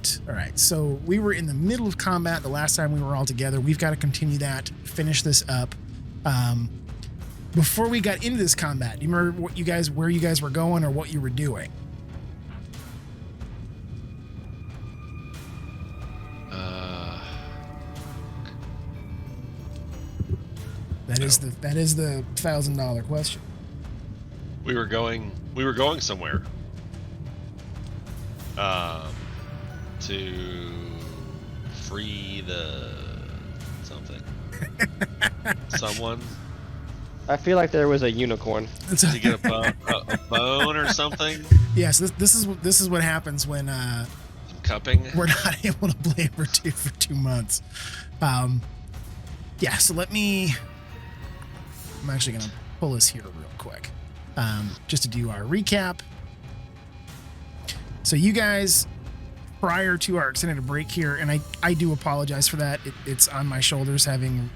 about... All right, so we were in the middle of combat the last time we were all together. We've got to continue that, finish this up. Before we got into this combat, do you remember where you guys were going or what you were doing? That is the $1,000 question. We were going somewhere. To free the something. Someone. I feel like there was a unicorn. To get a bone or something. Yes, this is what happens when Some cupping. we're not able to play Over 2 for 2 months. Yeah, so I'm actually going to pull this here real quick, just to do our recap. So you guys, prior to our extended break here, and I do apologize for that. It's on my shoulders, having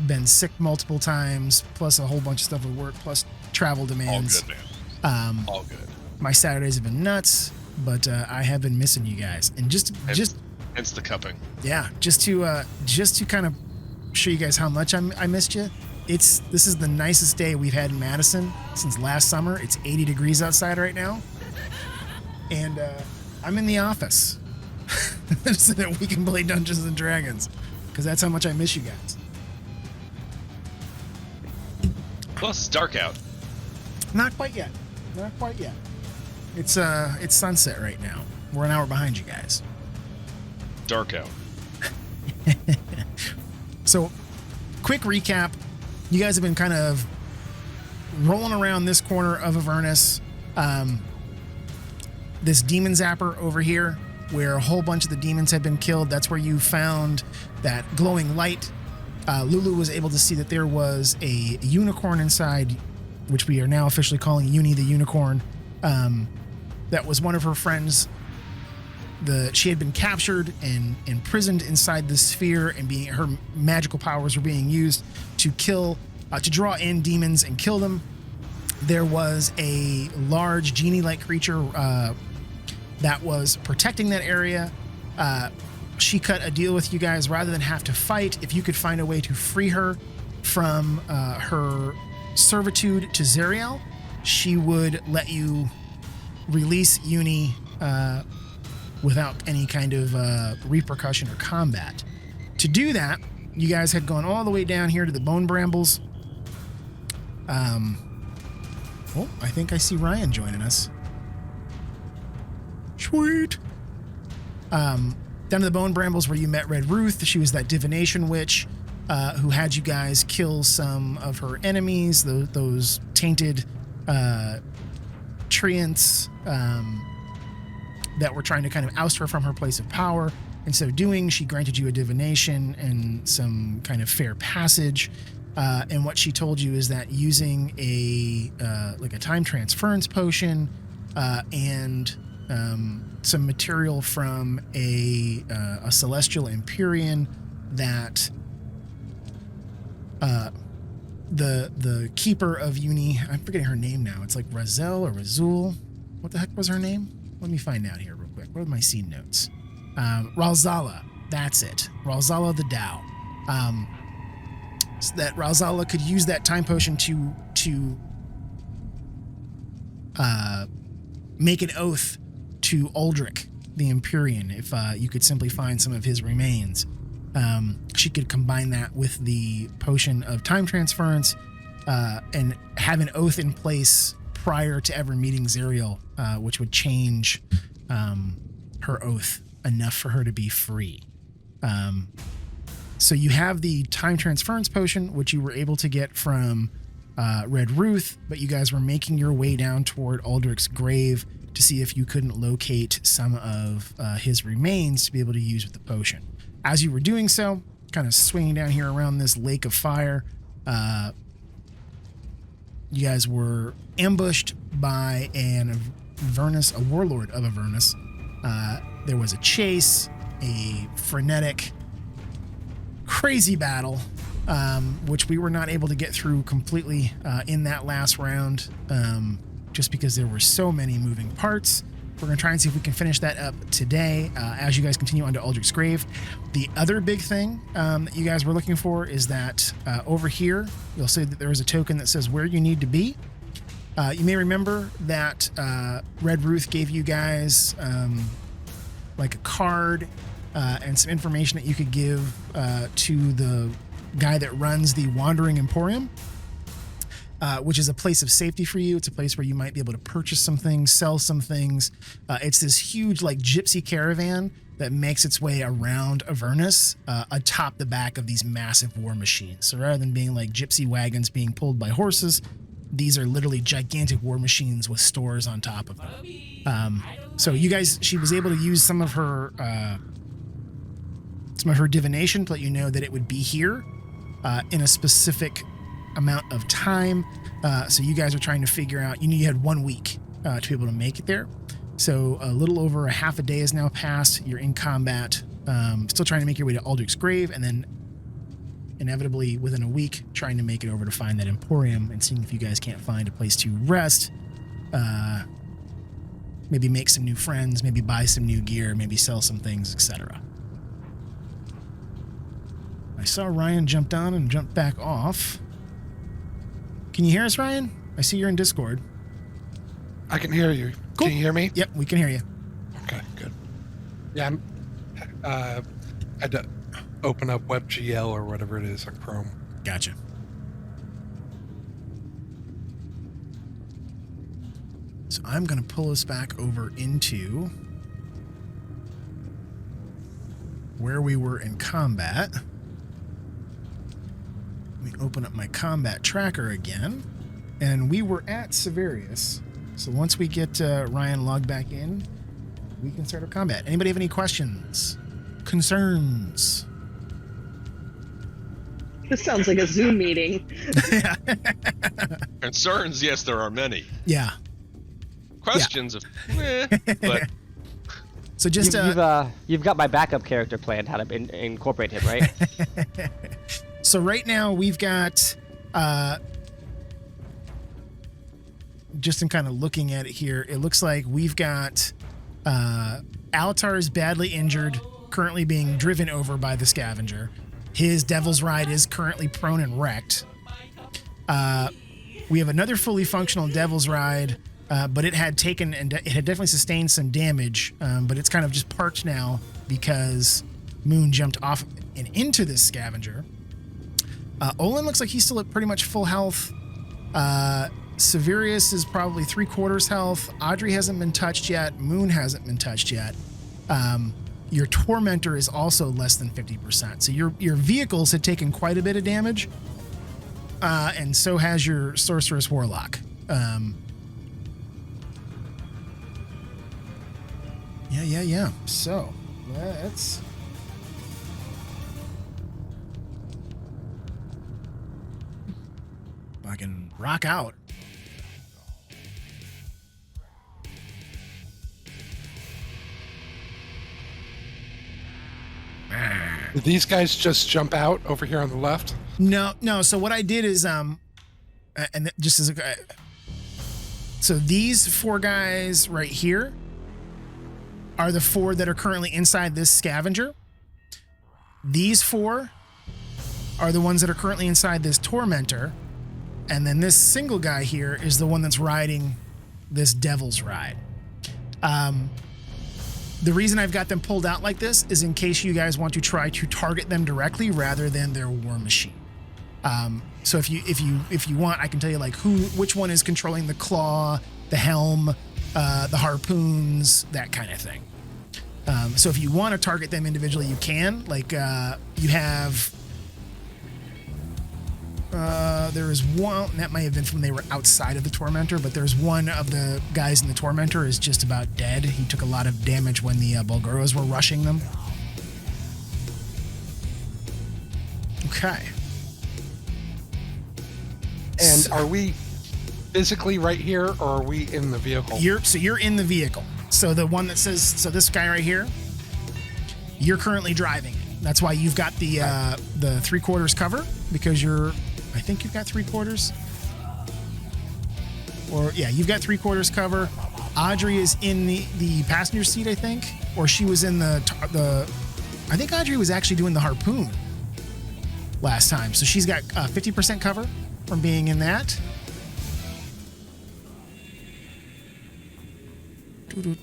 been sick multiple times, plus a whole bunch of stuff at work, plus travel demands. All good, man. All good. My Saturdays have been nuts, but I have been missing you guys, and hence the cupping. Yeah, just to kind of show you guys how much I missed you. This is the nicest day we've had in Madison since last summer. It's 80 degrees outside right now, and I'm in the office so that we can play Dungeons and Dragons, because that's how much I miss you guys. Plus, it's dark out. Not quite yet. It's sunset right now. We're an hour behind you guys. Dark out. So, quick recap. You guys have been kind of rolling around this corner of Avernus. This demon zapper over here, where a whole bunch of the demons had been killed. That's where you found that glowing light. Lulu was able to see that there was a unicorn inside, which we are now officially calling Uni the Unicorn. That was one of her friends. She had been captured and imprisoned inside the sphere, and her magical powers were being used to draw in demons and kill them. There was a large genie-like creature that was protecting that area. She cut a deal with you guys. Rather than have to fight, if you could find a way to free her from her servitude to Zariel, she would let you release Uni without any kind of repercussion or combat. To do that, you guys had gone all the way down here to the Bone Brambles. Oh, I think I see Ryan joining us. Sweet. Down to the Bone Brambles, where you met Red Ruth. She was that divination witch who had you guys kill some of her enemies, those tainted treants that were trying to kind of oust her from her place of power. In so doing, she granted you a divination and some kind of fair passage. And what she told you is that using a time transference potion and some material from a celestial Empyrean, that the keeper of Uni, I'm forgetting her name now. It's like Razel or Razul. What the heck was her name? Let me find out here real quick. What are my scene notes? Ralzala. That's it. Ralzala the Tao. So that Ralzala could use that time potion to make an oath to Uldrak, the Empyrean, if you could simply find some of his remains. She could combine that with the potion of time transference and have an oath in place prior to ever meeting Zariel, which would change her oath enough for her to be free. So you have the time transference potion, which you were able to get from Red Ruth, but you guys were making your way down toward Uldrak's grave to see if you couldn't locate some of his remains to be able to use with the potion. As you were doing so, kind of swinging down here around this lake of fire, you guys were ambushed by a warlord of Avernus. There was a chase, a frenetic, crazy battle, which we were not able to get through completely in that last round, just because there were so many moving parts. We're going to try and see if we can finish that up today as you guys continue on to Uldrak's grave. The other big thing that you guys were looking for is that over here, you'll see that there is a token that says where you need to be. You may remember that Red Ruth gave you guys like a card and some information that you could give to the guy that runs the Wandering Emporium, which is a place of safety for you. It's a place where you might be able to purchase some things, sell some things. It's this huge like gypsy caravan that makes its way around Avernus atop the back of these massive war machines. So rather than being like gypsy wagons being pulled by horses, these are literally gigantic war machines with stores on top of them. So you guys, she was able to use some of her divination to let you know that it would be here in a specific amount of time. So you guys are trying to figure out, you knew you had 1 week to be able to make it there. So a little over a half a day has now passed. You're in combat, still trying to make your way to Uldrak's grave, and then inevitably within a week trying to make it over to find that Emporium and seeing if you guys can't find a place to rest, maybe make some new friends, maybe buy some new gear, maybe sell some things, etc. I saw Ryan jumped on and jumped back off. Can you hear us, Ryan? I see you're in Discord. I can hear you. Cool. Can you hear me? Yep, we can hear you. Okay, good. Yeah, I had to open up WebGL or whatever it is on Chrome. Gotcha. So I'm going to pull us back over into where we were in combat. Let me open up my combat tracker again. And we were at Severius. So once we get Ryan logged back in, we can start our combat. Anybody have any questions? Concerns? This sounds like a Zoom meeting. Yeah. Concerns, yes, there are many. Yeah. Questions, but So just you've got my backup character planned how to incorporate him, right? So right now we've got just in kind of looking at it here, it looks like we've got Alatar is badly injured, currently being driven over by the scavenger. His Devil's Ride is currently prone and wrecked. We have another fully functional Devil's Ride, but it had taken and it had definitely sustained some damage, but it's kind of just parked now because Moon jumped off and into this scavenger. Olin looks like he's still at pretty much full health. Severius is probably 3/4 health. Audrey hasn't been touched yet. Moon hasn't been touched yet. Your Tormentor is also less than 50%. So your vehicles had taken quite a bit of damage, and so has your Sorceress Warlock. Yeah. So let's fucking rock out. Did these guys just jump out over here on the left? No. So what I did is, and just as a, so these 4 guys right here are the 4 that are currently inside this scavenger. These 4 are the ones that are currently inside this Tormentor, and then this single guy here is the one that's riding this Devil's Ride. The reason I've got them pulled out like this is in case you guys want to try to target them directly rather than their war machine. So if you want, I can tell you like which one is controlling the claw, the helm, the harpoons, that kind of thing. So if you want to target them individually, you can. Like you have. There is one that may have been from when they were outside of the Tormentor, but there's one of the guys in the Tormentor is just about dead. He took a lot of damage when the Bulguros were rushing them. Okay. And are we physically right here, or are we in the vehicle? You're in the vehicle. So the one that says, so this guy right here, you're currently driving it. That's why you've got the 3/4 cover, because I think you've got 3/4. Or yeah, you've got 3/4 cover. Audrey is in the passenger seat, I think, or she was in the. I think Audrey was actually doing the harpoon last time, so she's got 50% cover from being in that.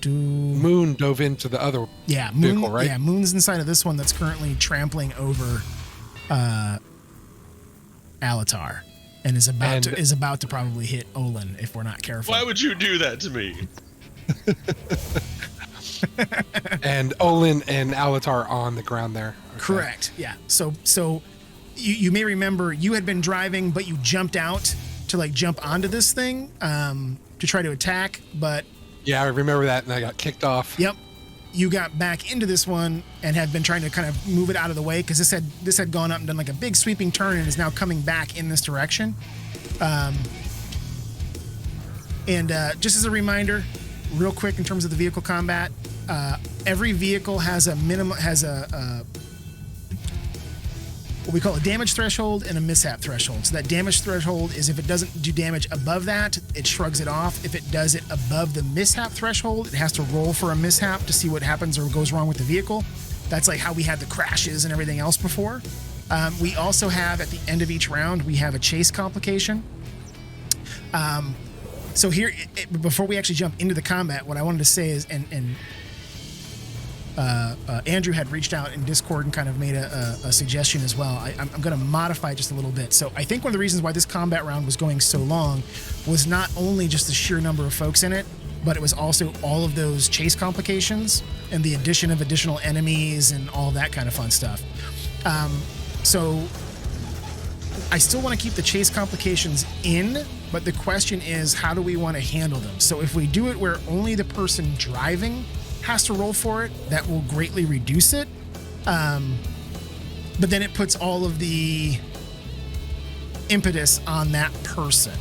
Moon dove into the other vehicle, right? Yeah, Moon's inside of this one that's currently trampling over Alatar, and is about to probably hit Olin if we're not careful. Why would you do that to me? And Olin and Alatar on the ground there. Okay. Correct. Yeah. So you may remember you had been driving, but you jumped out to like jump onto this thing to try to attack, but yeah, I remember that, and I got kicked off. Yep. You got back into this one and had been trying to kind of move it out of the way because this had gone up and done like a big sweeping turn and is now coming back in this direction. And just as a reminder, real quick in terms of the vehicle combat, every vehicle has a what we call a damage threshold and a mishap threshold. So that damage threshold is if it doesn't do damage above that, it shrugs it off. If it does it above the mishap threshold, it has to roll for a mishap to see what happens or goes wrong with the vehicle. That's like how we had the crashes and everything else before. We also have, at the end of each round, we have a chase complication. So here, before we actually jump into the combat, what I wanted to say is, Andrew had reached out in Discord and kind of made a suggestion as well. I'm going to modify just a little bit. So I think one of the reasons why this combat round was going so long was not only just the sheer number of folks in it, but it was also all of those chase complications and the addition of additional enemies and all that kind of fun stuff. So I still want to keep the chase complications in, but the question is, how do we want to handle them? So if we do it where only the person driving has to roll for it, that will greatly reduce it. But then it puts all of the impetus on that person.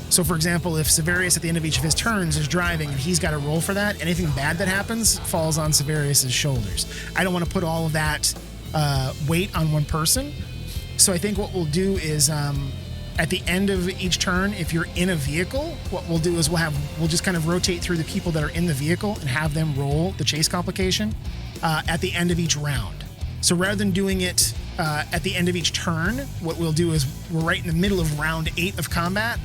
So for example, if Severius at the end of each of his turns is driving and he's got to roll for that, anything bad that happens falls on Severius's shoulders. I don't want to put all of that weight on one person. So I think what we'll do is at the end of each turn, if you're in a vehicle, what we'll do is we'll just kind of rotate through the people that are in the vehicle and have them roll the chase complication at the end of each round. So rather than doing it at the end of each turn, what we'll do is we're right in the middle of round 8 of combat.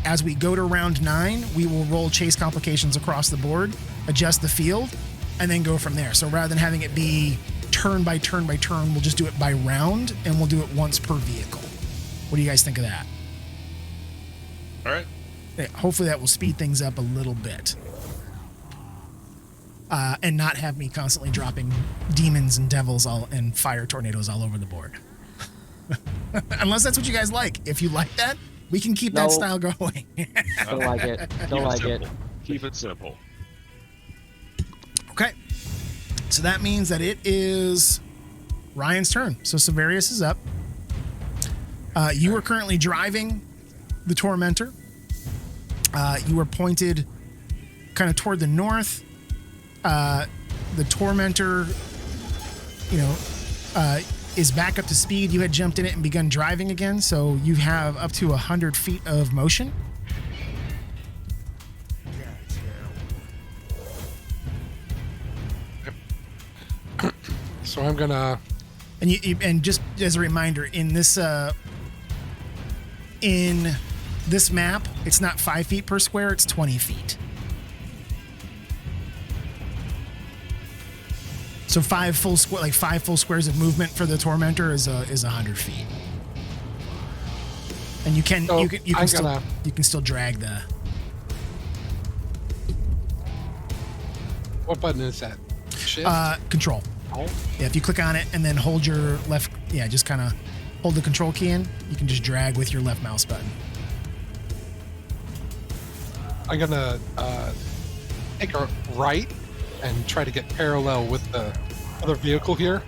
As we go to round 9, we will roll chase complications across the board, adjust the field, and then go from there. So rather than having it be turn by turn by turn, we'll just do it by round, and we'll do it once per vehicle. What do you guys think of that? All right. Yeah, hopefully that will speed things up a little bit. And not have me constantly dropping demons and devils and fire tornadoes all over the board. Unless that's what you guys like. If you like that, we can keep that style going. Don't like it. Don't like it. Keep it simple. Okay. So that means that it is Ryan's turn. So Severius is up. You are currently driving the Tormentor. You are pointed kind of toward the north. The Tormentor, is back up to speed. You had jumped in it and begun driving again, so you have up to 100 feet of motion. So I'm gonna. And just as a reminder, in this map, it's not 5 feet per square; it's 20 feet. So 5 full squares of movement for the Tormentor is 100 feet. And you can still drag the. What button is that? Shift? Control. Oh. Yeah, if you click on it and then hold your left, just kind of hold the control key in, you can just drag with your left mouse button. I'm gonna take a right and try to get parallel with the other vehicle here.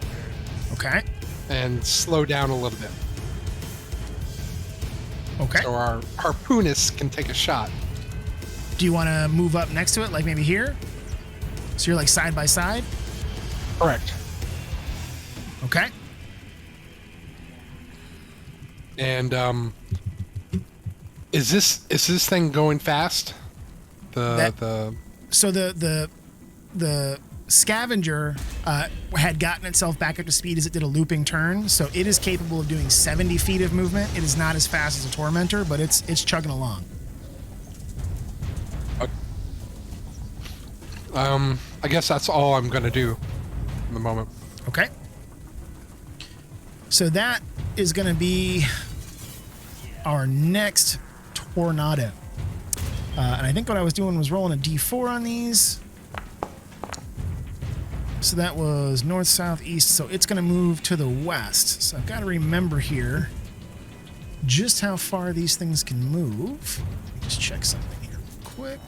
Okay. And slow down a little bit. Okay. So our harpoonist can take a shot. Do you want to move up next to it, like maybe here? So you're like side by side? Correct. Okay. And is this thing going fast? The So the scavenger had gotten itself back up to speed as it did a looping turn, so it is capable of doing 70 feet of movement. It is not as fast as a tormentor, but it's chugging along. I guess that's all I'm gonna do in the moment. Okay. So that is going to be our next tornado. And I think what I was doing was rolling a d4 on these. So that was north, south, east. So it's going to move to the west. So I've got to remember here just how far these things can move. Let me just check something here real quick.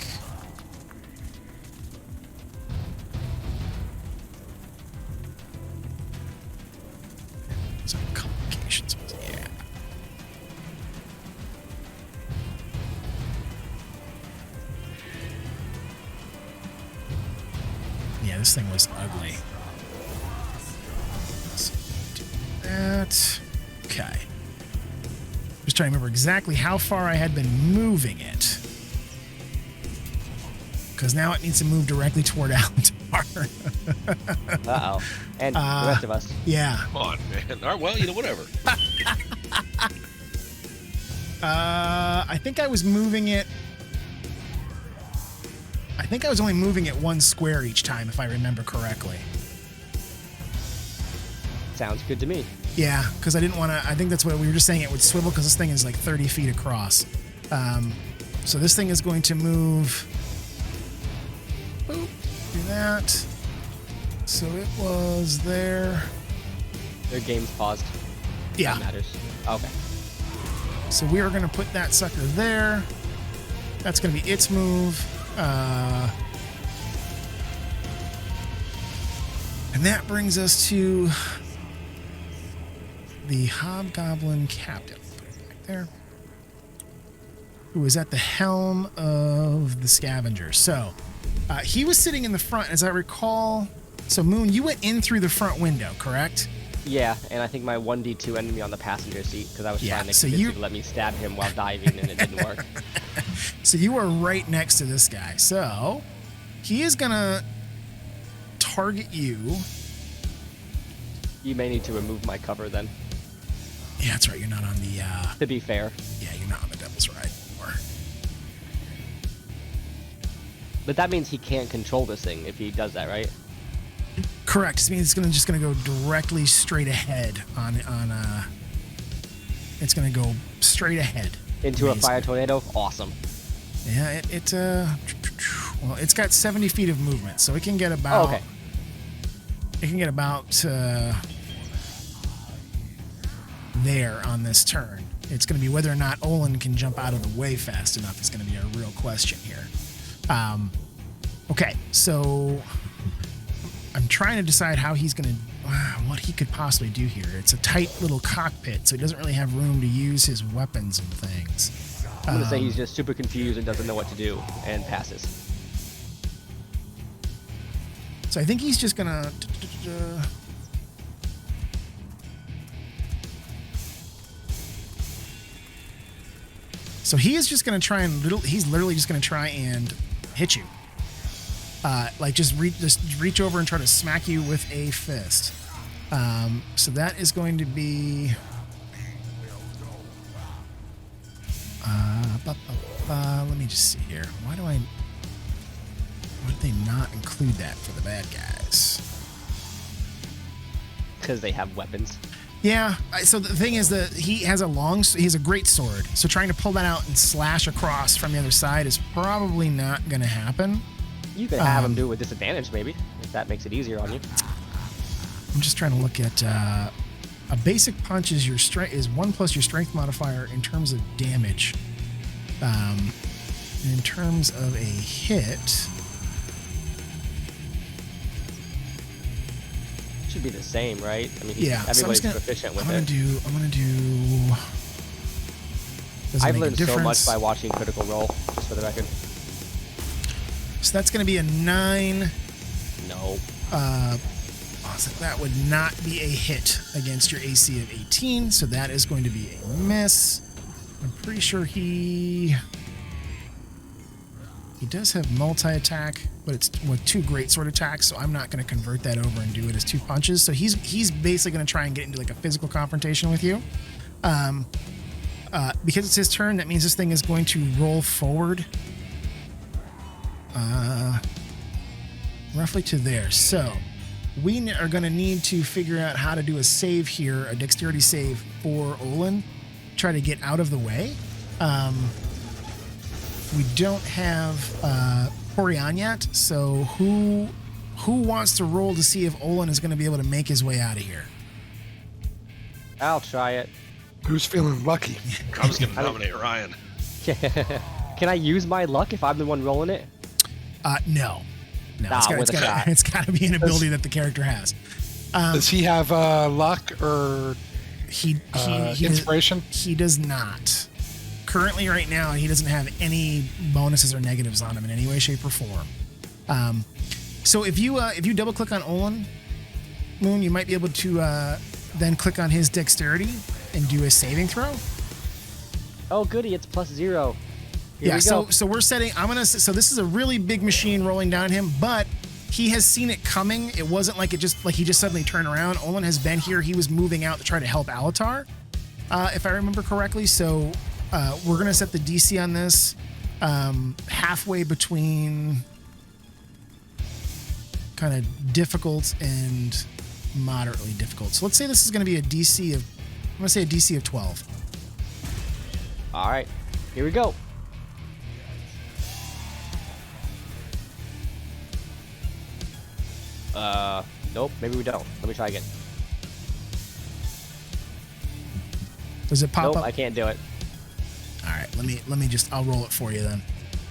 Some complications with it. Yeah. Yeah, this thing was ugly. Let's do that. Okay. Just trying to remember exactly how far I had been moving it. Because now it needs to move directly toward Altar. Uh-oh. And the rest of us. Yeah. Come on, man. All right, well, whatever. I think I was moving it. I think I was only moving it one square each time, if I remember correctly. Sounds good to me. Yeah, because I didn't want to. I think that's what we were just saying. It would swivel because this thing is like 30 feet across. So this thing is going to move. Boop. Do that. So it was there. Their game's paused. Yeah. That matters. Okay. So we are going to put that sucker there. That's going to be its move. And that brings us to the Hobgoblin Captain. Put it back there. Who is at the helm of the Scavenger. So he was sitting in the front, as I recall. So Moon, you went in through the front window, correct? Yeah, and I think my 1d2 ended me on the passenger seat because I was trying to so convince you to let me stab him while diving, and it didn't work. So you are right next to this guy. So he is going to target you. You may need to remove my cover then. Yeah, that's right. You're not on the... To be fair. Yeah, you're not on the Devil's Ride anymore. But that means he can't control this thing if he does that, right? Correct. This means it's just going to go directly straight ahead on it's going to go straight ahead. Into a fire tornado? Awesome. Yeah, well, it's got 70 feet of movement, so it can get about... Oh, okay. It can get about there on this turn. It's going to be whether or not Olin can jump out of the way fast enough is going to be a real question here. Okay, so I'm trying to decide how he's going to, what he could possibly do here. It's a tight little cockpit, so he doesn't really have room to use his weapons and things. I'm going to say he's just super confused and doesn't know what to do and passes. So I think he's just going to... So he is just going to try and he's literally just going to try and hit you. Like just reach over and try to smack you with a fist. So that is going to be let me just see here. Why did they not include that for the bad guys? Because they have weapons. Yeah, so the thing is that he has a great sword, so trying to pull that out and slash across from the other side is probably not going to happen. You could have him do it with disadvantage, maybe, if that makes it easier on you. I'm just trying to look at a basic punch is 1 plus your strength modifier in terms of damage. In terms of a hit, Should be the same, right? I mean, yeah. everybody's proficient with it. I'm gonna do. I've learned so much by watching Critical Role, just for the record. So that's gonna be a 9. No. So that would not be a hit against your AC of 18, so that is going to be a miss. I'm pretty sure he... He does have multi-attack, but it's with 2 greatsword attacks, so I'm not going to convert that over and do it as 2 punches. So he's basically going to try and get into like a physical confrontation with you. Because it's his turn, that means this thing is going to roll forward roughly to there. So we are going to need to figure out how to do a save here, a dexterity save for Olin, try to get out of the way. We don't have Corian yet, so who wants to roll to see if Olin is going to be able to make his way out of here? I'll try it. Who's feeling lucky? I was going to nominate Ryan. Can I use my luck if I'm the one rolling it? No. Nah, It's got to be an ability that the character has. Does he have luck or he inspiration? He does not. Currently, right now, he doesn't have any bonuses or negatives on him in any way, shape, or form. So if you double click on Olin, Moon, you might be able to then click on his dexterity and do a saving throw. Oh, goody! It's +0. Here Yeah. we go. So we're setting. So this is a really big machine rolling down him, but he has seen it coming. It wasn't like he just suddenly turned around. Olin has been here. He was moving out to try to help Alatar, if I remember correctly. So we're gonna set the DC on this halfway between kind of difficult and moderately difficult. So let's say this is gonna be a DC of. I'm gonna say a DC of 12. All right, here we go. Nope, maybe we don't. Let me try again. Does it pop Nope, up? I can't do it. All right, let me just, I'll roll it for you then.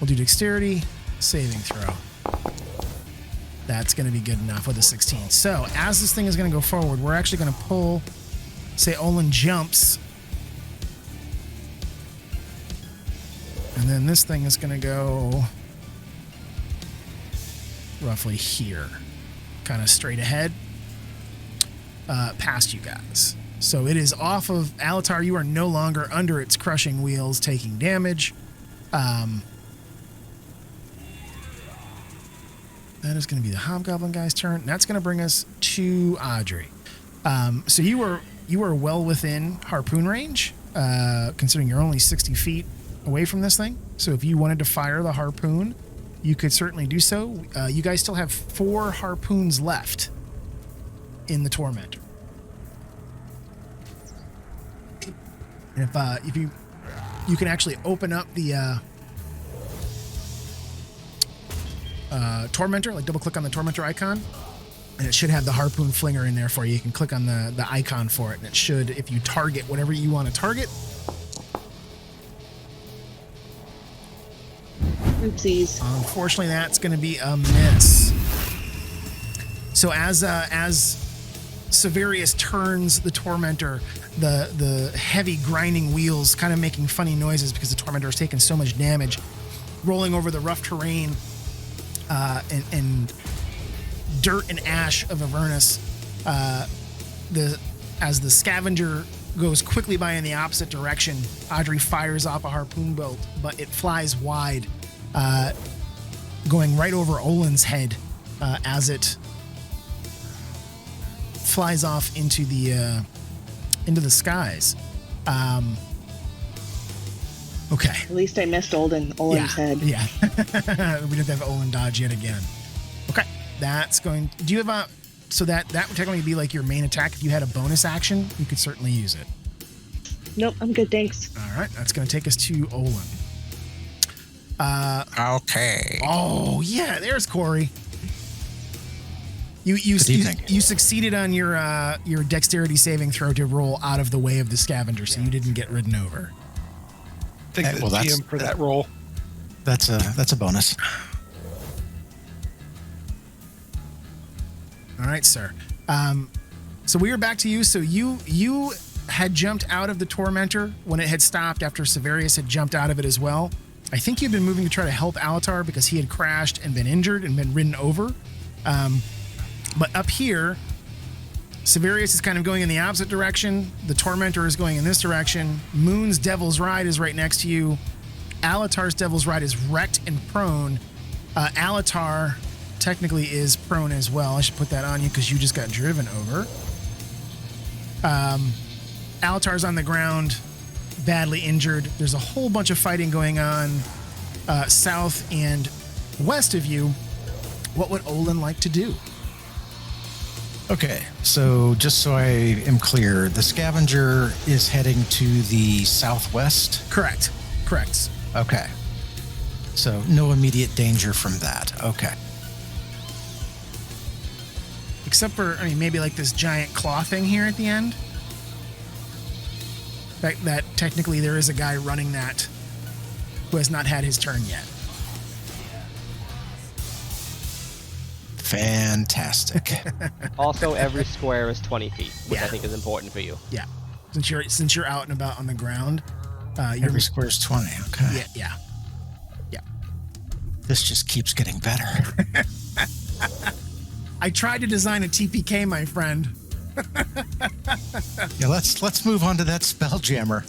We'll do dexterity, saving throw. That's going to be good enough with a 16. So as this thing is going to go forward, we're actually going to pull, say Olin jumps. And then this thing is going to go roughly here, kind of straight ahead, past you guys. So it is off of Alatar. You are no longer under its crushing wheels, taking damage. That is going to be the Hobgoblin guy's turn. That's going to bring us to Audrey. So you are well within harpoon range, considering you're only 60 feet away from this thing. So if you wanted to fire the harpoon, you could certainly do so. You guys still have 4 harpoons left in the Tormentor. And if you can actually open up the Tormentor, like double click on the Tormentor icon, and it should have the harpoon flinger in there for you. You can click on the icon for it, and it should, if you target whatever you want to target. Oopsies. Unfortunately, that's going to be a miss. So as Severius turns the Tormentor, the heavy grinding wheels kind of making funny noises because the Tormentor has taken so much damage, rolling over the rough terrain and dirt and ash of Avernus. As the scavenger goes quickly by in the opposite direction, Audrey fires off a harpoon bolt, but it flies wide, going right over Olin's head as it flies off into the skies. Okay. At least I missed Olin's head. Yeah. We didn't have Olin dodge yet again. Okay. That's going. Do you have a? So that would technically be like your main attack. If you had a bonus action, you could certainly use it. Nope, I'm good, thanks. All right. That's going to take us to Olin. Okay. Oh yeah, there's Corey. You succeeded on your dexterity saving throw to roll out of the way of the scavenger, so you didn't get ridden over. Thank the GM for that roll. That's a bonus. All right, sir. So we are back to you. So you had jumped out of the Tormentor when it had stopped after Severius had jumped out of it as well. I think you'd been moving to try to help Alatar because he had crashed and been injured and been ridden over. But up here, Severius is kind of going in the opposite direction. The Tormentor is going in this direction. Moon's Devil's Ride is right next to you. Alatar's Devil's Ride is wrecked and prone. Alatar technically is prone as well. I should put that on you because you just got driven over. Alatar's on the ground, badly injured. There's a whole bunch of fighting going on south and west of you. What would Olin like to do? Okay, so just so I am clear, the scavenger is heading to the southwest? Correct. Okay. So no immediate danger from that. Okay. Except for, maybe like this giant claw thing here at the end. That technically there is a guy running that who has not had his turn yet. Fantastic. Also, every square is 20 feet, which Yeah. I think is important for you. Yeah. Since you're out and about on the ground, Every square is 20. Okay. Yeah. This just keeps getting better. I tried to design a TPK, my friend. Yeah, let's move on to that Spelljammer.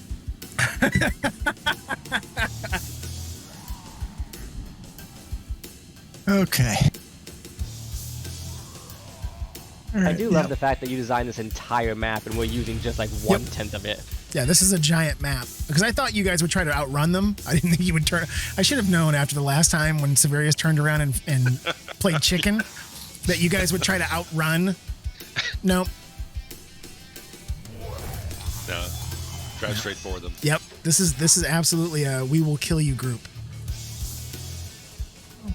Okay. I do love the fact that you designed this entire map and we're using just like 1/10 of it. Yeah, this is a giant map. Because I thought you guys would try to outrun them. I didn't think you would turn. I should have known after the last time when Severius turned around and played chicken that you guys would try to outrun. Nope. No. Drive straight for them. Yep. This is absolutely a we will kill you group.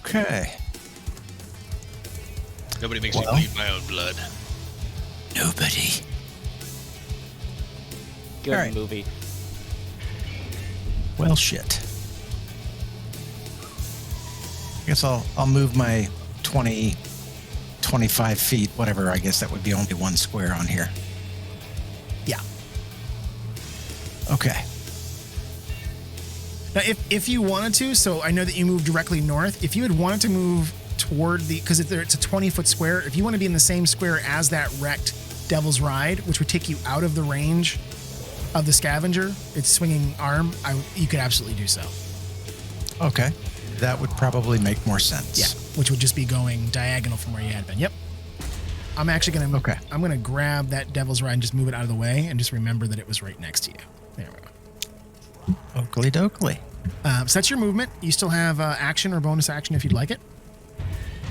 Okay. Nobody makes me bleed my own blood. Nobody. Good All right. movie. Well, shit. I guess I'll move my 20, 25 feet, whatever. I guess that would be only one square on here. Yeah. Okay. Now, if you wanted to, so I know that you moved directly north. If you had wanted to move toward because it's a 20-foot square, if you want to be in the same square as that wrecked Devil's Ride, which would take you out of the range of the scavenger, its swinging arm, you could absolutely do so. Okay. That would probably make more sense. Yeah, which would just be going diagonal from where you had been. Yep. I'm actually going to I'm going to grab that Devil's Ride and just move it out of the way and just remember that it was right next to you. There we go. Oakley dokley. So that's your movement. You still have action or bonus action if you'd like it.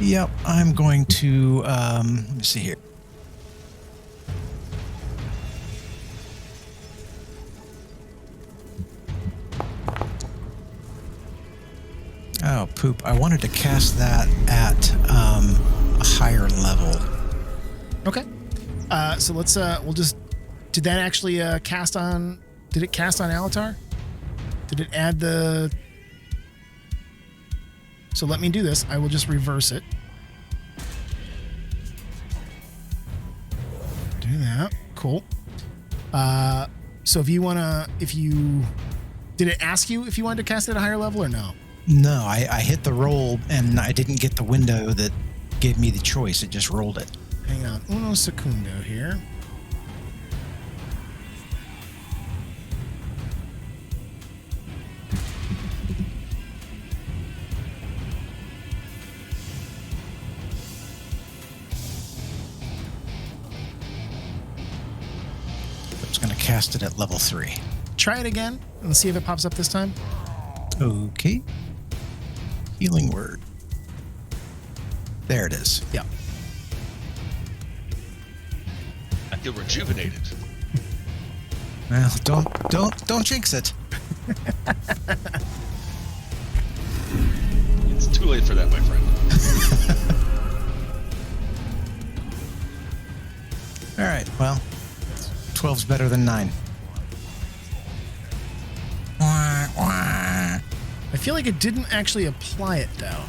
Yep, I'm going to, let me see here. Oh, poop. I wanted to cast that at a higher level. Okay. So let's, we'll just, did that actually cast on, did it cast on Alatar? Did it add the, so let me do this. I will just reverse it. Do that. Cool. So if you want to, did it ask you if you wanted to cast it at a higher level or no? No, I hit the roll and I didn't get the window that gave me the choice. It just rolled it. Hang on. Uno secundo here. I was going to cast it at level 3. Try it again and see if it pops up this time. Okay. Healing word. There it is. Yeah. I feel rejuvenated. Well, don't jinx it. It's too late for that, my friend. All right. Well, 12's better than 9. Wah, wah. I feel like it didn't actually apply it though.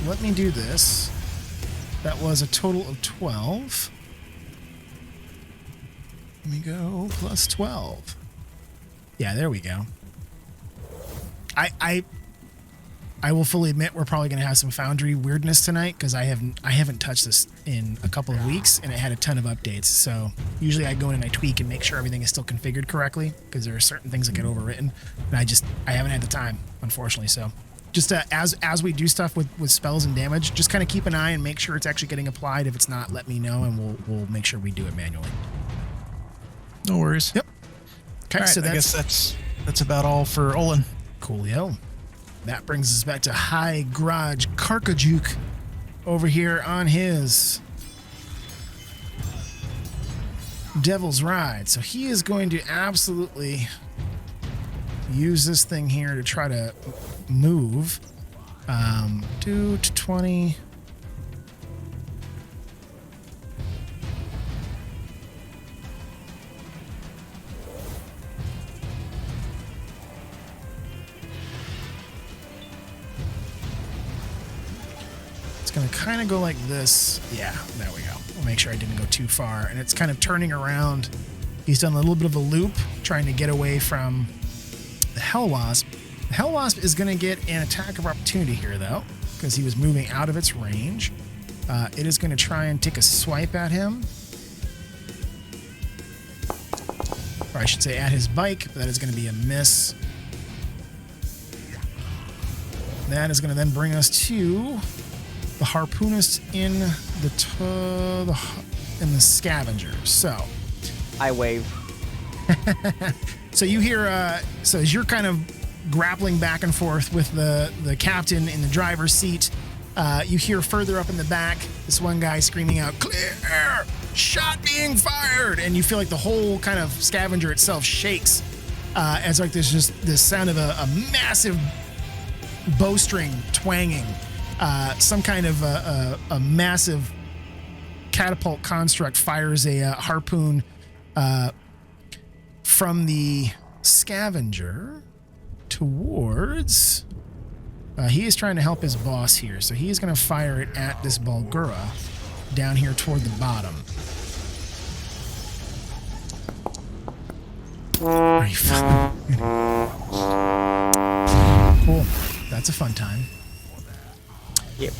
Let me do this. That was a total of 12. Let me go plus 12. Yeah, there we go. I will fully admit we're probably going to have some Foundry weirdness tonight because I haven't touched this in a couple of weeks and it had a ton of updates. So usually I go in and I tweak and make sure everything is still configured correctly because there are certain things that get overwritten, and I haven't had the time, unfortunately. So just as we do stuff with spells and damage, just kind of keep an eye and make sure it's actually getting applied. If it's not, let me know and we'll make sure we do it manually. No worries. Yep. Okay, All right, so I guess that's about all for Olin. Coolio. That brings us back to High Garage Karkajuk over here on his Devil's Ride. So he is going to absolutely use this thing here to try to move. 2 to 20. Going to kind of go like this. Yeah, there we go. We'll make sure I didn't go too far. And it's kind of turning around. He's done a little bit of a loop trying to get away from the Hell Wasp. The Hell Wasp is going to get an attack of opportunity here, though, because he was moving out of its range. It is going to try and take a swipe at him. Or I should say at his bike, but that is going to be a miss. That is going to then bring us to the harpoonist in the scavenger. So I wave. So you hear so as you're kind of grappling back and forth with the captain in the driver's seat, you hear further up in the back this one guy screaming out, "Clear! Shot being fired!" And you feel like the whole kind of scavenger itself shakes as like there's just this sound of a massive bowstring twanging. Some kind of a massive catapult construct fires a harpoon from the scavenger towards... he is trying to help his boss here, so he is going to fire it at this Balgura down here toward the bottom. Are you fucking... Cool. That's a fun time. Yeah.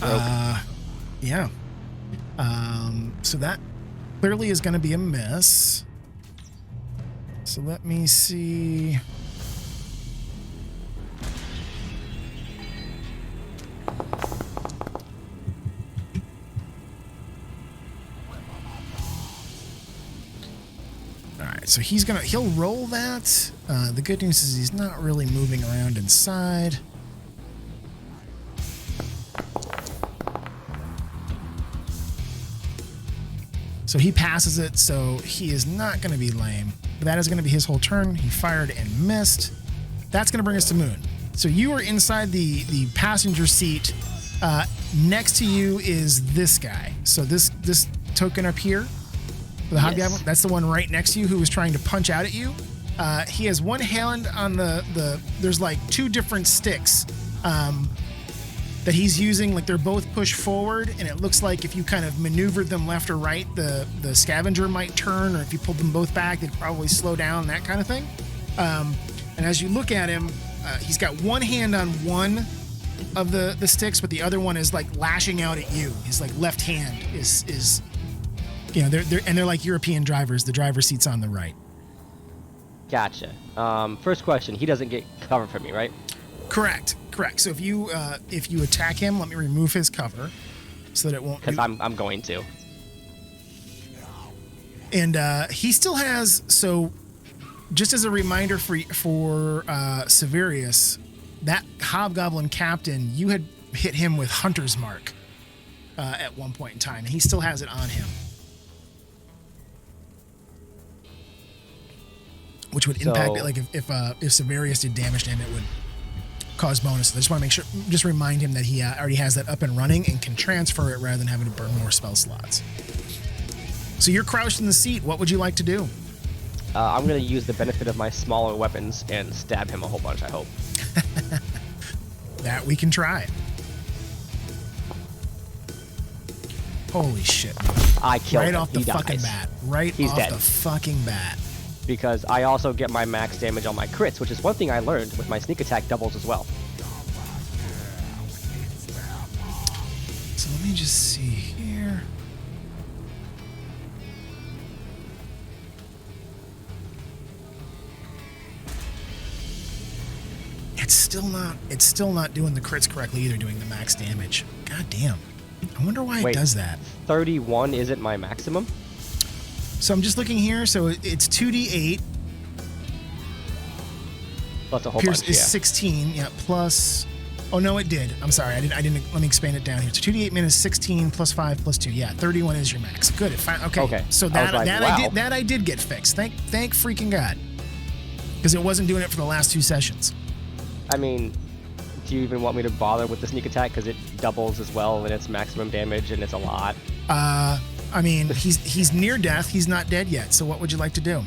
So that clearly is going to be a miss. So let me see. All right, so he'll roll that. The good news is he's not really moving around inside. So he passes it, so he is not going to be lame. But that is going to be his whole turn. He fired and missed. That's going to bring us to Moon. So you are inside the passenger seat. Next to you is this guy. So this token up here, the hobgoblin, that's the one right next to you who was trying to punch out at you. He has one hand on there's like two different sticks that he's using, like they're both pushed forward, and it looks like if you kind of maneuvered them left or right, the scavenger might turn, or if you pulled them both back, they'd probably slow down, that kind of thing. And as you look at him, he's got one hand on one of the sticks, but the other one is like lashing out at you. His like left hand is they're like European drivers. The driver's seat's on the right. Gotcha. First question, he doesn't get cover from me, right? Correct. So if you attack him, let me remove his cover so that it won't. Because I'm going to. And he still has. So, just as a reminder for Severius, that hobgoblin captain, you had hit him with Hunter's Mark at one point in time, and he still has it on him, which would impact it. Like if Severius did damage to him, it would cause bonuses. I just want to make sure, just remind him that he already has that up and running and can transfer it rather than having to burn more spell slots. So you're crouched in the seat. What would you like to do? I'm going to use the benefit of my smaller weapons and stab him a whole bunch, I hope. That we can try. Holy shit. I killed him. Right off the He fucking dies. bat. Right He's off dead. the fucking bat. Because I also get my max damage on my crits, which is one thing I learned with my sneak attack doubles as well. it's still not doing the crits correctly either, doing the max damage. God damn. I wonder why it does that. 31 isn't my maximum? So I'm just looking here. So it's 2d8. Plus a whole Pierce bunch, is yeah. 16. Yeah, plus... Oh, no, it did. I'm sorry. I didn't. Let me expand it down here. So 2d8 minus 16 plus 5 plus 2. Yeah, 31 is your max. Good. Okay. So that I did get fixed. Thank freaking God. Because it wasn't doing it for the last 2 sessions. I mean, do you even want me to bother with the sneak attack? Because it doubles as well, and it's maximum damage, and it's a lot. I mean, he's near death. He's not dead yet. So what would you like to do?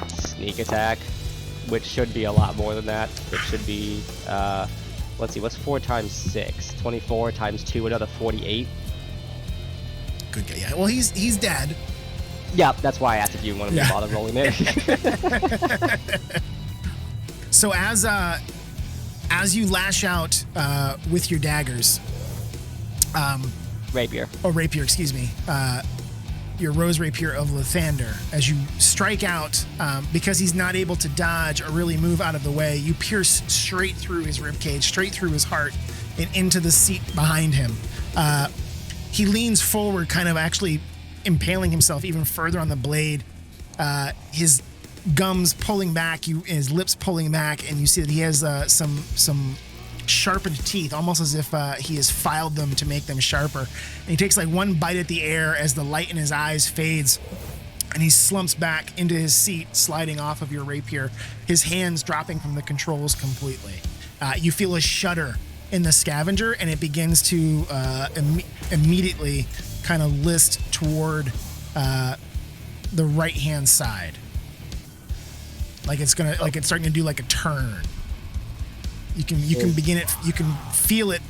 Sneak attack, which should be a lot more than that. It should be, let's see, what's 4 times 6? 24 times 2, another 48. Good guy. Yeah. Well, he's dead. Yeah, that's why I asked if you wanted me to bother rolling it. So as you lash out with your daggers, Rapier. Oh, rapier, excuse me. Your rose rapier of Lathander. As you strike out, because he's not able to dodge or really move out of the way, you pierce straight through his ribcage, straight through his heart, and into the seat behind him. He leans forward, kind of actually impaling himself even further on the blade. His gums pulling back, his lips pulling back, and you see that he has some sharpened teeth, almost as if he has filed them to make them sharper. And he takes like one bite at the air as the light in his eyes fades, and he slumps back into his seat, sliding off of your rapier, his hands dropping from the controls completely. You feel a shudder in the scavenger, and it begins to immediately kind of list toward the right-hand side. Like it's starting to do like a turn. You can begin it. You can feel it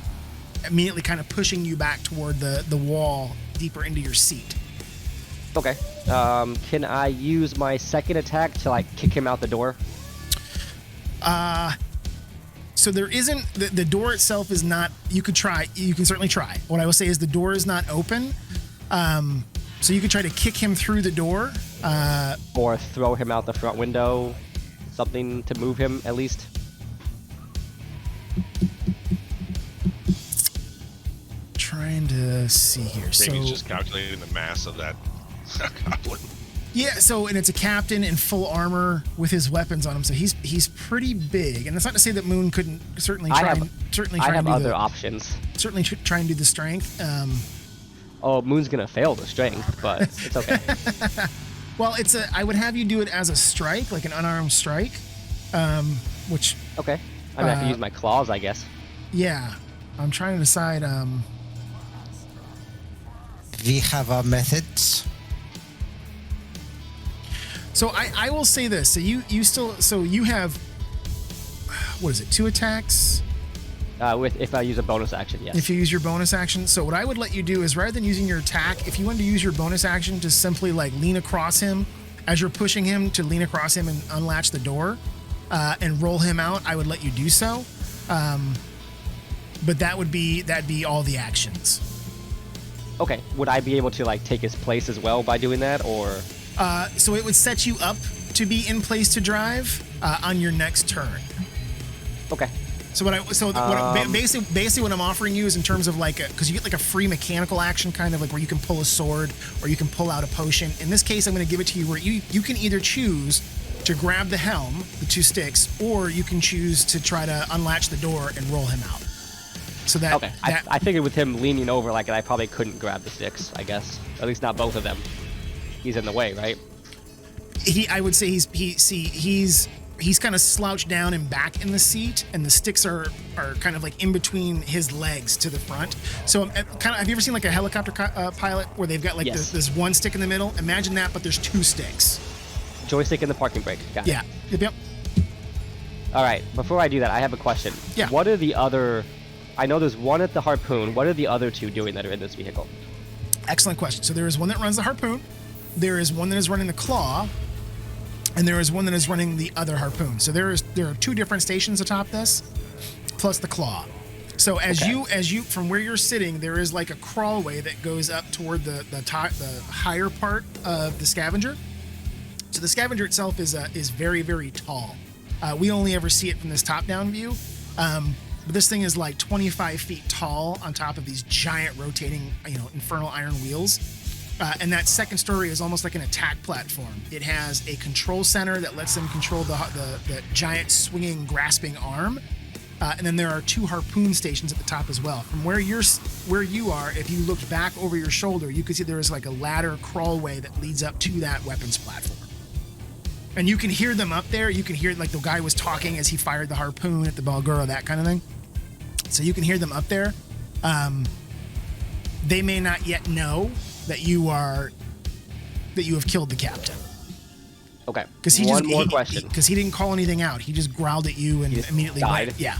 immediately, kind of pushing you back toward the wall, deeper into your seat. Okay. Can I use my second attack to like kick him out the door? So there isn't the door itself is not. You could try. You can certainly try. What I will say is the door is not open. So you could try to kick him through the door, or throw him out the front window. Something to move him at least. Trying to see here. Jamie's just calculating the mass of that goblin. Yeah, and it's a captain in full armor with his weapons on him, so he's pretty big. And that's not to say that Moon couldn't try other options. Certainly try and do the strength. Oh, Moon's gonna fail the strength, but it's okay. Well, I would have you do it as a strike, like an unarmed strike, which. Okay. I have to use my claws, I guess. Yeah, I'm trying to decide. We have our methods. So I will say this. So you have, what is it? 2 attacks. If I use a bonus action, yes. If you use your bonus action. So what I would let you do is, rather than using your attack, if you wanted to use your bonus action to simply like lean across him as you're pushing him, to lean across him and unlatch the door and roll him out, I would let you do so. But that'd be all the actions. Okay. Would I be able to like take his place as well by doing that, or? So it would set you up to be in place to drive on your next turn. Okay. So basically what I'm offering you is in terms of like, because you get like a free mechanical action, kind of like where you can pull a sword or you can pull out a potion. In this case, I'm going to give it to you where you can either choose to grab the helm, the 2 sticks, or you can choose to try to unlatch the door and roll him out. So that okay, I figured with him leaning over like it, I probably couldn't grab the sticks. I guess at least not both of them. He's in the way, right? I would say he's kind of slouched down and back in the seat, and the sticks are kind of like in between his legs to the front. So have you ever seen like a helicopter pilot where they've got like this one stick in the middle? Imagine that, but there's 2 sticks. Joystick in the parking brake. Got it. Yeah. Yep. All right. Before I do that, I have a question. Yeah. What are the other? I know there's one at the harpoon. What are the other 2 doing that are in this vehicle? Excellent question. So there is one that runs the harpoon. There is one that is running the claw, and there is one that is running the other harpoon. So there are 2 different stations atop this, plus the claw. So as you from where you're sitting, there is like a crawlway that goes up toward the higher part of the scavenger. So the scavenger itself is very, very tall. We only ever see it from this top-down view. But this thing is like 25 feet tall on top of these giant rotating, infernal iron wheels. And that second story is almost like an attack platform. It has a control center that lets them control the giant swinging, grasping arm. And then there are 2 harpoon stations at the top as well. From where you are, if you looked back over your shoulder, you could see there is like a ladder crawlway that leads up to that weapons platform. And you can hear them up there. You can hear like the guy was talking as he fired the harpoon at the Baldur, that kind of thing. So you can hear them up there. They may not yet know that you have killed the captain. Okay. Because One more question. Because he didn't call anything out. He just growled at you and immediately died. went. Yeah.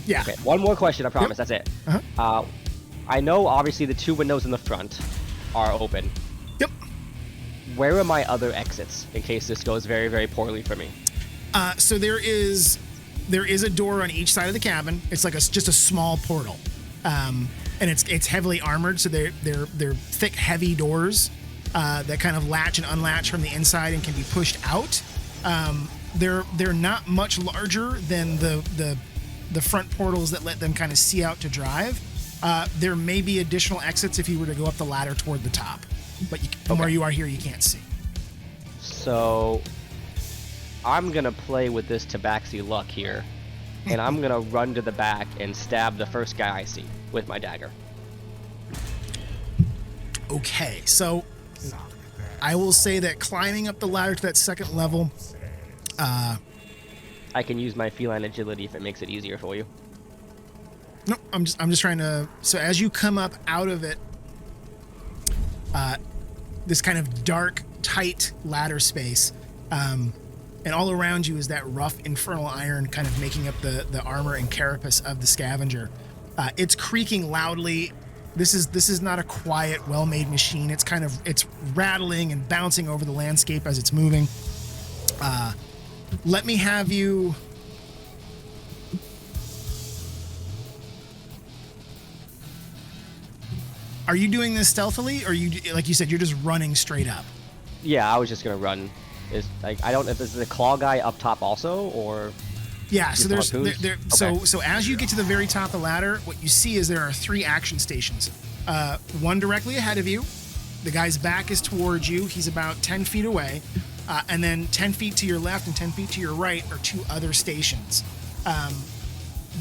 Yeah. Okay. One more question. I promise. Yep. That's it. I know obviously the 2 windows in the front are open. Yep. Where are my other exits in case this goes very, very poorly for me? So there is a door on each side of the cabin. It's like just a small portal, and it's heavily armored. So they're thick, heavy doors that kind of latch and unlatch from the inside and can be pushed out. They're not much larger than the front portals that let them kind of see out to drive. There may be additional exits if you were to go up the ladder toward the top, but from where you are here, you can't see. So I'm gonna play with this tabaxi luck here, and I'm gonna run to the back and stab the first guy I see with my dagger. Okay, so I will say that climbing up the ladder to that second level, I can use my feline agility if it makes it easier for you. no, I'm just trying to. So as you come up out of it, this kind of dark, tight ladder space, and all around you is that rough infernal iron kind of making up the armor and carapace of the scavenger. It's creaking loudly. This is not a quiet, well-made machine. It's rattling and bouncing over the landscape as it's moving. Let me have you. Are you doing this stealthily, or like you said, you're just running straight up? Yeah, I was just gonna run. I don't know if this is a claw guy up top also, or yeah. So there's Okay. so as you get to the very top of the ladder, what you see is there are 3 action stations. One directly ahead of you. The guy's back is towards you. He's about 10 feet away, and then 10 feet to your left and 10 feet to your right are 2 other stations,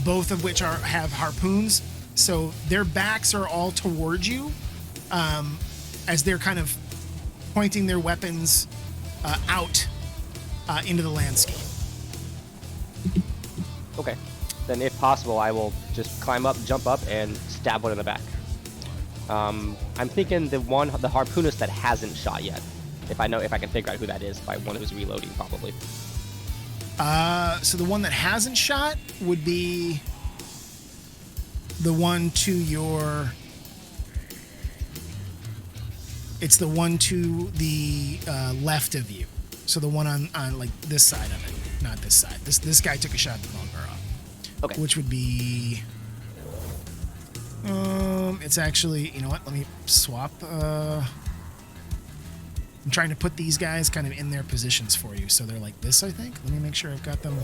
both of which have harpoons. So their backs are all towards you, as they're kind of pointing their weapons out into the landscape. Okay. Then if possible, I will just climb up, jump up, and stab one in the back. I'm thinking the harpoonist that hasn't shot yet. If I can figure out who that is by one who's reloading, probably. So the one that hasn't shot would be the one to your. It's the one to the left of you. So the one on like this side of it, not this side. This guy took a shot at the Baldur. Okay. Which would be. It's actually, you know what? Let me swap. I'm trying to put these guys kind of in their positions for you, so they're like this. I think. Let me make sure I've got them.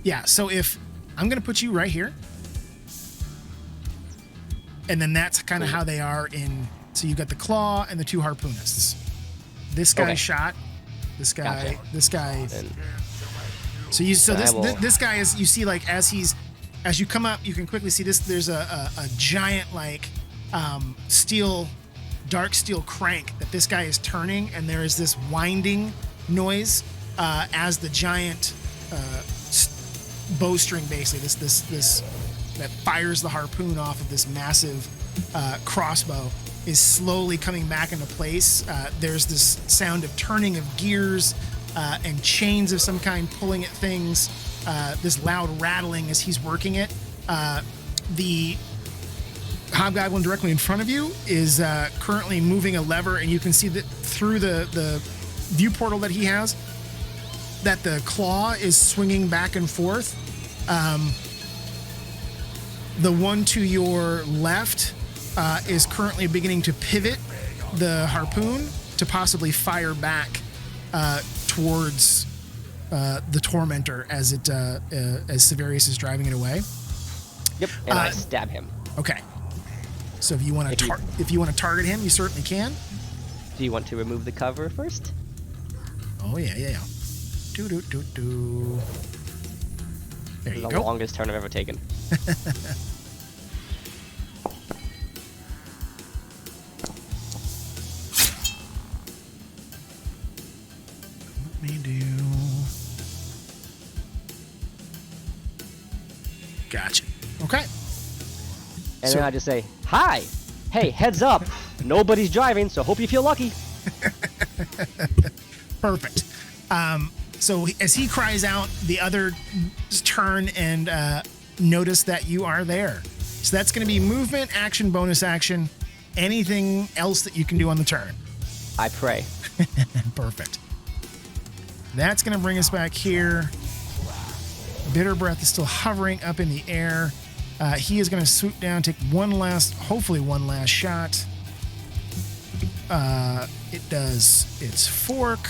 Yeah. So if I'm gonna put you right here, and then that's kind of how they are in. So you've got the claw and the 2 harpoonists. This guy shot. This guy. Gotcha. This guy. Then This guy is, you see, like as you come up, you can quickly see this. There's a giant like dark steel crank that this guy is turning, and there is this winding noise as the giant bowstring, basically this that fires the harpoon off of this massive crossbow, is slowly coming back into place. There's this sound of turning of gears and chains of some kind pulling at things. This loud rattling as he's working it. The hobgoblin directly in front of you is currently moving a lever, and you can see that through the view portal that he has, that the claw is swinging back and forth. The one to your left is currently beginning to pivot the harpoon to possibly fire back towards the Tormentor as Severius is driving it away. Yep, and I stab him. Okay. So if you want to target him, you certainly can. Do you want to remove the cover first? Oh yeah. Do. There you The go. longest turn I've ever taken. Let me do. Gotcha. Okay. And So- then I just say, hi! Hey, heads up! Nobody's driving, so hope you feel lucky. Perfect. So as he cries out, the others turn and notice that you are there. So that's going to be movement, action, bonus action, anything else that you can do on the turn. I pray. Perfect. That's going to bring us back here. Bitter Breath is still hovering up in the air. He is going to swoop down, take hopefully one last shot. It does its fork.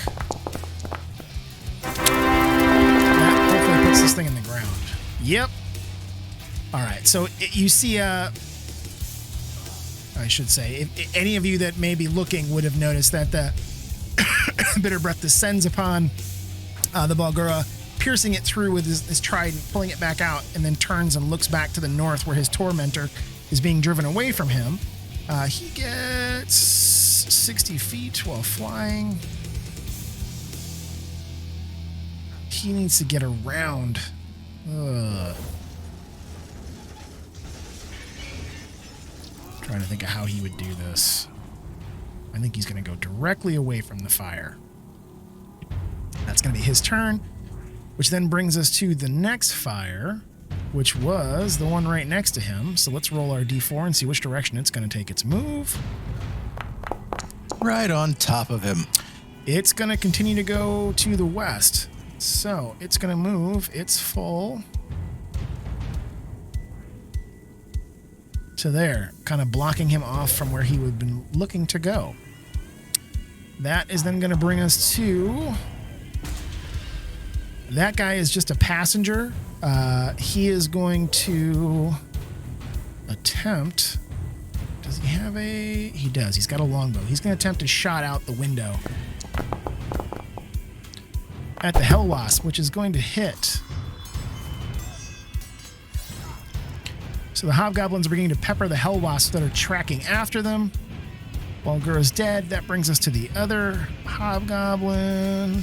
That hopefully puts this thing in the ground. Yep. All right. So you see, I should say, if any of you that may be looking would have noticed that the Bitter Breath descends upon the Balgura, piercing it through with his trident, pulling it back out, and then turns and looks back to the north where his tormentor is being driven away from him. He gets 60 feet while flying. He needs to get around. Trying to think of how he would do this. I think he's going to go directly away from the fire. That's going to be his turn, which then brings us to the next fire, which was the one right next to him. So let's roll our d4 and see which direction it's going to take its move. Right on top of him. It's going to continue to go to the west. So it's going to move its full to there, kind of blocking him off from where he would have been looking to go. That is then going to bring us to... That guy is just a passenger. He is going to attempt... Does he have a... He does. He's got a longbow. He's going to attempt a shot out the window at the Hellwasp, which is going to hit. So the Hobgoblins are beginning to pepper the Hellwasps that are tracking after them. Balgura's dead. That brings us to the other Hobgoblin.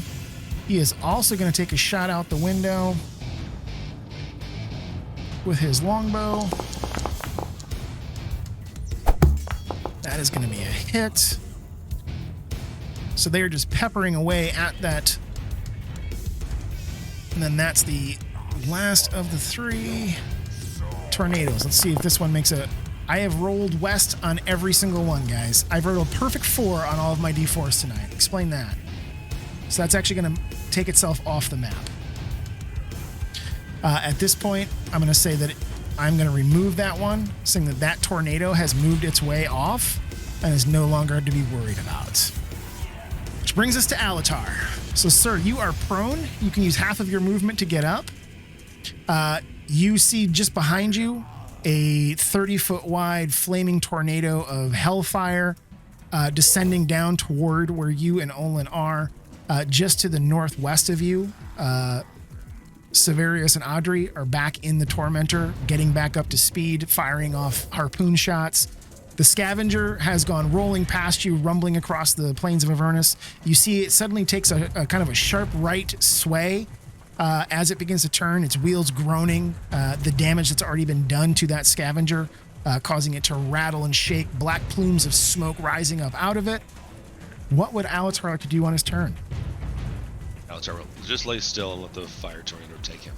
He is also going to take a shot out the window with his longbow. That is going to be a hit. So they are just peppering away at that. And then that's the last of the three tornadoes. Let's see if this one makes a... I have rolled west on every single one, guys. I've rolled a perfect 4 on all of my d4s tonight. Explain that. So that's actually going to take itself off the map. At this point, I'm going to say that I'm going to remove that one, saying that that tornado has moved its way off and is no longer to be worried about. Which brings us to Alatar. So, sir, you are prone. You can use half of your movement to get up. You see just behind you a 30-foot wide flaming tornado of hellfire descending down toward where you and Olin are. Just to the northwest of you, Severius and Audrey are back in the Tormentor, getting back up to speed, firing off harpoon shots. The Scavenger has gone rolling past you, rumbling across the plains of Avernus. You see it suddenly takes a kind of a sharp right sway as it begins to turn, its wheels groaning, the damage that's already been done to that Scavenger, causing it to rattle and shake, black plumes of smoke rising up out of it. What would Alatar like to do on his turn? Alatar will just lay still and let the fire tornado take him.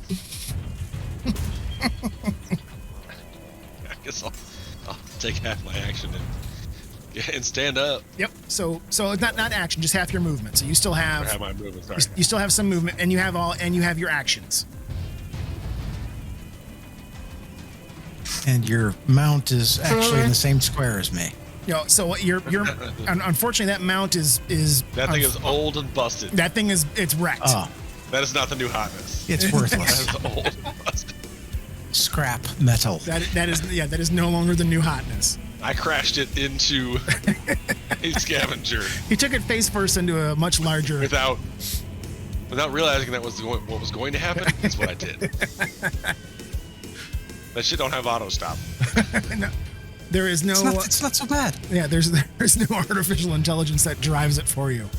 I guess I'll take half my action and stand up. Yep. So it's not action, just half your movement. So you still Or have have my movement. Sorry. you still have some movement, and you have your actions. And your mount is actually in the same square as me. So what you're unfortunately that mount is That thing is old and busted. that thing is it's wrecked. Oh, That is not the new hotness. it's That worthless. is old and busted. Scrap metal. That is no longer the new hotness. I crashed it into a scavenger He took it face first into a much larger. without realizing that was what was going to happen. That's what I did. That shit don't have auto stop. No, there is no. It's not so bad. Yeah, there's no artificial intelligence that drives it for you.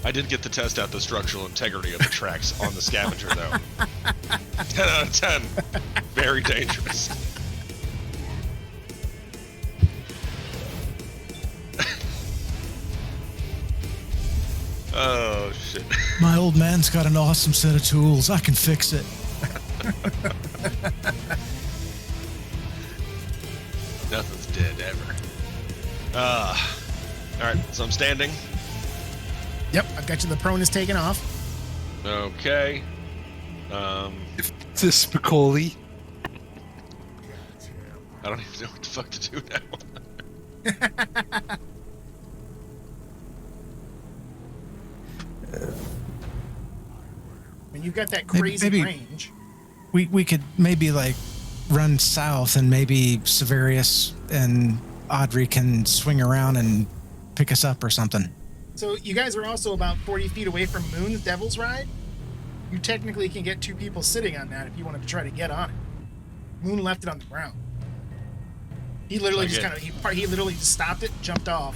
I did get to test out the structural integrity of the tracks on the scavenger, though. 10 out of 10. Very dangerous. Oh, shit. My old man's got an awesome set of tools. I can fix it. Nothing's dead ever. Alright, so I'm standing. Yep, I've got you. The prone is taken off. Okay. If this Spicoli. I don't even know what the fuck to do now. I mean, you've got that crazy Maybe- range. We could maybe like run south, and maybe Severius and Audrey can swing around and pick us up or something. So you guys are also about 40 feet away from Moon's Devil's Ride. You technically can get two people sitting on that if you wanted to try to get on it. Moon left it on the ground. He literally just he literally just stopped it, jumped off.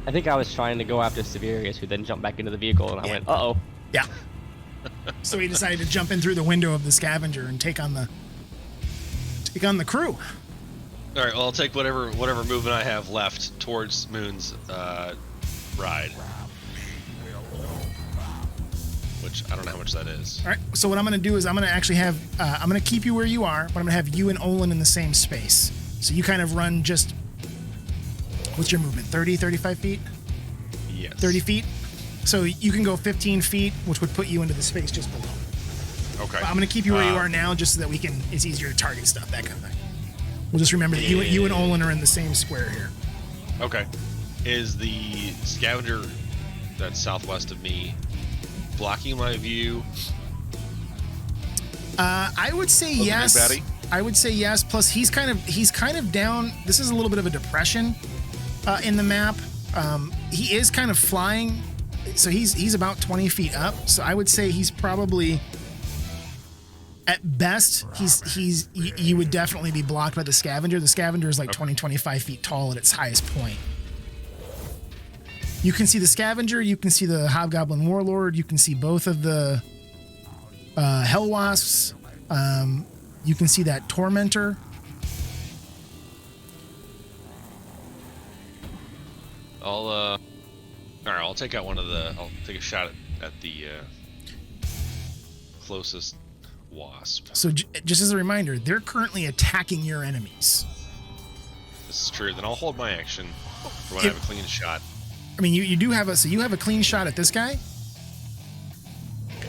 I think I was trying to go after Severius, who then jumped back into the vehicle, and I went, "Uh-oh." Yeah. So he decided to jump in through the window of the scavenger and take on the crew. All right, well, I'll take whatever movement I have left towards Moon's ride. Which I don't know how much that is. All right. So what I'm going to do is I'm going to actually have I'm going to keep you where you are, but I'm going to have you and Olin in the same space. So you kind of run just. What's your movement? 30, 35 feet? Yes. 30 feet? So you can go 15 feet, which would put you into the space just below. Okay. But I'm going to keep you where you are now just so that it's easier to target stuff, that kind of thing. We'll just remember that you and Olin are in the same square here. Okay. Is the scavenger that's southwest of me blocking my view? I would say Of the big yes. baddie? I would say yes. Plus, he's kind of down. This is a little bit of a depression in the map. He is kind of flying, so he's about 20 feet up. So I would say he's probably, at best, you would definitely be blocked by the scavenger. The scavenger is like 20, 25 feet tall at its highest point. You can see the scavenger. You can see the hobgoblin warlord. You can see both of the hell wasps. You can see that tormentor. I'll take out I'll take a shot at the closest wasp. So just as a reminder, they're currently attacking your enemies. This is true. Then I'll hold my action for when I have a clean shot. I mean, you do have you have a clean shot at this guy.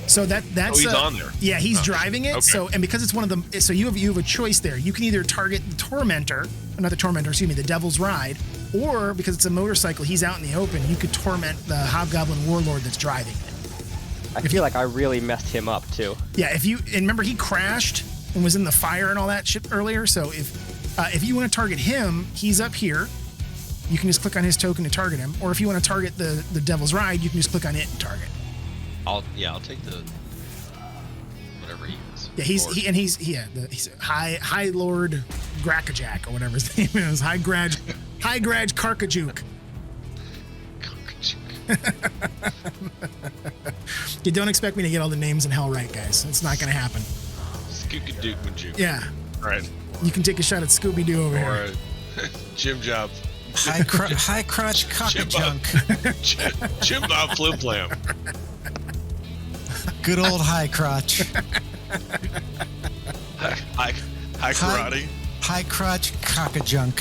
So that's he's on there. Yeah, he's driving it. Okay. So and because it's one of them, so you have a choice there. You can either target the tormentor, not the tormentor, excuse me, the Devil's Ride, or because it's a motorcycle, he's out in the open. You could torment the hobgoblin warlord that's driving it. I feel like I really messed him up too. Yeah, and remember he crashed and was in the fire and all that shit earlier. So if you want to target him, he's up here. You can just click on his token to target him. Or if you want to target the Devil's Ride, you can just click on it and target. I'll take the whatever he is. Yeah, he's High Lord Grakajak or whatever his name is. High Graj Karkajuk. You don't expect me to get all the names in hell right, guys. It's not going to happen. Skookadookmajuk. Yeah. Right. You can take a shot at Scooby Doo over Or here. Jim Job. High crotch cockajunk. Jim Bob Flim Flam. Good old high crotch. High karate. High crotch cockajunk.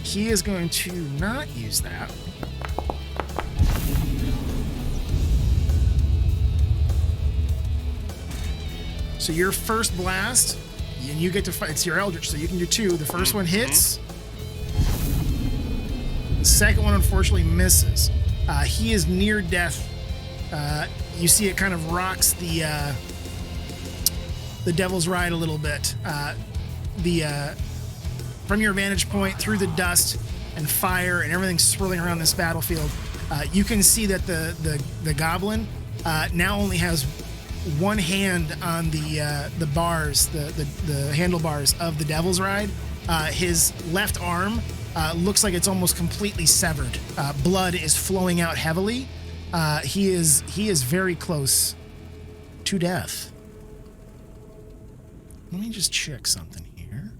He is going to not use that. So your first blast And you get to fight. It's your Eldritch, so you can do 2. The first one hits. The second one, unfortunately, misses. He is near death. You see it kind of rocks the Devil's Ride a little bit. From your vantage point, through the dust and fire and everything swirling around this battlefield, you can see that the goblin now only has one hand on the bars, the handlebars of the Devil's Ride. His left arm looks like it's almost completely severed. Blood is flowing out heavily. He is very close to death. Let me just check something here.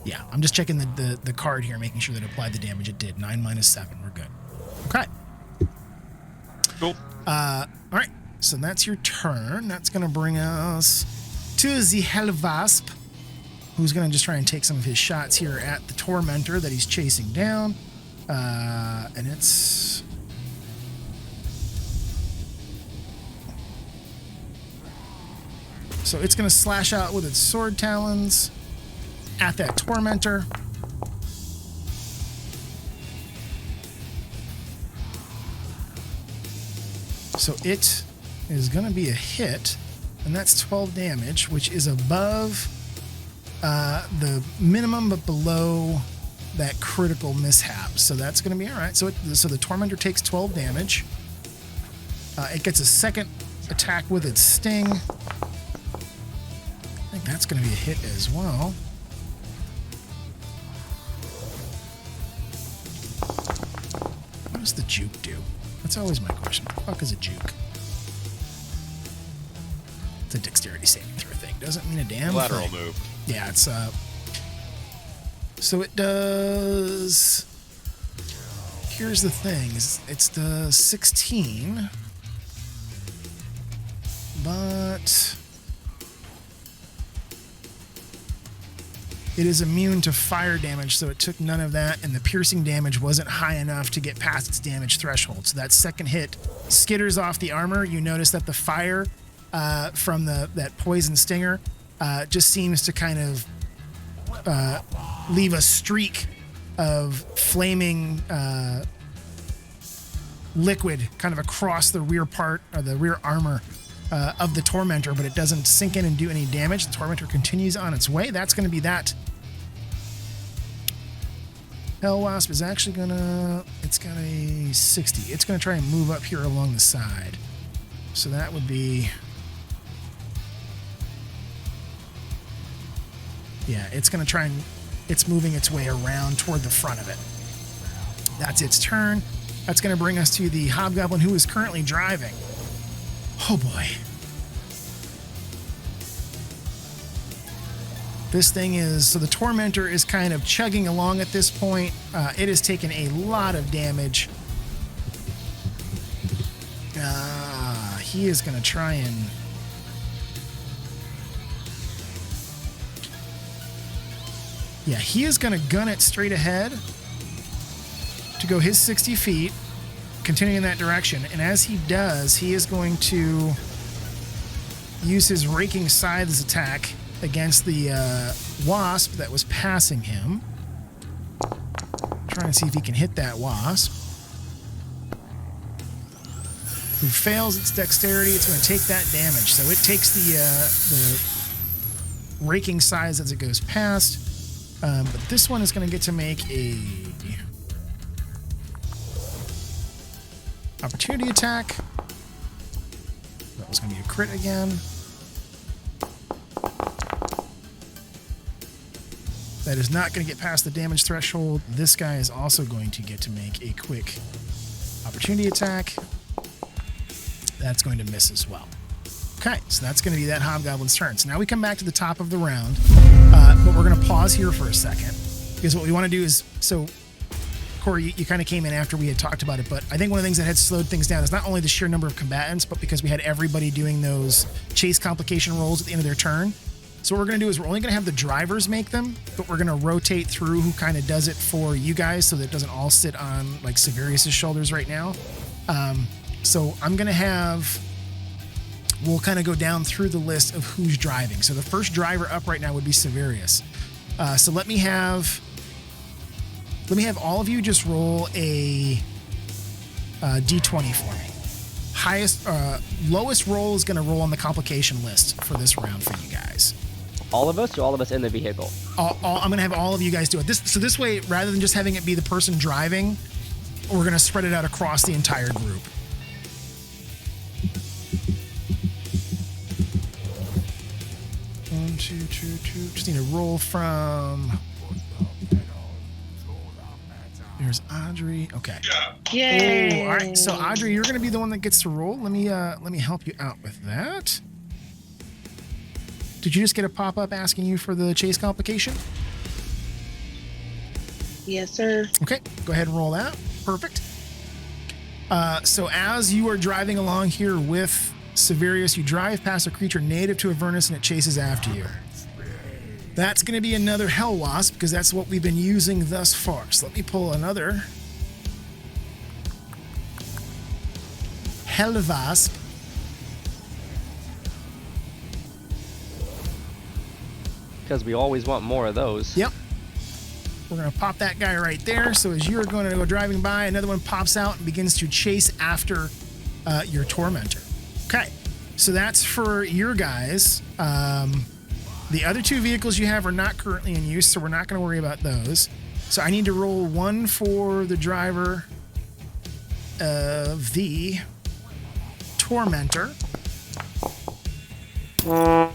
Yeah, I'm just checking the card here, making sure that it applied the damage it did. 9 minus 7. We're good. Okay. Cool. All right. So that's your turn. That's going to bring us to the Hellvasp, who's going to just try and take some of his shots here at the Tormentor that he's chasing down. And it's... So it's going to slash out with its sword talons at that Tormentor. So it is going to be a hit, and that's 12 damage, which is above the minimum but below that critical mishap. So that's going to be all right. So the Tormentor takes 12 damage. It gets a second attack with its sting. I think that's going to be a hit as well. What does the juke do? That's always my question. What the fuck is a juke? It's a dexterity saving throw thing. Doesn't mean a damn Lateral thing. move. Yeah, it's so it does. Here's the thing: it's the 16, but it is immune to fire damage, so it took none of that, and the piercing damage wasn't high enough to get past its damage threshold. So that second hit skitters off the armor. You notice that the fire from that poison stinger just seems to kind of leave a streak of flaming liquid kind of across the rear part or the rear armor of the Tormentor, but it doesn't sink in and do any damage. The Tormentor continues on its way. That's going to be that. Hellwasp is actually it's got a 60. It's going to try and move up here along the side. So that would be, yeah, it's going to try and, it's moving its way around toward the front of it. That's its turn. That's going to bring us to the Hobgoblin, who is currently driving. Oh boy. This thing is, so the Tormentor is kind of chugging along at this point. It has taken a lot of damage. He is going to try and... Yeah, he is going to gun it straight ahead to go his 60 feet, continuing in that direction. And as he does, he is going to use his Raking Scythes attack against the wasp that was passing him. Trying to see if he can hit that wasp. Who fails its dexterity, it's going to take that damage. So it takes the Raking Scythes as it goes past. But this one is going to get to make a opportunity attack. That was going to be a crit again. That is not going to get past the damage threshold. This guy is also going to get to make a quick opportunity attack. That's going to miss as well. Okay, so that's going to be that Hobgoblin's turn. So now we come back to the top of the round, but we're going to pause here for a second, because what we want to do is, so Corey, you kind of came in after we had talked about it, but I think one of the things that had slowed things down is not only the sheer number of combatants, but because we had everybody doing those chase complication rolls at the end of their turn. So what we're going to do is we're only going to have the drivers make them, but we're going to rotate through who kind of does it for you guys so that it doesn't all sit on like Severius's shoulders right now. So I'm going to have we'll kind of go down through the list of who's driving. So the first driver up right now would be Severius. So let me have all of you just roll a d20 for me. Lowest roll is going to roll on the complication list for this round for you guys. All of us, or all of us in the vehicle? I'm going to have all of you guys do it. This way, rather than just having it be the person driving, we're going to spread it out across the entire group. One, two. Just need to roll from. There's Audrey. Okay. Yay! Oh, all right. So Audrey, you're going to be the one that gets to roll. Let me help you out with that. Did you just get a pop-up asking you for the chase complication? Yes, sir. Okay, go ahead and roll that. Perfect. So as you are driving along here with Severius, you drive past a creature native to Avernus and it chases after you. That's going to be another Hell Wasp because that's what we've been using thus far. So let me pull another Hell Wasp. Because we always want more of those. Yep. We're going to pop that guy right there. So as you're going to go driving by, another one pops out and begins to chase after your tormentor. Okay. So that's for your guys. The other two vehicles you have are not currently in use, so we're not going to worry about those. So I need to roll one for the driver of the tormentor. Might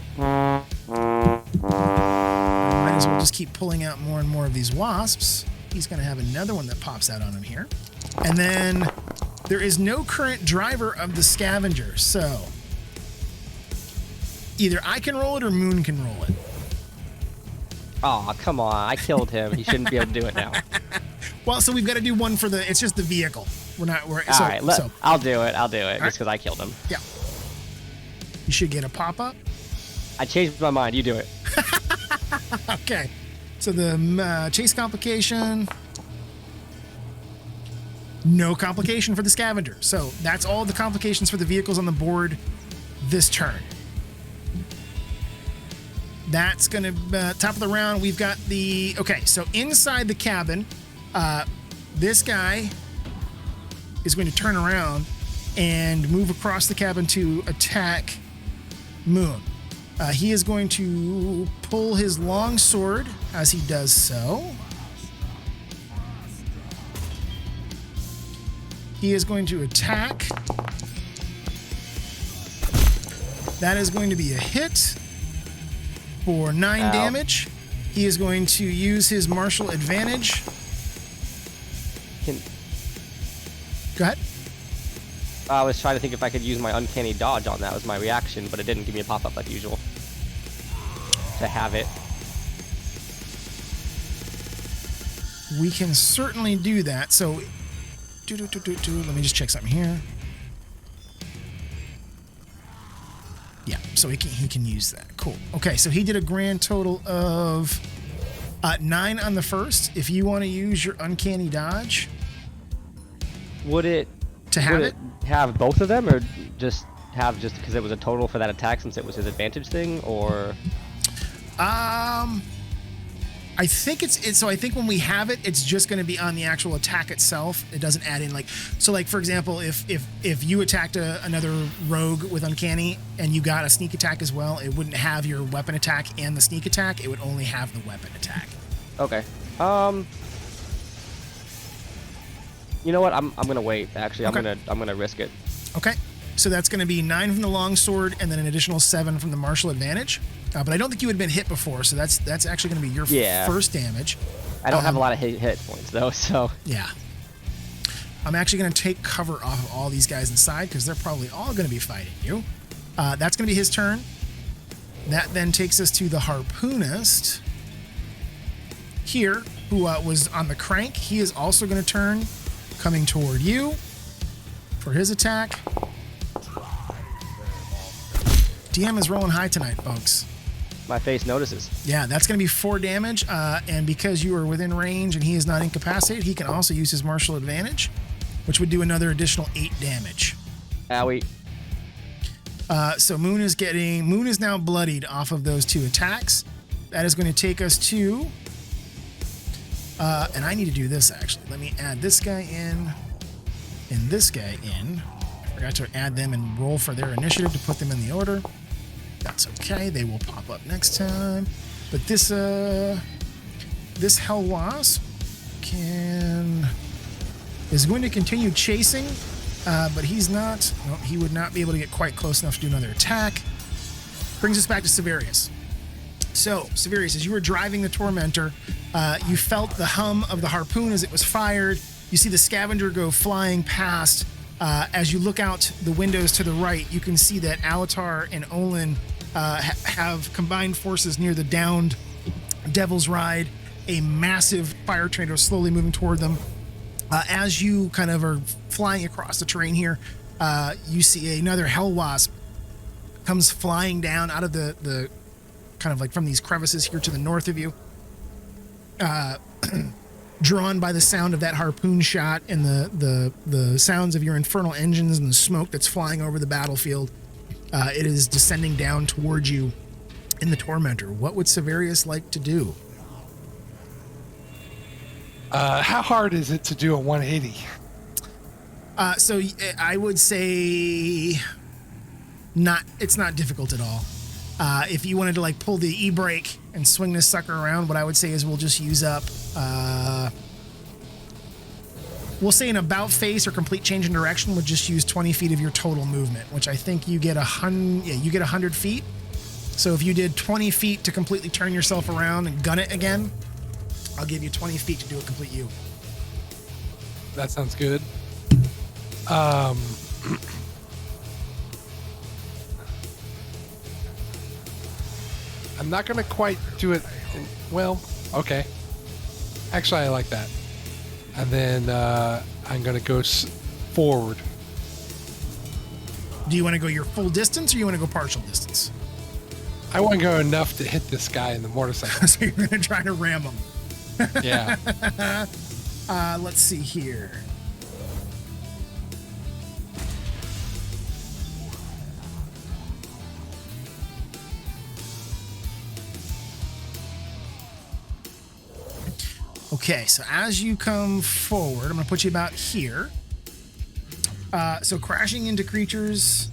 as well just keep pulling out more and more of these wasps. He's going to have another one that pops out on him here. And then there is no current driver of the scavenger, so either I can roll it or Moon can roll it. Aw, come on. I killed him. He shouldn't be able to do it now. Well, so we've got to do one for the, it's just the vehicle. All right, I'll do it. Just because I killed him. Yeah. You should get a pop-up. I changed my mind. You do it. Okay. So the chase complication. No complication for the scavenger. So that's all the complications for the vehicles on the board this turn. That's going to, top of the round, we've got the, okay, so inside the cabin, this guy is going to turn around and move across the cabin to attack Moon. He is going to pull his long sword as he does so. He is going to attack. That is going to be a hit for 9 damage. He is going to use his martial advantage. Go ahead. I was trying to think if I could use my uncanny dodge on that was my reaction, but it didn't give me a pop-up like usual. To have it. We can certainly do that. So, let me just check something here. Yeah, so he can use that. Cool. Okay, so he did a grand total of 9 on the first. If you want to use your uncanny dodge, would it have both of them, or just because it was a total for that attack since it was his advantage thing, or? I think so I think when we have it, it's just going to be on the actual attack itself. It doesn't add in for example, if you attacked another rogue with uncanny and you got a sneak attack as well, it wouldn't have your weapon attack and the sneak attack. It would only have the weapon attack. Okay. You know what? I'm gonna wait. Actually, Okay. I'm gonna risk it. Okay. So that's going to be 9 from the longsword and then an additional 7 from the martial advantage. But I don't think you had been hit before, so that's actually going to be your first damage. I don't have a lot of hit points though, so. Yeah. I'm actually going to take cover off of all these guys inside because they're probably all going to be fighting you. That's going to be his turn. That then takes us to the harpoonist here, who was on the crank. He is also going to turn, coming toward you for his attack. DM is rolling high tonight, folks. My face notices. Yeah, that's going to be 4 damage, and because you are within range and he is not incapacitated, he can also use his martial advantage, which would do another additional 8 damage. Owie. So Moon is now bloodied off of those 2 attacks. That is going to take us to, and I need to do this actually. Let me add this guy in and this guy in. I forgot to add them and roll for their initiative to put them in the order. That's okay. They will pop up next time. But this Hell Wasp is going to continue chasing, but he's not. No, he would not be able to get quite close enough to do another attack. Brings us back to Severius. So, Severius, as you were driving the Tormentor, you felt the hum of the harpoon as it was fired. You see the scavenger go flying past. As you look out the windows to the right, you can see that Alatar and Olin have combined forces near the downed Devil's Ride. A massive fire tornado slowly moving toward them. As you kind of are flying across the terrain here, you see another Hell Wasp comes flying down out of the kind of like from these crevices here to the north of you. Drawn by the sound of that harpoon shot and the sounds of your infernal engines and the smoke that's flying over the battlefield, it is descending down towards you in the Tormentor. What would Severius like to do? How hard is it to do a 180? So I would say it's not difficult at all. If you wanted to like pull the e-brake and swing this sucker around, what I would say is we'll just use up, we'll say an about face or complete change in direction would just use 20 feet of your total movement, which I think you get 100 feet. So if you did 20 feet to completely turn yourself around and gun it again, I'll give you 20 feet to do a complete U. That sounds good. I'm not going to quite do it. Well, okay. Actually, I like that. And then I'm going to go forward. Do you want to go your full distance or you want to go partial distance? I want to go enough to hit this guy in the motorcycle. So you're going to try to ram him. Yeah. Let's see here. Okay, so as you come forward, I'm going to put you about here. So crashing into creatures.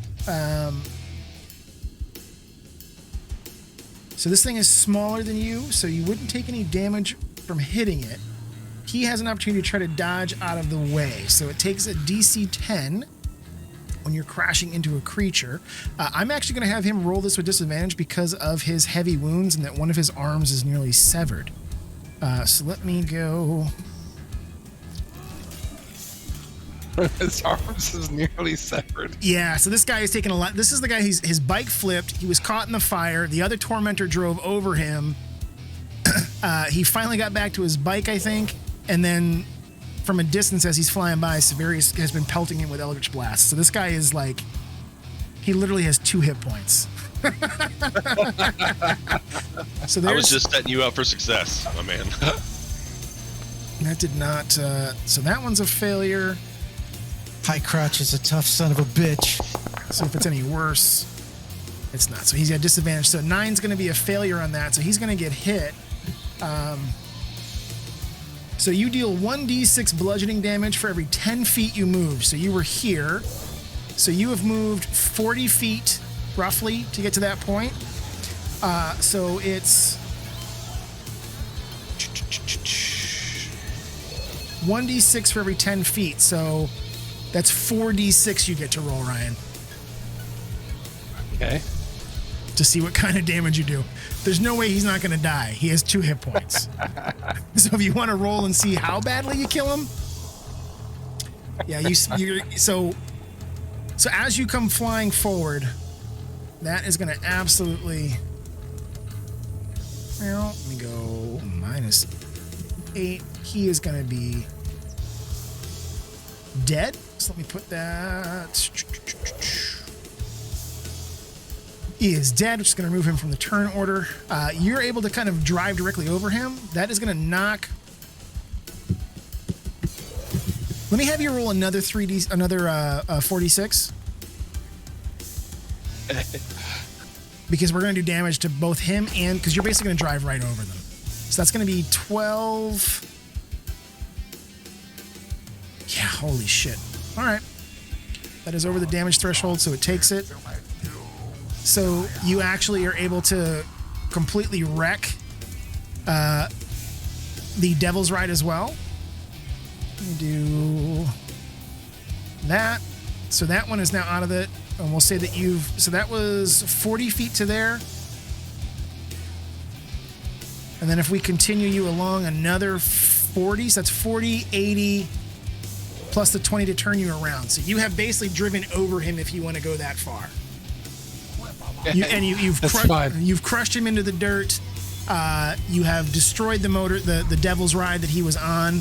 So this thing is smaller than you, so you wouldn't take any damage from hitting it. He has an opportunity to try to dodge out of the way. So it takes a DC 10 when you're crashing into a creature. I'm actually going to have him roll this with disadvantage because of his heavy wounds and that one of his arms is nearly severed. So let me go. His arms is nearly severed. Yeah, so this guy is taking a lot. This is the guy, his bike flipped. He was caught in the fire. The other Tormentor drove over him. He finally got back to his bike, I think. And then from a distance as he's flying by, Severius has been pelting him with Eldritch Blast. So this guy is like, he literally has 2 hit points. So I was just setting you up for success, my man. That did not, so that one's a failure. High Crotch is a tough son of a bitch. So if it's any worse, it's not. So he's got disadvantage. So 9's going to be a failure on that. So he's going to get hit. So you deal 1d6 bludgeoning damage for every 10 feet you move. So you were here. So you have moved 40 feet roughly to get to that point. So it's 1d6 for every 10 feet. So that's 4d6 you get to roll, Ryan. Okay. To see what kind of damage you do. There's no way he's not going to die. He has 2 hit points. So if you want to roll and see how badly you kill him, yeah, so as you come flying forward, that is going to absolutely. Well, let me go -8. He is going to be dead. So let me put that. He is dead, which is going to remove him from the turn order. You're able to kind of drive directly over him. That is going to knock. Let me have you roll another 4d6. Because we're going to do damage to both him and... Because you're basically going to drive right over them. So that's going to be 12... Yeah, holy shit. All right. That is over the damage threshold, so it takes it. So you actually are able to completely wreck the Devil's Ride as well. Let me do that. So that one is now out of it. And we'll say that you've... So that was 40 feet to there. And then if we continue you along another 40, so that's 40, 80, plus the 20 to turn you around. So you have basically driven over him if you want to go that far. You've crushed him into the dirt. You have destroyed the motor, the Devil's Ride that he was on.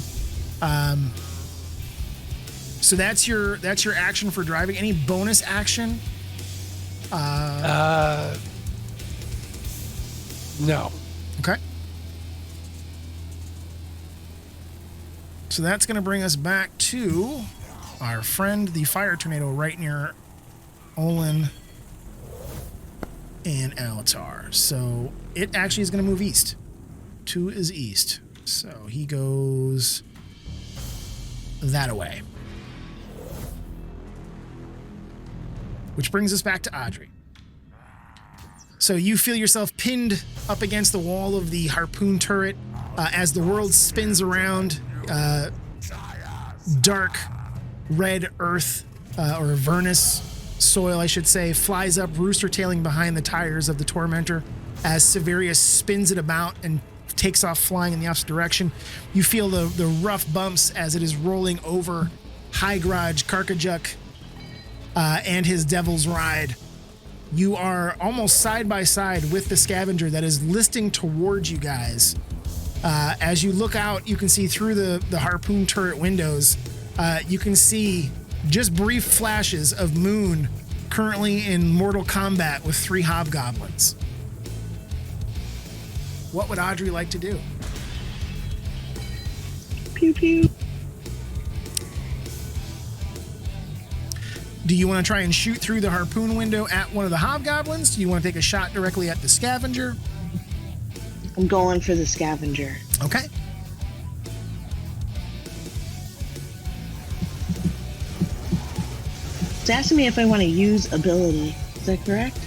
So that's your action for driving. Any bonus action? No. Okay. So that's going to bring us back to our friend, the fire tornado, right near Olin and Alatar. So it actually is going to move east. 2 is east. So he goes that away. Which brings us back to Audrey. So you feel yourself pinned up against the wall of the harpoon turret as the world spins around. Dark red earth, or Avernus soil, I should say, flies up, rooster tailing behind the tires of the Tormentor as Severius spins it about and takes off flying in the opposite direction. You feel the rough bumps as it is rolling over High Garage, Karkajuk, and his Devil's Ride. You are almost side by side with the scavenger that is listing towards you guys. As you look out, you can see through the harpoon turret windows, you can see just brief flashes of Moon currently in mortal combat with 3 hobgoblins. What would Audrey like to do? Pew pew. Do you want to try and shoot through the harpoon window at one of the hobgoblins? Do you want to take a shot directly at the scavenger? I'm going for the scavenger. Okay. It's asking me if I want to use ability. Is that correct?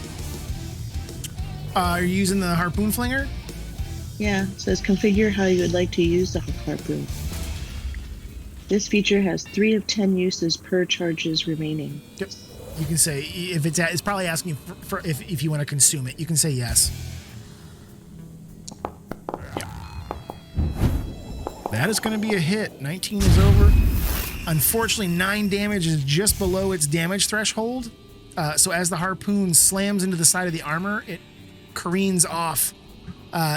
Are you using the harpoon flinger? Yeah, it says configure how you would like to use the harpoon. This feature has 3 of 10 uses per charges remaining. Yep. You can say if it's probably asking you for if you want to consume it. You can say yes. That is going to be a hit. 19 is over. Unfortunately, 9 damage is just below its damage threshold. So as the harpoon slams into the side of the armor, it careens off.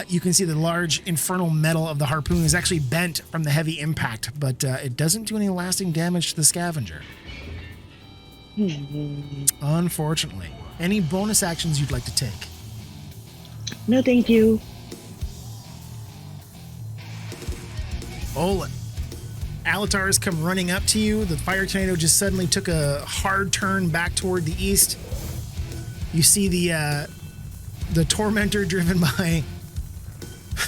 You can see the large infernal metal of the harpoon is actually bent from the heavy impact, but it doesn't do any lasting damage to the scavenger. Unfortunately. Any bonus actions you'd like to take? No, thank you. Olin. Alatar has come running up to you. The fire tornado just suddenly took a hard turn back toward the east. You see the Tormentor driven by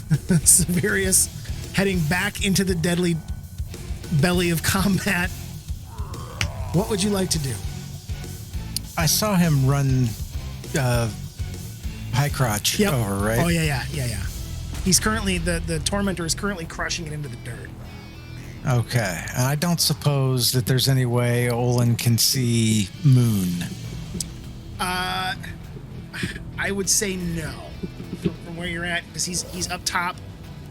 Severius heading back into the deadly belly of combat. What would you like to do? I saw him run High Crotch over, right? Oh, yeah. He's currently, the Tormentor is currently crushing it into the dirt. Okay. And I don't suppose that there's any way Olin can see Moon. I would say no from where you're at, because he's up top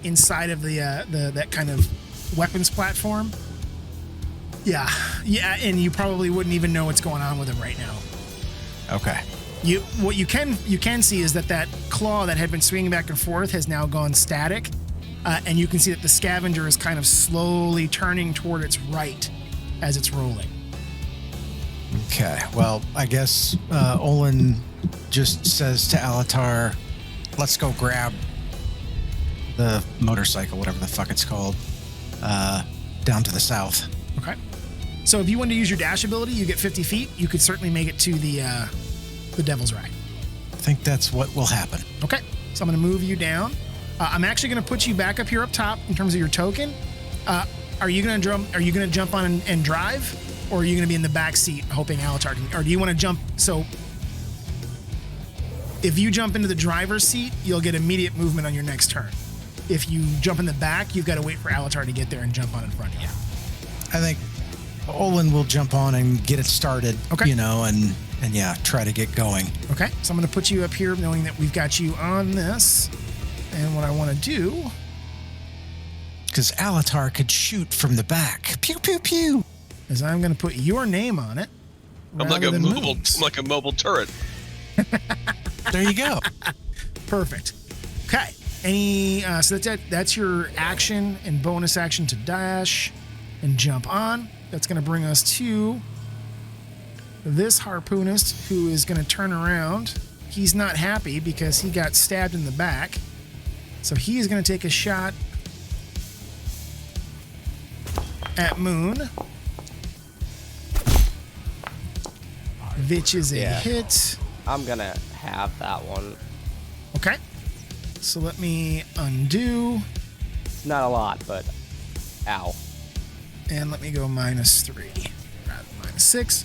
inside of the that kind of weapons platform. Yeah, and you probably wouldn't even know what's going on with him right now. Okay. What you can see is that claw that had been swinging back and forth has now gone static, and you can see that the scavenger is kind of slowly turning toward its right as it's rolling. Okay. Well, I guess Olin just says to Alatar, "Let's go grab the motorcycle, whatever the fuck it's called, down to the south." Okay. So if you want to use your dash ability, you get 50 feet. You could certainly make it to the the Devil's Ride. I think that's what will happen. Okay, so I'm going to move you down. I'm actually going to put you back up here up top in terms of your token. Are you going to jump on and drive, or are you going to be in the back seat hoping Alatar can? Or do you want to jump? So if you jump into the driver's seat, you'll get immediate movement on your next turn. If you jump in the back, you've got to wait for Alatar to get there and jump on in front of you. I think Olin will jump on and get it started. Okay. And yeah, try to get going. Okay, so I'm going to put you up here knowing that we've got you on this. And what I want to do... Because Alatar could shoot from the back. Pew, pew, pew. Is I'm going to put your name on it. I'm like a mobile turret. There you go. Perfect. Okay. So that's your action and bonus action to dash and jump on. That's going to bring us to this harpoonist who is going to turn around. He's not happy because he got stabbed in the back. So he is going to take a shot at Moon, which is a hit. I'm gonna have that one. Okay. So let me undo. It's not a lot, but ow. And let me go -3 rather than -6.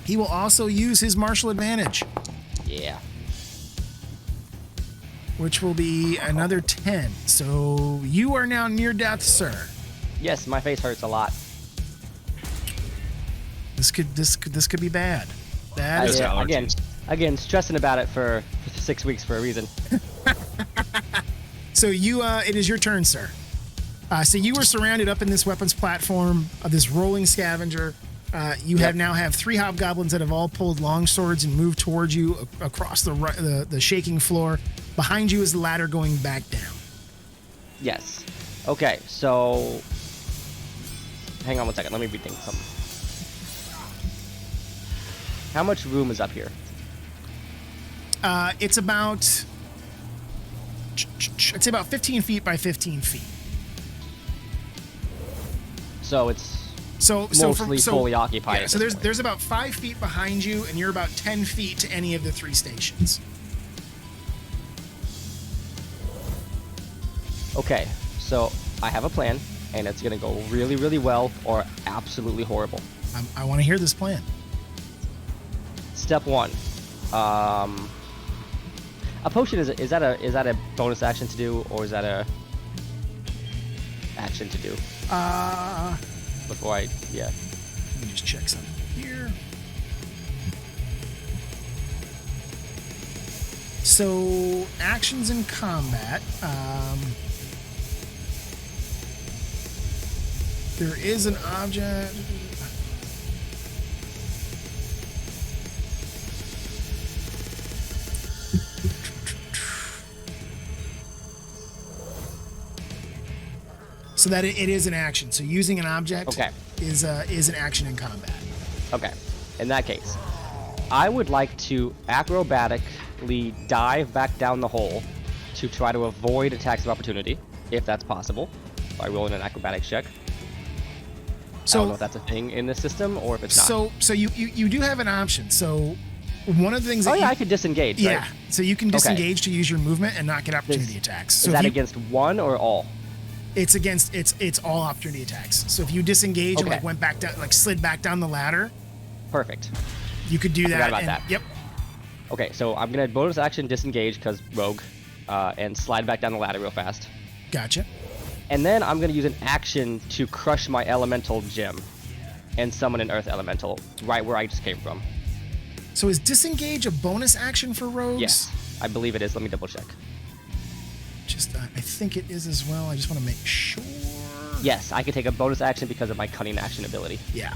He will also use his martial advantage, Yeah. which will be another 10. So you are now near death, sir. Yes, my face hurts a lot. This could be bad. That is Again, stressing about it for 6 weeks for a reason. So it is your turn, sir. So you were surrounded up in this weapons platform of this rolling scavenger. You now have 3 hobgoblins that have all pulled long swords and moved towards you across the shaking floor. Behind you is the ladder going back down. Yes. Okay, so hang on one second. Let me rethink something. How much room is up here? It's about 15 feet by 15 feet. So it's Mostly fully occupied. Yeah, so there's about 5 feet behind you, and you're about 10 feet to any of the 3 stations. Okay, so I have a plan, and it's gonna go really, really well or absolutely horrible. I want to hear this plan. Step 1. A potion is that a bonus action to do, or is that a action to do? Let me just check something here. So actions in combat. There is an object. So that it is an action. So using an object is an action in combat. Okay. In that case, I would like to acrobatically dive back down the hole to try to avoid attacks of opportunity, if that's possible, by rolling an acrobatics check. So, I don't know if that's a thing in the system or if it's not. So you do have an option. So one of the things that I could disengage, right? Yeah. So you can disengage to use your movement and not get opportunity attacks. So is that against one or all? It's against it's all opportunity attacks. So if you disengage and went back down, slid back down the ladder, perfect. You could do that. Forgot about that. Yep. Okay, so I'm gonna bonus action disengage because rogue, and slide back down the ladder real fast. Gotcha. And then I'm gonna use an action to crush my elemental gem, and summon an earth elemental right where I just came from. So is disengage a bonus action for rogues? Yes, I believe it is. Let me double check. I think it is as well. I just want to make sure. Yes, I can take a bonus action because of my cunning action ability. Yeah.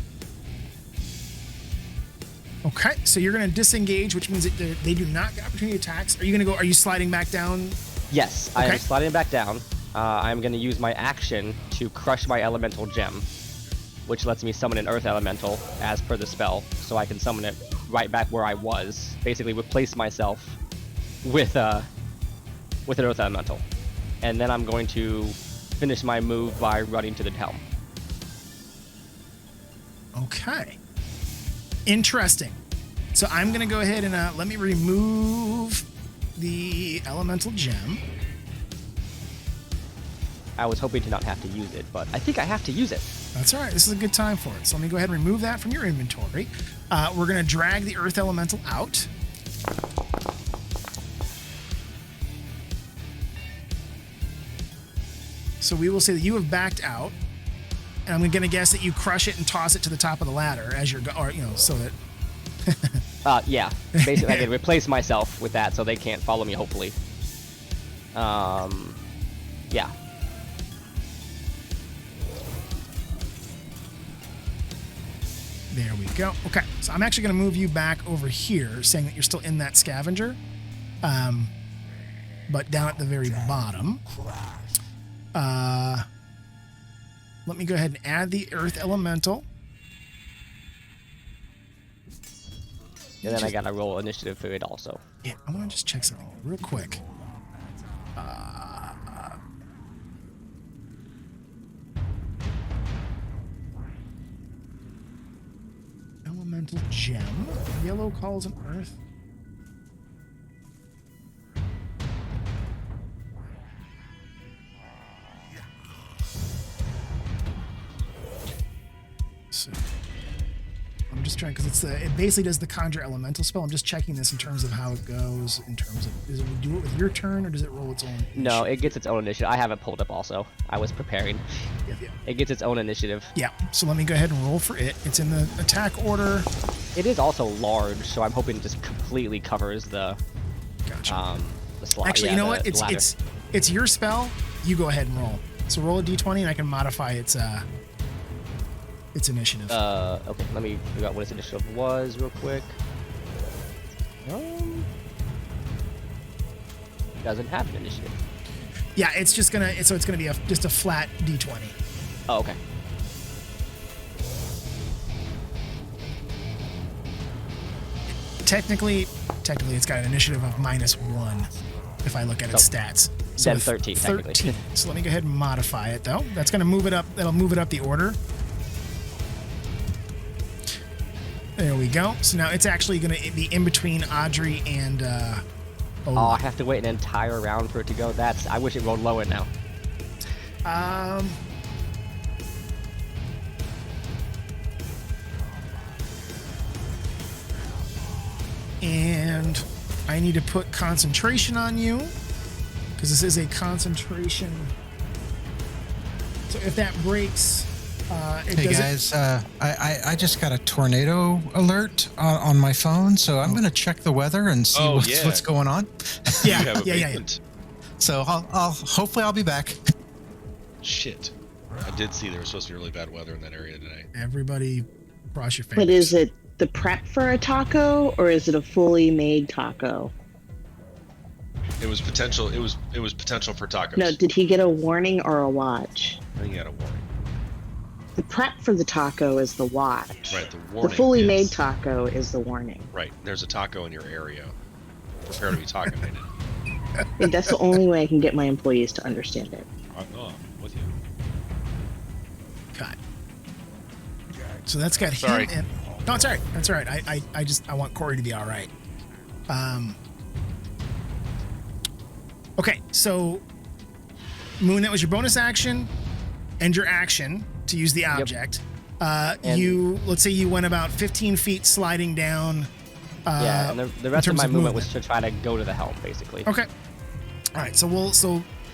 Okay, so you're going to disengage, which means that they do not get opportunity attacks. Are you sliding back down? Yes, I am sliding back down. I'm going to use my action to crush my elemental gem, which lets me summon an earth elemental as per the spell, so I can summon it right back where I was. Basically replace myself with an earth elemental. And then I'm going to finish my move by running to the helm. Okay. Interesting. So I'm going to go ahead and let me remove the elemental gem. I was hoping to not have to use it, but I think I have to use it. That's all right. This is a good time for it. So let me go ahead and remove that from your inventory. We're going to drag the earth elemental out. So we will say that you have backed out. And I'm going to guess that you crush it and toss it to the top of the ladder as you're, so that. Yeah. Basically, I can replace myself with that so they can't follow me, hopefully. Yeah. There we go. Okay, so I'm actually going to move you back over here, saying that you're still in that scavenger, but down at the very bottom. Let me go ahead and add the earth elemental. And then I gotta roll initiative for it also. Yeah, I want to just check something real quick. Elemental gem. Yellow calls an earth. So I'm just trying because it basically does the conjure elemental spell. I'm just checking this in terms of how it goes. In terms of does it do it with your turn or does it roll its own? No, it gets its own initiative. I have it pulled up also. I was preparing. Yeah. It gets its own initiative. Yeah. So let me go ahead and roll for it. It's in the attack order. It is also large, so I'm hoping it just completely covers the Gotcha. the slot. Actually, you know what? It's your spell. You go ahead and roll. So roll a d20 and I can modify its initiative. Okay, let me figure out what its initiative was real quick. Doesn't have an initiative. Yeah, it's just gonna. So it's gonna be just a flat d20. Oh, okay. Technically, it's got an initiative of -1 if I look at its stats. So Then 13, technically. 13. So let me go ahead and modify it though. That's gonna move it up. That'll move it up the order. There we go. So now it's actually going to be in between Audrey and Oh, I have to wait an entire round for it to go. I wish it rolled lower now. And I need to put concentration on you because this is a concentration. So if that breaks, Hey guys, I just got a tornado alert on my phone, so I'm gonna check the weather and see what's going on. Yeah. So hopefully I'll be back. Shit. I did see there was supposed to be really bad weather in that area today. Everybody, cross your fingers. But is it the prep for a taco or is it a fully made taco? It was potential. It was potential for tacos. No, did he get a warning or a watch? I think he had a warning. The prep for the taco is the watch. Right. The warning. The fully is, made taco is the warning. Right. There's a taco in your area. Prepare to be taconated. I think that's the only way I can get my employees to understand it. I'm with you. God. So that's got Sorry. him in. No, it's all right. That's all right. I want Corey to be all right. Okay, so Moon, that was your bonus action and your action to use the object. Let's say you went about 15 feet sliding down. And the rest of my movement was movement. to try to go to the helm, basically. Okay. All right. So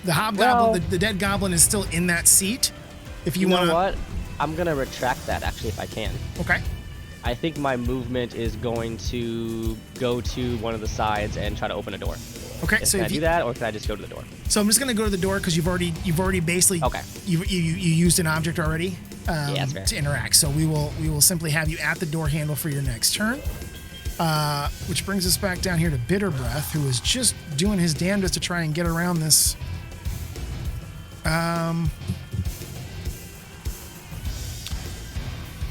the hobgoblin, the dead goblin, is still in that seat. If you want know what? I'm gonna retract that actually if I can. Okay. I think my movement is going to go to one of the sides and try to open a door. Okay. So can I if do that, or can I just go to the door? So I'm just gonna go to the door because you've already basically you used an object already that's fair. to interact. So we will simply have you at the door handle for your next turn. Which brings us back down here to Bitter Breath, who is just doing his damnedest to try and get around this.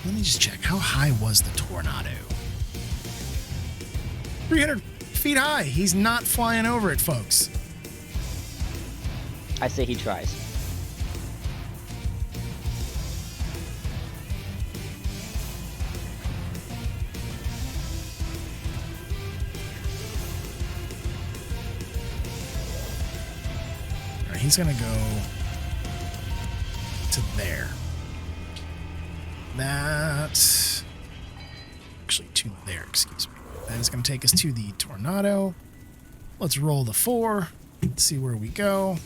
Let me just check. How high was the tornado? 300 feet high. He's not flying over it, folks. I say he tries. he's gonna go to there. That's actually to there, excuse me. That is gonna take us to the tornado. Let's roll the 4. Let's see where we go.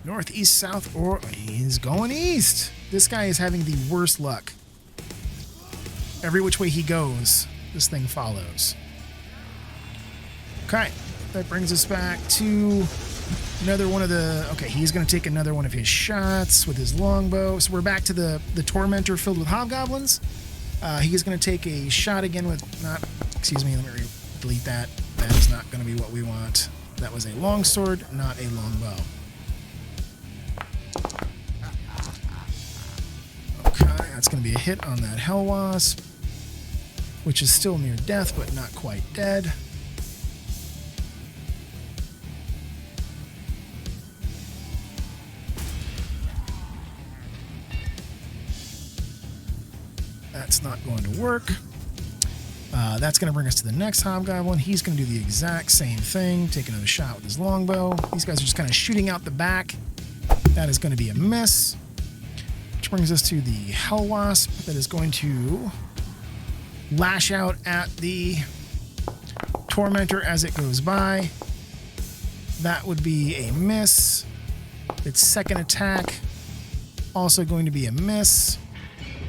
North, east, south, or he's going east. This guy is having the worst luck. Every which way he goes, this thing follows. Okay, that brings us back to another one of the... Okay, he's going to take another one of his shots with his longbow. So we're back to the tormentor filled with hobgoblins. He is going to take a shot again with... Excuse me, let me delete that. That is not going to be what we want. That was a longsword, not a longbow. Okay, that's going to be a hit on that hell wasp, which is still near death, but not quite dead. That's not going to work. That's going to bring us to the next hobgoblin. He's going to do the exact same thing. Take another shot with his longbow. These guys are just kind of shooting out the back. That is going to be a miss. Which brings us to the hell wasp that is going to lash out at the tormentor as it goes by. That would be a miss. Its second attack also going to be a miss.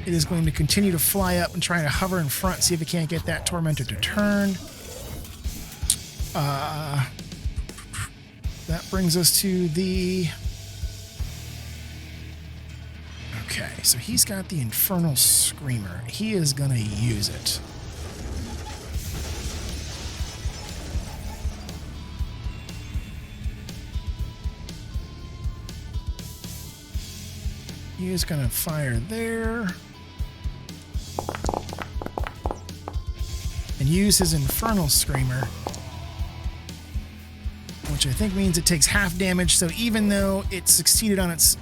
It is going to continue to fly up and try to hover in front, see if it can't get that tormentor to turn. That brings us to the... Okay, so he's got the infernal screamer. He is going to use it. He is going to fire there. And use his infernal screamer, which I think means it takes half damage. So even though it succeeded on its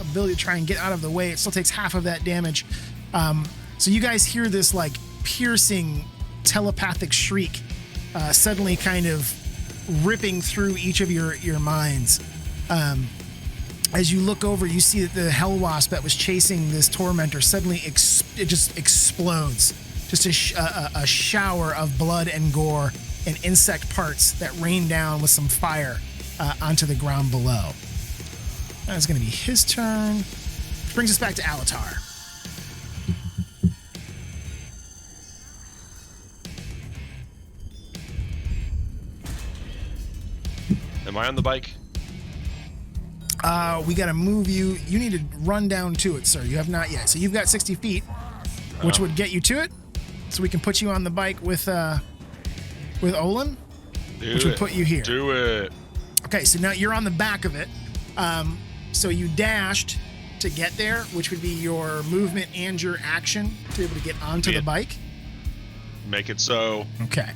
ability to try and get out of the way, it still takes half of that damage. So you guys hear this like piercing telepathic shriek suddenly kind of ripping through each of your minds. As you look over, you see that the hell wasp that was chasing this tormentor suddenly it just explodes. Just a shower of blood and gore and insect parts that rain down with some fire onto the ground below. That is going to be his turn. Which brings us back to Alatar. Am I on the bike? We got to move you. You need to run down to it, sir. You have not yet. So you've got 60 feet, which would get you to it. So we can put you on the bike with Olin, which would put you here. Do it. Okay, so now you're on the back of it. So you dashed to get there, which would be your movement and your action to be able to get onto the bike. Make it so. Okay.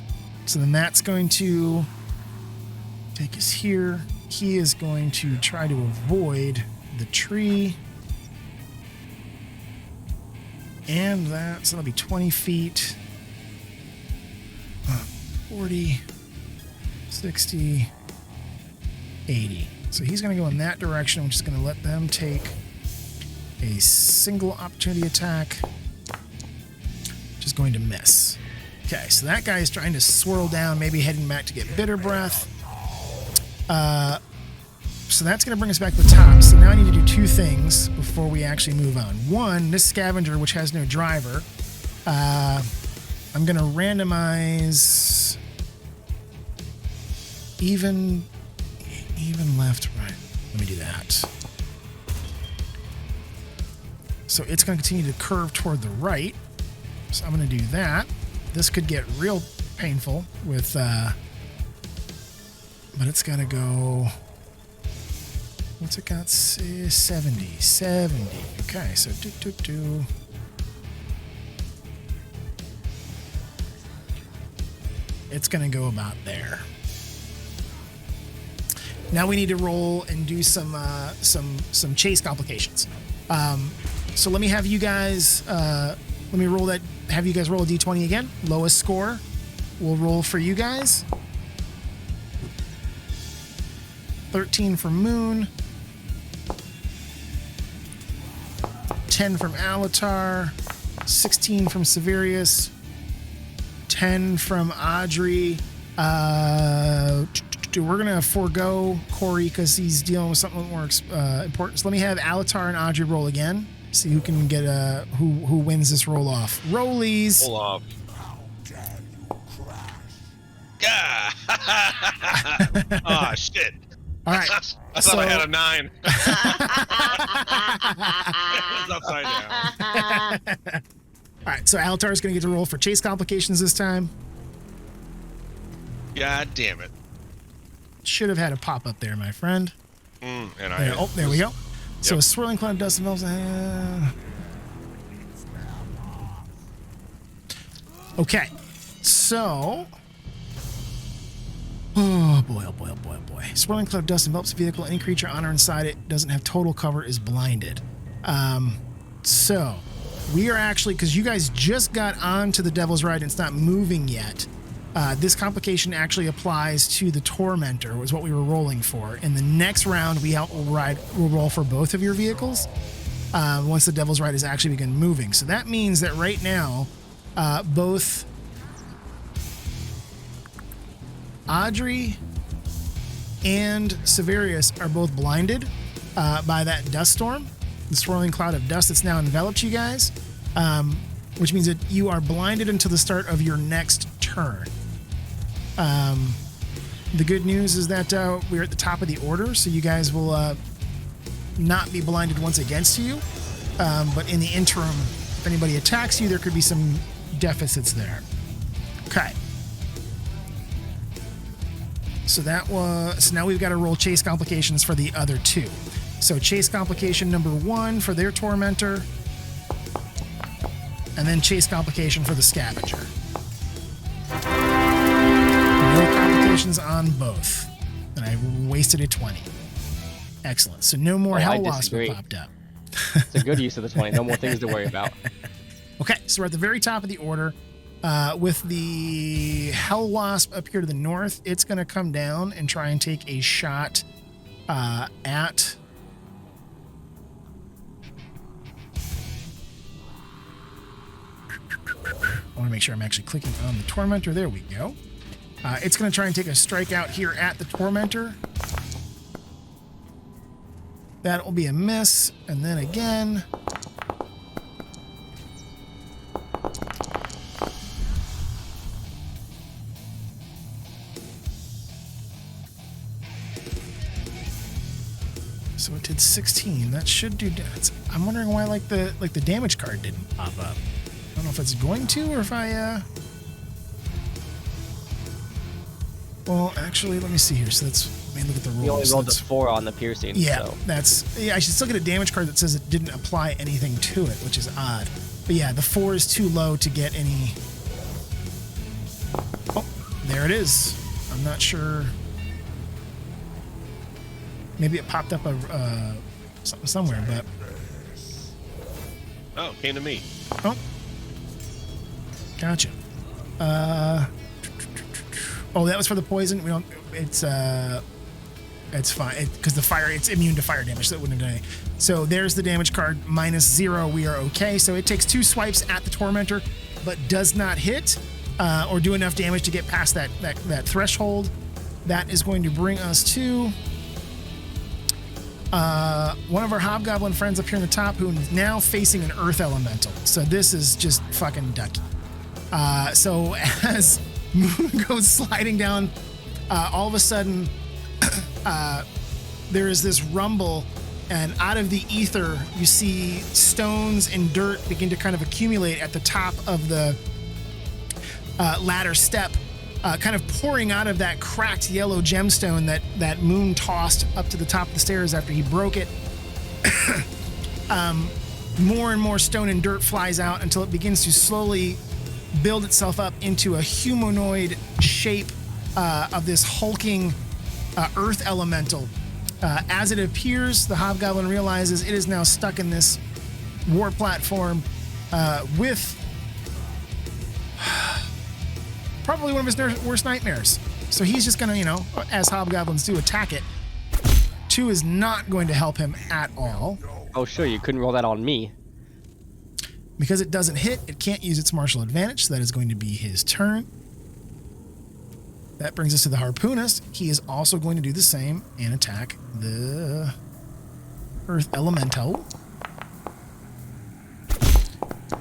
So then that's going to take us here. He is going to try to avoid the tree. And so that'll be 20 feet. 40, 60, 80. So he's going to go in that direction, which is going to let them take a single opportunity attack, which is going to miss. Okay, so that guy is trying to swirl down, maybe heading back to get bitter breath. So that's going to bring us back to the top. So now I need to do two things before we actually move on. One, this scavenger, which has no driver, I'm going to randomize even left, right. Let me do that. So it's going to continue to curve toward the right. So I'm going to do that. This could get real painful with, but it's got to go... What's it got? 70. Okay, so do. It's going to go about there. Now we need to roll and do some chase complications. So let me have you guys have you guys roll a d20 again. Lowest score will roll for you guys. 13 from Moon, 10 from Alatar, 16 from Severius, 10 from Audrey. We're gonna forego Corey because he's dealing with something more important. So let me have Alatar and Audrey roll again. See who can get who wins this roll off. Rollies. Roll off. Yeah. Oh shit. All right. I thought I had a 9. It was upside down. All right. So Alatar is gonna get to roll for chase complications this time. God damn it. Should have had a pop up there, my friend. And There, there we go. So Yep. a swirling cloud of dust envelops. Okay. So. Oh boy, oh boy, oh boy, oh boy. Swirling cloud of dust envelops a vehicle. Any creature on or inside it doesn't have total cover is blinded. So we are actually, because you guys just got onto the Devil's Ride and it's not moving yet. This complication actually applies to the Tormentor, was what we were rolling for. In the next round, we'll roll for both of your vehicles once the Devil's Ride has actually begun moving. So that means that right now, both Audrey and Severius are both blinded by that dust storm, the swirling cloud of dust that's now enveloped you guys, which means that you are blinded until the start of your next turn. The good news is that we're at the top of the order, so you guys will not be blinded once against you. But in the interim, if anybody attacks you, there could be some deficits there. Okay. So now we've got to roll chase complications for the other two. So chase complication number 1 for their Tormentor, and then chase complication for the Scavenger. No complications on both. And I wasted a 20. Excellent. So no more Hell Wasp popped up. It's a good use of the 20. No more things to worry about. Okay, so we're at the very top of the order. With the Hell Wasp up here to the north, it's going to come down and try and take a shot at... I want to make sure I'm actually clicking on the Tormentor. There we go. It's going to try and take a strike out here at the Tormentor. That will be a miss. And then again. So it did 16. That should do. I'm wondering why the damage card didn't pop up. I don't know if it's going to or if I. Well, actually, let me see here. So let me look at the rolls. You only rolled a 4 on the piercing. Yeah, so. I should still get a damage card that says it didn't apply anything to it, which is odd. But yeah, the 4 is too low to get any. Oh, there it is. I'm not sure. Maybe it popped up something somewhere, but. Oh, came to me. Oh. Gotcha. Oh, that was for the poison. We don't. It's fine because the fire. It's immune to fire damage, so it wouldn't have done anything. So there's the damage card -0. We are okay. So it takes 2 swipes at the Tormentor, but does not hit or do enough damage to get past that threshold. That is going to bring us to one of our Hobgoblin friends up here in the top, who is now facing an Earth Elemental. So this is just fucking ducky. So as Moon goes sliding down, all of a sudden there is this rumble, and out of the ether you see stones and dirt begin to kind of accumulate at the top of the ladder step, kind of pouring out of that cracked yellow gemstone that Moon tossed up to the top of the stairs after he broke it. More and more stone and dirt flies out until it begins to slowly build itself up into a humanoid shape of this hulking earth elemental. As it appears, the Hobgoblin realizes it is now stuck in this war platform with probably one of his worst nightmares. So he's just gonna, as Hobgoblins do, attack it. 2 is not going to help him at all. Oh, sure, you couldn't roll that on me. Because it doesn't hit, it can't use its martial advantage, so that is going to be his turn. That brings us to the harpoonist. He is also going to do the same and attack the Earth Elemental.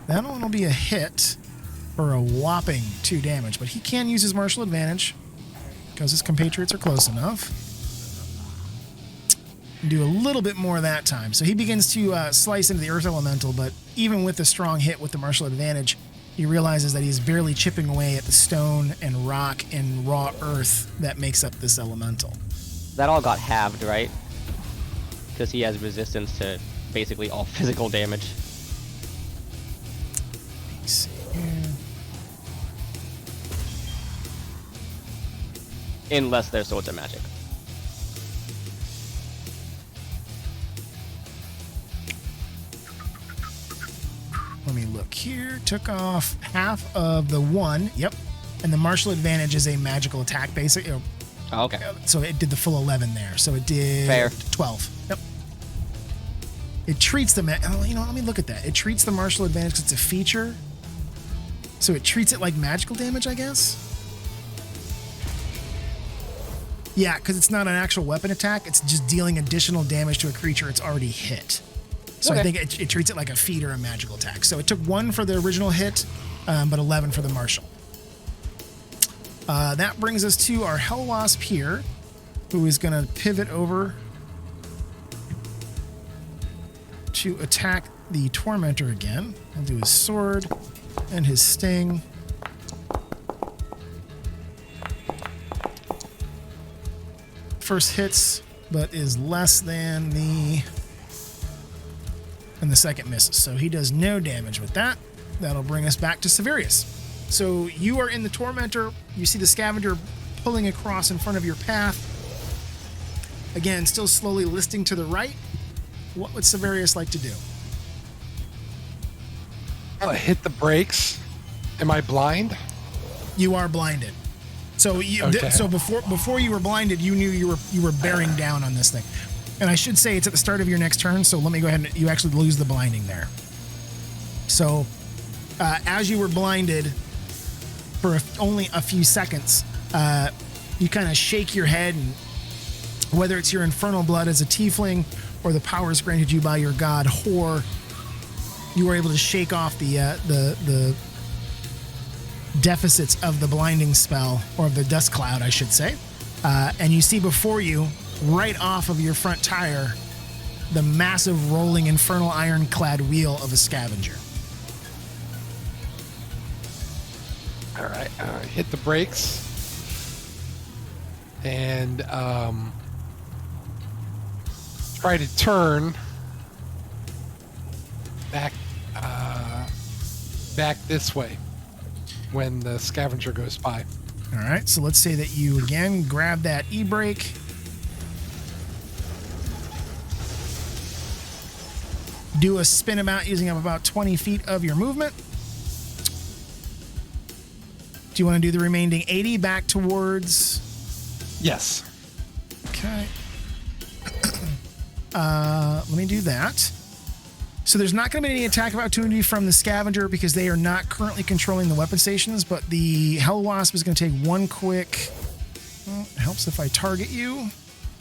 That one will be a hit for a whopping 2 damage, but he can use his martial advantage because his compatriots are close enough. Do a little bit more that time. So he begins to slice into the Earth Elemental, but even with the strong hit with the martial advantage, he realizes that he's barely chipping away at the stone and rock and raw earth that makes up this elemental. That all got halved, right? Because he has resistance to basically all physical damage. Let's see here. Unless their swords are magic. Let me look here. Took off half of the 1. Yep. And the martial advantage is a magical attack, basically. Oh, okay. So it did the full 11 there. So it did Fair. 12. Yep. It treats the... let me look at that. It treats the martial advantage because it's a feature. So it treats it like magical damage, I guess? Yeah, because it's not an actual weapon attack. It's just dealing additional damage to a creature it's already hit. So Okay. I think it treats it like a feat or a magical attack. So it took 1 for the original hit, but 11 for the martial. That brings us to our Hell Wasp here, who is going to pivot over to attack the Tormentor again. He'll do his sword and his sting. First hits, but is less than the... And the second misses. So he does no damage with that. That'll bring us back to Severius. So you are in the Tormentor. You see the Scavenger pulling across in front of your path. Again, still slowly listing to the right. What would Severius like to do? I'll hit the brakes. Am I blind? You are blinded. So Okay. so before you were blinded, you knew you were bearing down on this thing. And I should say it's at the start of your next turn, so let me go ahead and you actually lose the blinding there. So as you were blinded for only a few seconds, you kind of shake your head, and whether it's your infernal blood as a tiefling or the powers granted you by your god Hor, you were able to shake off the deficits of the blinding spell, or of the dust cloud, I should say. And you see before you, right off of your front tire, the massive rolling infernal ironclad wheel of a scavenger. All right. Hit the brakes. And try to turn back this way when the scavenger goes by. All right, so let's say that you again grab that e-brake. Do a spin about using up about 20 feet of your movement. Do you want to do the remaining 80 back towards... Yes. Okay. Let me do that. So there's not going to be any attack of opportunity from the Scavenger because they are not currently controlling the weapon stations, but the Hell Wasp is going to take one quick... Well, it helps if I target you.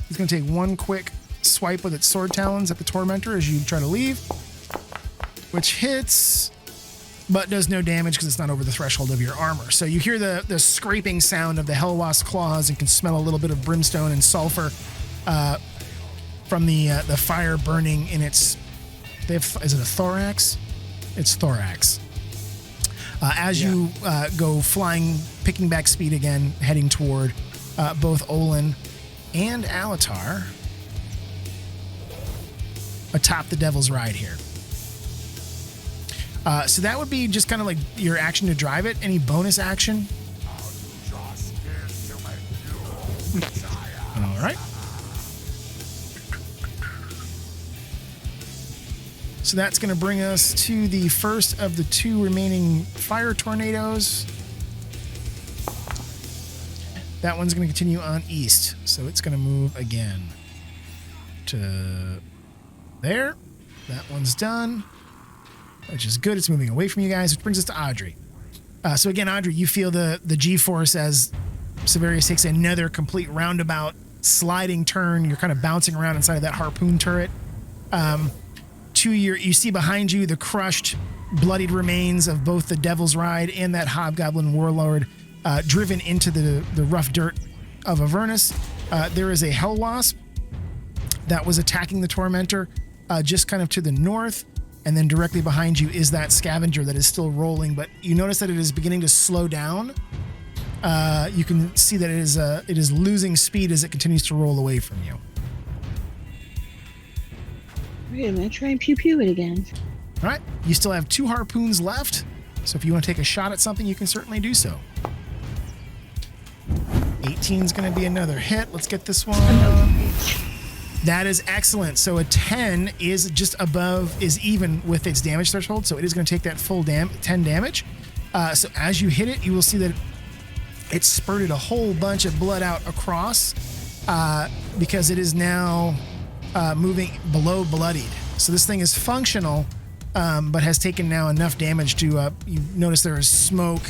He's going to take one quick swipe with its sword talons at the Tormentor as you try to leave, which hits, but does no damage because it's not over the threshold of your armor. So you hear the scraping sound of the Hell Wasp claws and can smell a little bit of brimstone and sulfur from the fire burning in its... is it a thorax? It's thorax. As you go flying, picking back speed again, heading toward both Olin and Alatar atop the Devil's Ride here. So that would be just kind of like your action to drive it. Any bonus action? All right. So that's going to bring us to the first of the two remaining fire tornadoes. That one's going to continue on east, so it's going to move again. to there. That one's done, which is good. It's moving away from you guys, which brings us to Audrey. So again, Audrey, you feel the G-force as Severius takes another complete roundabout sliding turn. You're kind of bouncing around inside of that harpoon turret. You see behind you the crushed, bloodied remains of both the Devil's Ride and that Hobgoblin Warlord driven into the rough dirt of Avernus. There is a Hell Wasp that was attacking the Tormentor just kind of to the north, and then directly behind you is that Scavenger that is still rolling, but you notice that it is beginning to slow down. You can see that it is losing speed as it continues to roll away from you. Okay, I'm gonna try and pew it again. All right, you still have 2 harpoons left, so if you want to take a shot at something, you can certainly do so. 18 is going to be another hit. Let's get this one. That is excellent. So a 10 is even with its damage threshold, so it is going to take that full 10 damage. So as you hit it, you will see that it spurted a whole bunch of blood out across because it is now moving below bloodied. So this thing is functional, but has taken now enough damage to, you notice there is smoke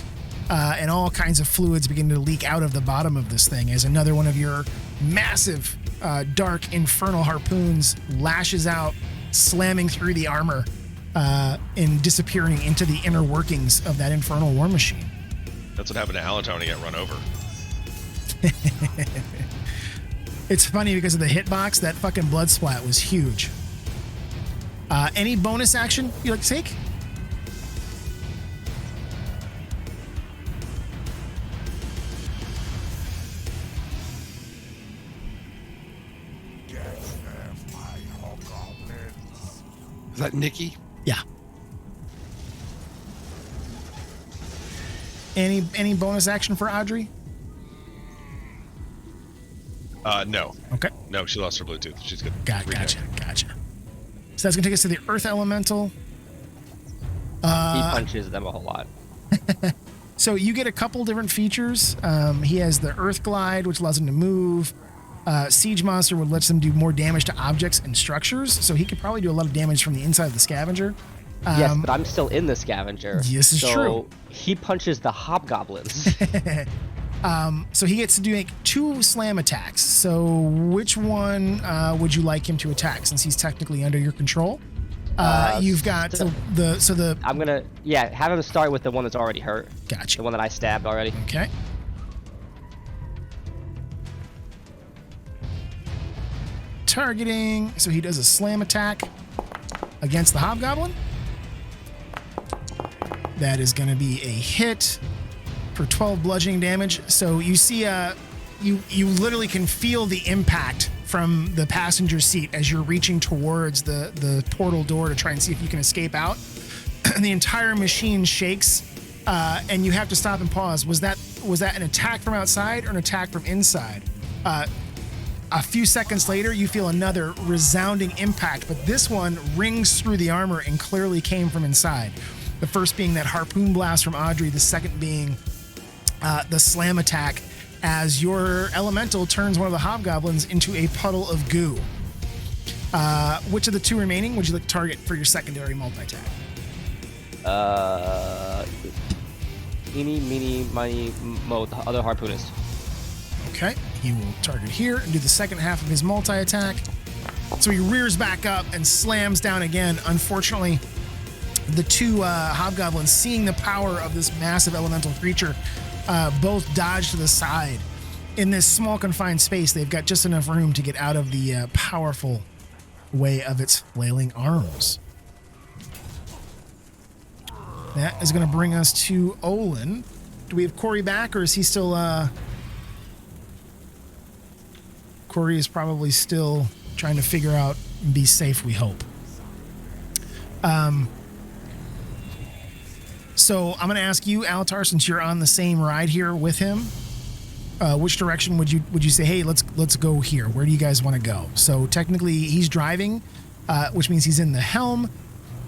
and all kinds of fluids begin to leak out of the bottom of this thing as another one of your massive dark infernal harpoons lashes out, slamming through the armor and disappearing into the inner workings of that infernal war machine. That's what happened to Alatar when he got run over. It's funny because of the hitbox, that fucking blood splat was huge. Any bonus action you like to take? Is that Nikki? Yeah. Any bonus action for Audrey? No. Okay. No, she lost her Bluetooth. She's good. Gotcha. So that's gonna take us to the Earth Elemental. He punches them a whole lot. So you get a couple different features. He has the Earth Glide, which allows him to move. Siege Monster would let him do more damage to objects and structures, so he could probably do a lot of damage from the inside of the Scavenger. Yes, but I'm still in the Scavenger. This is true. He punches the hobgoblins. So he gets to make 2 slam attacks. So which one would you like him to attack, since he's technically under your control? You've got the. I'm gonna have him start with the one that's already hurt. Gotcha. The one that I stabbed already. Okay. Targeting. So he does a slam attack against the Hobgoblin. That is going to be a hit for 12 bludgeoning damage. So you see, you literally can feel the impact from the passenger seat as you're reaching towards the portal door to try and see if you can escape out. And the entire machine shakes, and you have to stop and pause. Was that an attack from outside or an attack from inside? A few seconds later, you feel another resounding impact, but this one rings through the armor and clearly came from inside. The first being that harpoon blast from Audrey, the second being the slam attack as your elemental turns one of the hobgoblins into a puddle of goo. Which of the 2 remaining would you like to target for your secondary multi-attack? Eeny, meeny, miny, mo, the other harpoonist. Okay, he will target here and do the second half of his multi-attack. So he rears back up and slams down again. Unfortunately, the 2 hobgoblins, seeing the power of this massive elemental creature, both dodge to the side. In this small confined space, they've got just enough room to get out of the powerful way of its flailing arms. That is going to bring us to Olin. Do we have Corey back, or is he still... Corey is probably still trying to figure out and be safe, we hope. So I'm going to ask you, Alatar, since you're on the same ride here with him, which direction would you say, hey, let's go here? Where do you guys want to go? So technically he's driving, which means he's in the helm.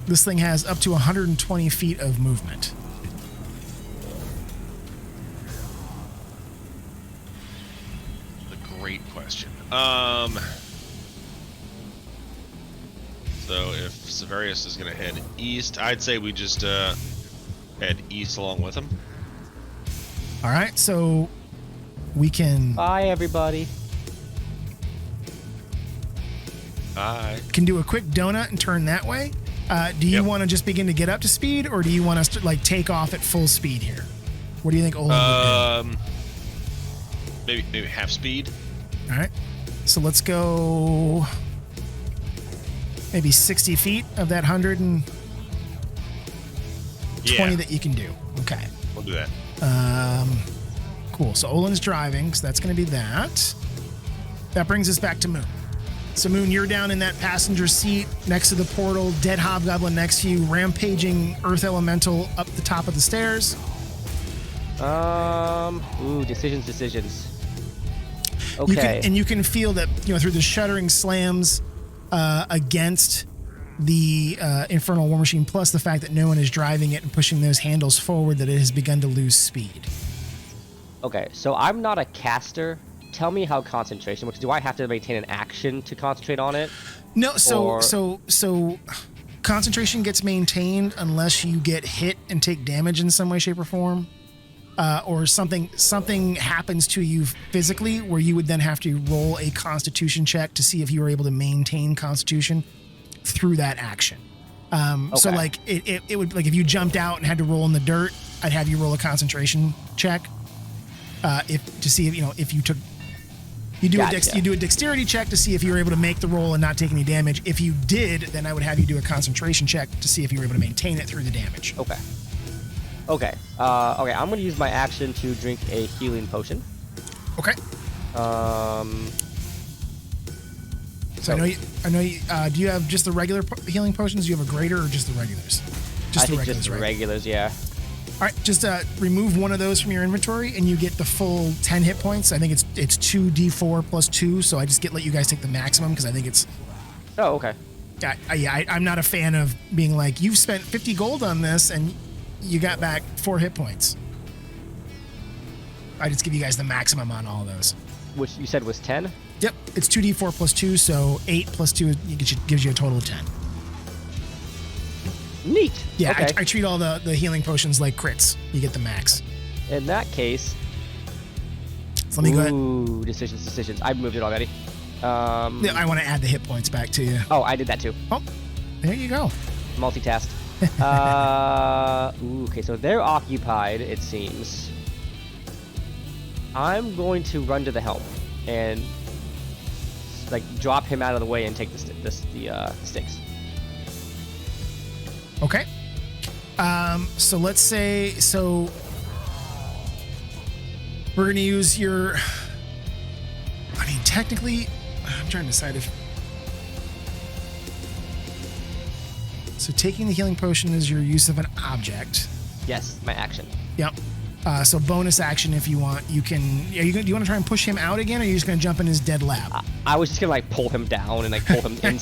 This thing has up to 120 feet of movement. The great question. though, if Severius is going to head east, I'd say we just head east along with him. All right, so we can Bye, everybody. do a quick donut and turn that way. Do you Yep. want to just begin to get up to speed, or do you want us to like take off at full speed here? What do you think Olin would do? Maybe half speed. All right, so let's go maybe 60 feet of that 120 Yeah, that you can do. Okay. we'll do that. Cool. So Olin's driving, so that's going to be that. That brings us back to Moon. So Moon, you're down in that passenger seat next to the portal, dead hobgoblin next to you, rampaging earth elemental up the top of the stairs. Decisions. You Okay. can you can feel that, through the shuddering slams against the infernal war machine, plus the fact that no one is driving it and pushing those handles forward, that it has begun to lose speed. Okay, so I'm not a caster. Tell me how concentration works. Do I have to maintain an action to concentrate on it? No, Or- so concentration gets maintained unless you get hit and take damage in some way, shape, or form, or something happens to you physically, where you would then have to roll a Constitution check to see if you were able to maintain Constitution through that action. So Okay. like it would, like if you jumped out and had to roll in the dirt, I'd have you roll a concentration check, to see if you took. You do Gotcha. you do a dexterity check to see if you were able to make the roll and not take any damage. If you did, then I would have you do a concentration check to see if you were able to maintain it through the damage. Okay. Okay. I'm gonna use my action to drink a healing potion. Okay. So I know you. Do you have just the regular healing potions? Do you have a greater or just the regulars? I think just the right? regulars, yeah. All right, just remove one of those from your inventory, and you get the full 10 hit points. I think it's 2d4 plus 2, so I just let you guys take the maximum because I think it's. Oh, okay. I'm not a fan of being like, you've spent 50 gold on this and you got back 4 hit points. I just give you guys the maximum on all of those. Which you said was 10? Yep, it's 2d4 plus 2, so 8 plus 2 gives you a total of 10. Neat. Yeah, Okay. I treat all the healing potions like crits. You get the max. In that case. So let me go ahead. Ooh, decisions. I moved it already. Yeah, I want to add the hit points back to you. Oh, I did that too. Oh, there you go. Multitask. Okay, so they're occupied, it seems. I'm going to run to the helm and drop him out of the way and take the sticks. Okay. So let's say, we're going to use your, I mean, technically, I'm trying to decide if, so taking the healing potion is your use of an object. Yes, my action. Yep. So bonus action if you want, you can, do you want to try and push him out again, or are you just going to jump in his dead lab? I was just gonna pull him down and pull him in,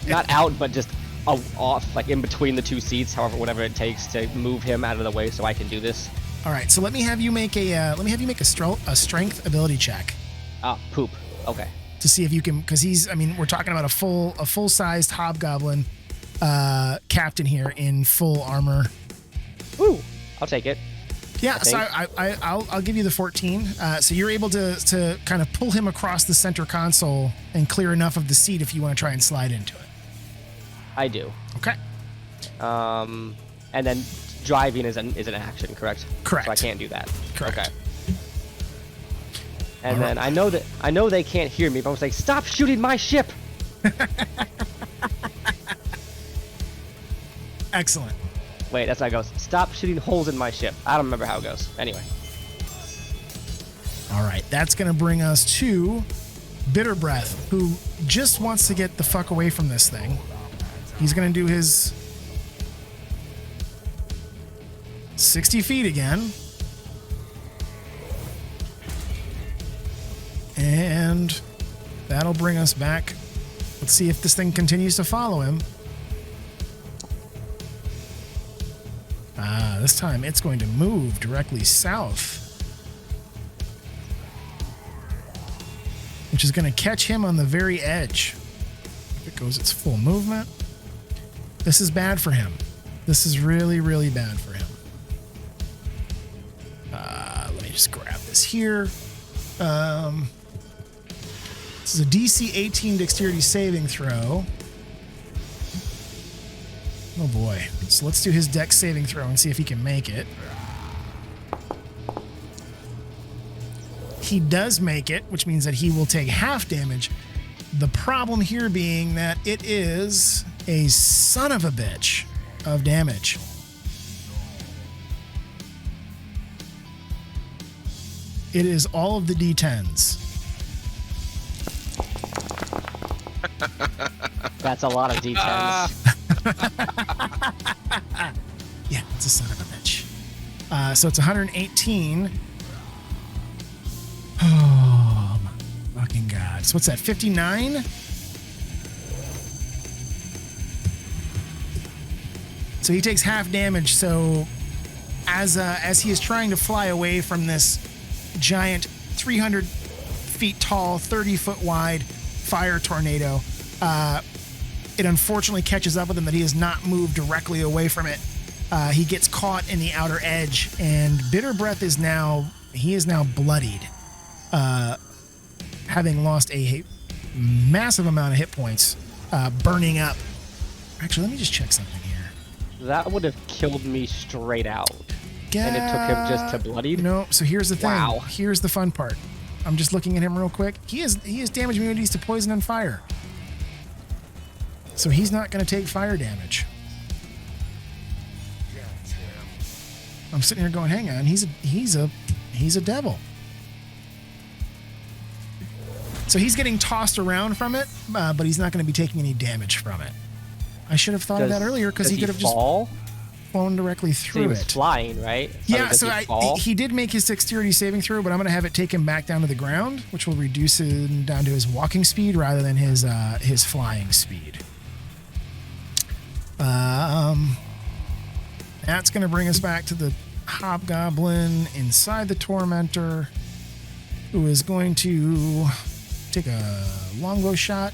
not out, but just off, in between the two seats, whatever it takes to move him out of the way so I can do this. All right, so let me have you make a strength ability check Ah, poop. Okay. to see if you can, because we're talking about a full-sized hobgoblin captain here in full armor. Ooh, I'll take it. Yeah, so I'll give you the 14. So you're able to kind of pull him across the center console and clear enough of the seat if you want to try and slide into it. I do. Okay. And then driving is an action, correct? Correct. So I can't do that. Correct. Okay. And then I know they can't hear me, but I was like, stop shooting my ship. Excellent. Wait, that's how it goes. Stop shooting holes in my ship. I don't remember how it goes. Anyway. All right, that's going to bring us to Bitter Breath, who just wants to get the fuck away from this thing. He's going to do his 60 feet again. And that'll bring us back. Let's see if this thing continues to follow him. This time it's going to move directly south, which is going to catch him on the very edge. If it goes its full movement. This is bad for him. This is really, really bad for him. Let me just grab this here. This is a DC 18 dexterity saving throw. Oh boy. So let's do his dex saving throw and see if he can make it. He does make it, which means that he will take half damage. The problem here being that it is a son of a bitch of damage. It is all of the D10s. That's a lot of D10s. Yeah, it's a son of a bitch. So it's 118. Oh, my fucking God. So what's that, 59? So he takes half damage. So as he is trying to fly away from this giant 300 feet tall, 30-foot wide fire tornado, it unfortunately catches up with him that he has not moved directly away from it. He gets caught in the outer edge, and Bitter Breath is now bloodied, having lost a massive amount of hit points, burning up. Actually, let me just check something here. That would have killed me straight out. And it took him just to bloodied? No, so here's the thing. Wow. Here's the fun part. I'm just looking at him real quick. He has damage immunities to poison and fire. So he's not going to take fire damage. I'm sitting here going, hang on, he's a devil. So he's getting tossed around from it, but he's not going to be taking any damage from it. I should have thought of that earlier because he could have just flown directly through he was it. Flying, right? Yeah, so he did make his dexterity saving throw, but I'm going to have it take him back down to the ground, which will reduce him down to his walking speed rather than his flying speed. That's going to bring us back to the hobgoblin inside the tormentor, who is going to take a longbow shot.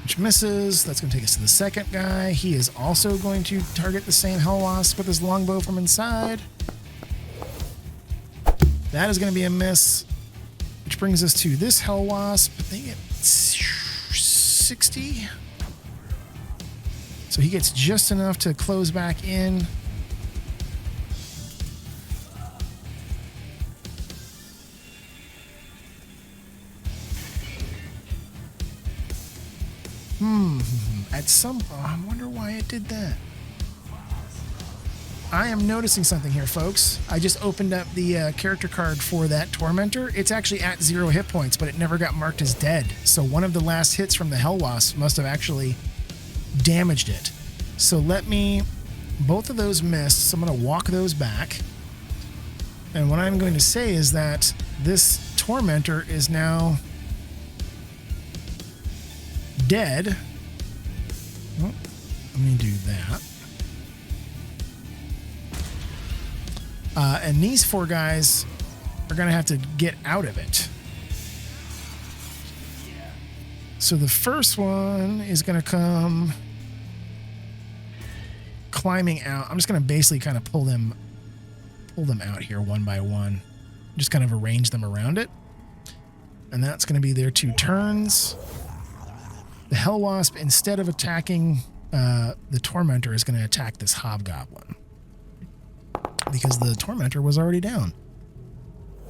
Which misses. That's going to take us to the second guy. He is also going to target the same Hellwasp with his longbow from inside. That is going to be a miss. Which brings us to this Hellwasp. They get 60. So he gets just enough to close back in. I wonder why it did that. I am noticing something here, folks. I just opened up the character card for that Tormentor. It's actually at 0 hit points, but it never got marked as dead. So one of the last hits from the Hellwasp must have actually damaged it. So both of those missed, so I'm going to walk those back. And what I'm going to say is that this Tormentor is now dead. Oh, let me do that. And these 4 guys are going to have to get out of it. So the first one is going to come climbing out. I'm just going to basically kind of pull them out here one by one. Just kind of arrange them around it. And that's going to be their 2 turns. The Hellwasp, instead of attacking the Tormentor, is going to attack this Hobgoblin. Because the Tormentor was already down.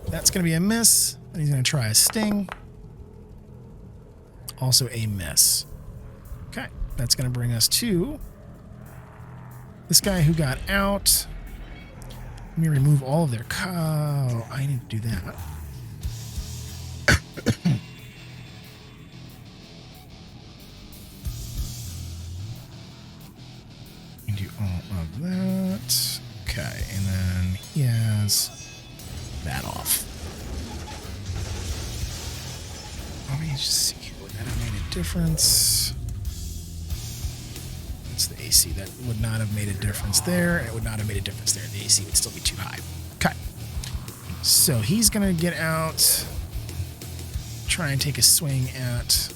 That's going to be a miss. And he's going to try a Sting. Also a miss. Okay. That's going to bring us to this guy who got out. Let me remove all of their... Oh, I need to do that. Do all of that. Okay, and then he has that off. Let me just see here. Would that have made a difference? That's the AC. That would not have made a difference there. It would not have made a difference there. The AC would still be too high. Okay. So he's going to get out, try and take a swing at.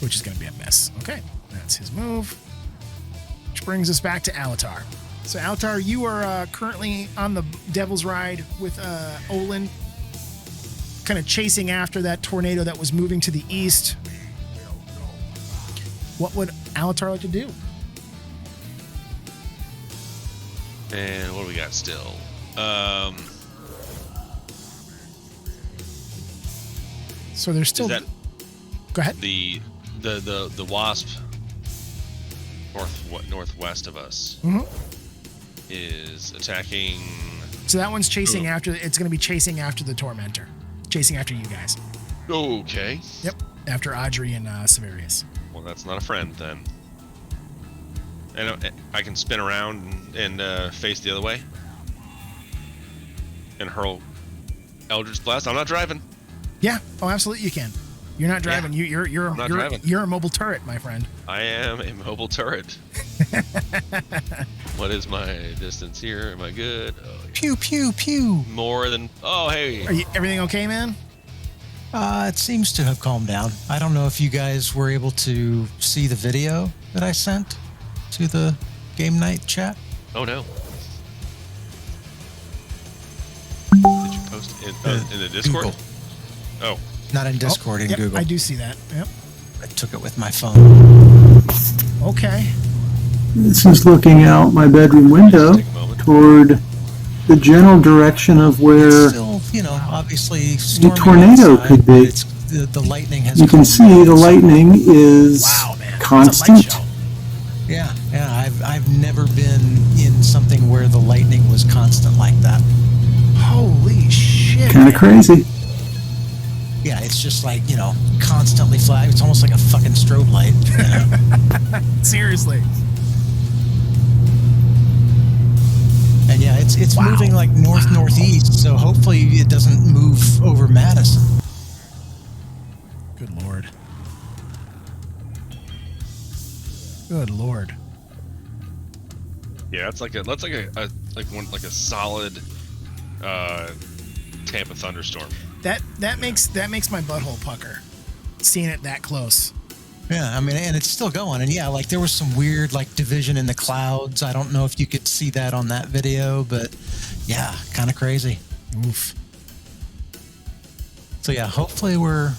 Which is going to be a miss. Okay, that's his move. Which brings us back to Alatar. So, Alatar, you are currently on the Devil's Ride with Olin, kind of chasing after that tornado that was moving to the east. What would Alatar like to do? And what do we got still? So there's still. Is that Go ahead. the wasp northwest of us is attacking? So that one's chasing after. It's going to be chasing after the Tormentor, chasing after you guys. Okay. Yep, after Audrey and Severius. Well, that's not a friend then. And I can spin around and face the other way and hurl Eldritch Blast. I'm not driving. Yeah. Oh, absolutely, you can. You're not driving. Yeah. You're a mobile turret, my friend. I am a mobile turret. What is my distance here? Am I good? Oh, yeah. Pew, pew, pew. More than. Oh, hey. Everything okay, man? It seems to have calmed down. I don't know if you guys were able to see the video that I sent to the game night chat. Oh no. Did you post it in the Discord? Google. Oh. Not in Discord, in yep, Google. I do see that. Yep. I took it with my phone. Okay. This is looking out my bedroom window Take a moment. toward the general direction of where It's still, obviously stormy tornado outside, could be. but it's, the lightning has you can calmed see down. the lightning is Wow, man. It's a light constant. show. Yeah. I've never been in something where the lightning was constant like that. Holy shit. Kind of man. crazy. Yeah, it's just like, constantly flag. It's almost like a fucking strobe light. Seriously. And yeah, it's Wow. moving like northeast, so hopefully it doesn't move over Madison. Good lord. Good lord. Yeah, that's like a solid Tampa thunderstorm. That makes my butthole pucker. Seeing it that close. Yeah, and it's still going. And yeah, there was some weird division in the clouds. I don't know if you could see that on that video, but yeah, kind of crazy. Oof. So yeah, hopefully You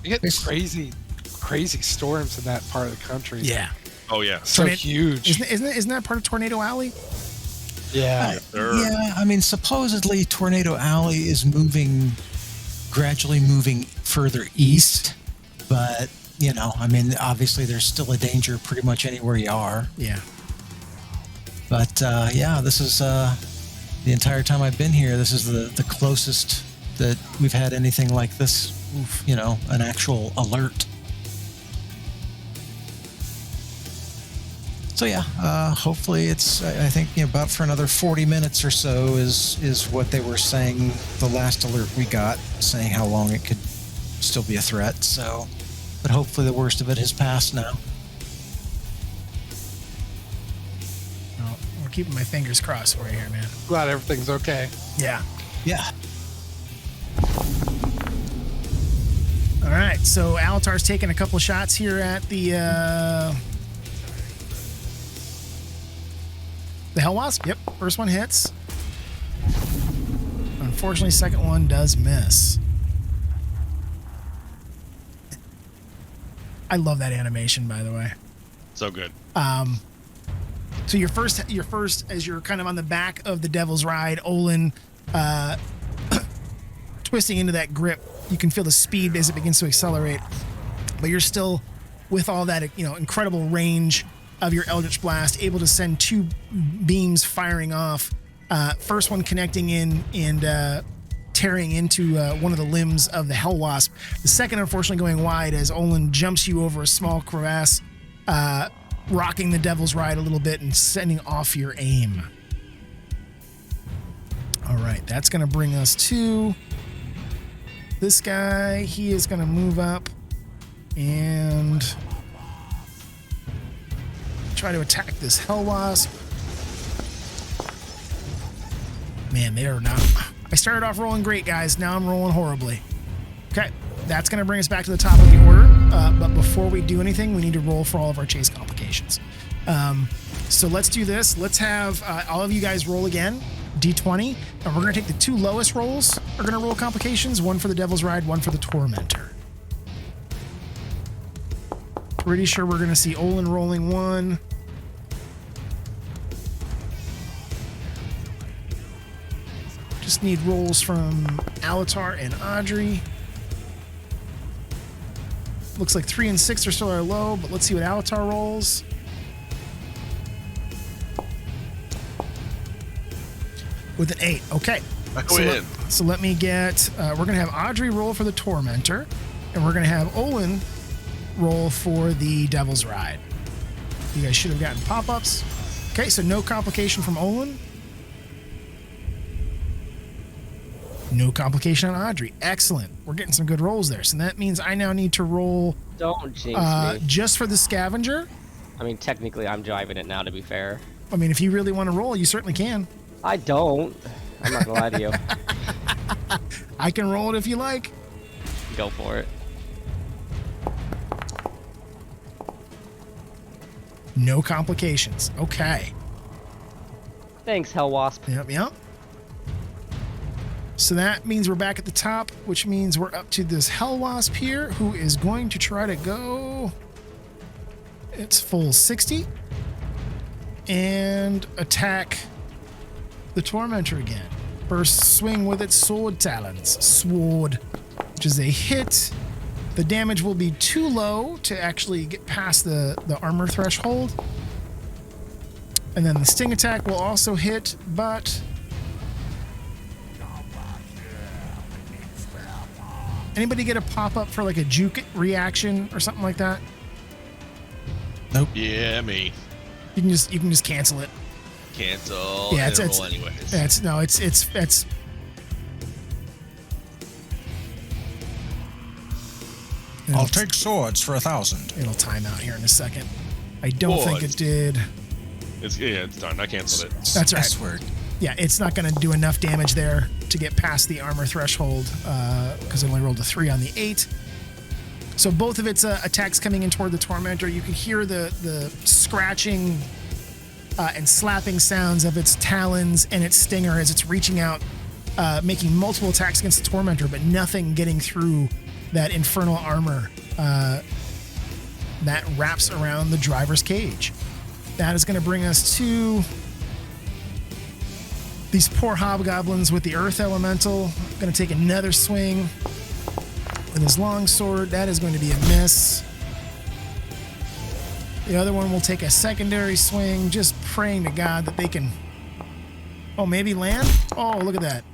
get crazy storms in that part of the country. Yeah. Oh yeah. So huge. Isn't that part of Tornado Alley? Yeah. Yeah, supposedly Tornado Alley is gradually moving further east, but obviously there's still a danger pretty much anywhere you are. Yeah. But yeah, this is the entire time I've been here, this is the closest that we've had anything like this. Oof, an actual alert. So yeah, hopefully it's, I think, about for another 40 minutes or so is what they were saying, the last alert we got, saying how long it could still be a threat. So, but hopefully the worst of it has passed now. Well, we're keeping my fingers crossed for you here, man. Glad everything's okay. Yeah. Yeah. All right, so Alatar's taking a couple shots here at the Hellwasp. Yep, first one hits. Unfortunately, second one does miss. I love that animation, by the way. So good. So your first, as you're kind of on the back of the Devil's Ride, Olin, twisting into that grip, you can feel the speed as it begins to accelerate, but you're still, with all that, incredible range of your Eldritch Blast, able to send two beams firing off. First one connecting in and tearing into one of the limbs of the Hellwasp. The second, unfortunately, going wide as Olin jumps you over a small crevasse, rocking the Devil's Ride a little bit and sending off your aim. All right, that's going to bring us to this guy. He is going to move up and try try to attack this Hell Wasp. Man, they are not... I started off rolling great, guys. Now I'm rolling horribly. Okay, that's going to bring us back to the top of the order. But before we do anything, we need to roll for all of our chase complications. So let's do this. Let's have all of you guys roll again, D20, and we're going to take the 2 lowest rolls. We're going to roll complications, one for the Devil's Ride, one for the Tormentor. Pretty sure we're going to see Olin rolling 1. Just need rolls from Alatar and Audrey. Looks like 3 and 6 are still our low, but let's see what Alatar rolls. With an 8. Okay. So let me get... we're going to have Audrey roll for the Tormentor, and we're going to have Olin roll for the Devil's Ride. You guys should have gotten pop-ups. Okay, so no complication from Olin. No complication on Audrey. Excellent. We're getting some good rolls there. So that means I now need to roll... Don't jinx me. Just for the Scavenger. I mean, technically, I'm driving it now, to be fair. I mean, if you really want to roll, you certainly can. I don't. I'm not gonna lie to you. I can roll it if you like. Go for it. No complications. Okay. Thanks, Hell Wasp. Yep. So that means we're back at the top, which means we're up to this Hell Wasp here, who is going to try to go... It's full 60. And attack the Tormentor again. First swing with its sword talons. Sword. Which is a hit. The damage will be too low to actually get past the armor threshold. And then the sting attack will also hit, but... Anybody get a pop-up for like a juke reaction or something like that? Nope. Yeah, me. You can just cancel it. Cancel. Yeah, it's anyways. It's I'll take swords for 1,000. It'll time out here in a second. I don't think it did. It's done. I canceled it. That's right. S-word. Yeah, it's not going to do enough damage there to get past the armor threshold because it only rolled a 3 on the 8. So both of its attacks coming in toward the Tormentor, you can hear the scratching and slapping sounds of its talons and its stinger as it's reaching out, making multiple attacks against the Tormentor, but nothing getting through that infernal armor that wraps around the driver's cage. That is going to bring us to these poor hobgoblins with the earth elemental. Going to take another swing with his longsword. That is going to be a miss. The other one will take a secondary swing, just praying to God that they can... Oh, maybe land? Oh, look at that.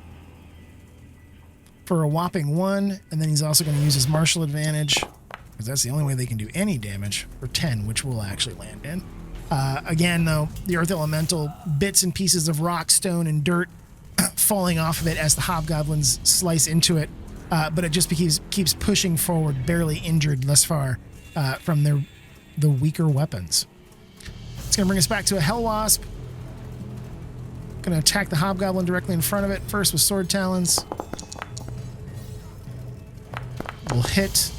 For a whopping 1, and then he's also going to use his martial advantage, because that's the only way they can do any damage, for 10, which will actually land in. Again, though, the earth elemental, bits and pieces of rock, stone, and dirt falling off of it as the hobgoblins slice into it, but it just keeps pushing forward, barely injured thus far from the weaker weapons. It's going to bring us back to a Hell Wasp. Going to attack the hobgoblin directly in front of it, first with sword talons. Will hit.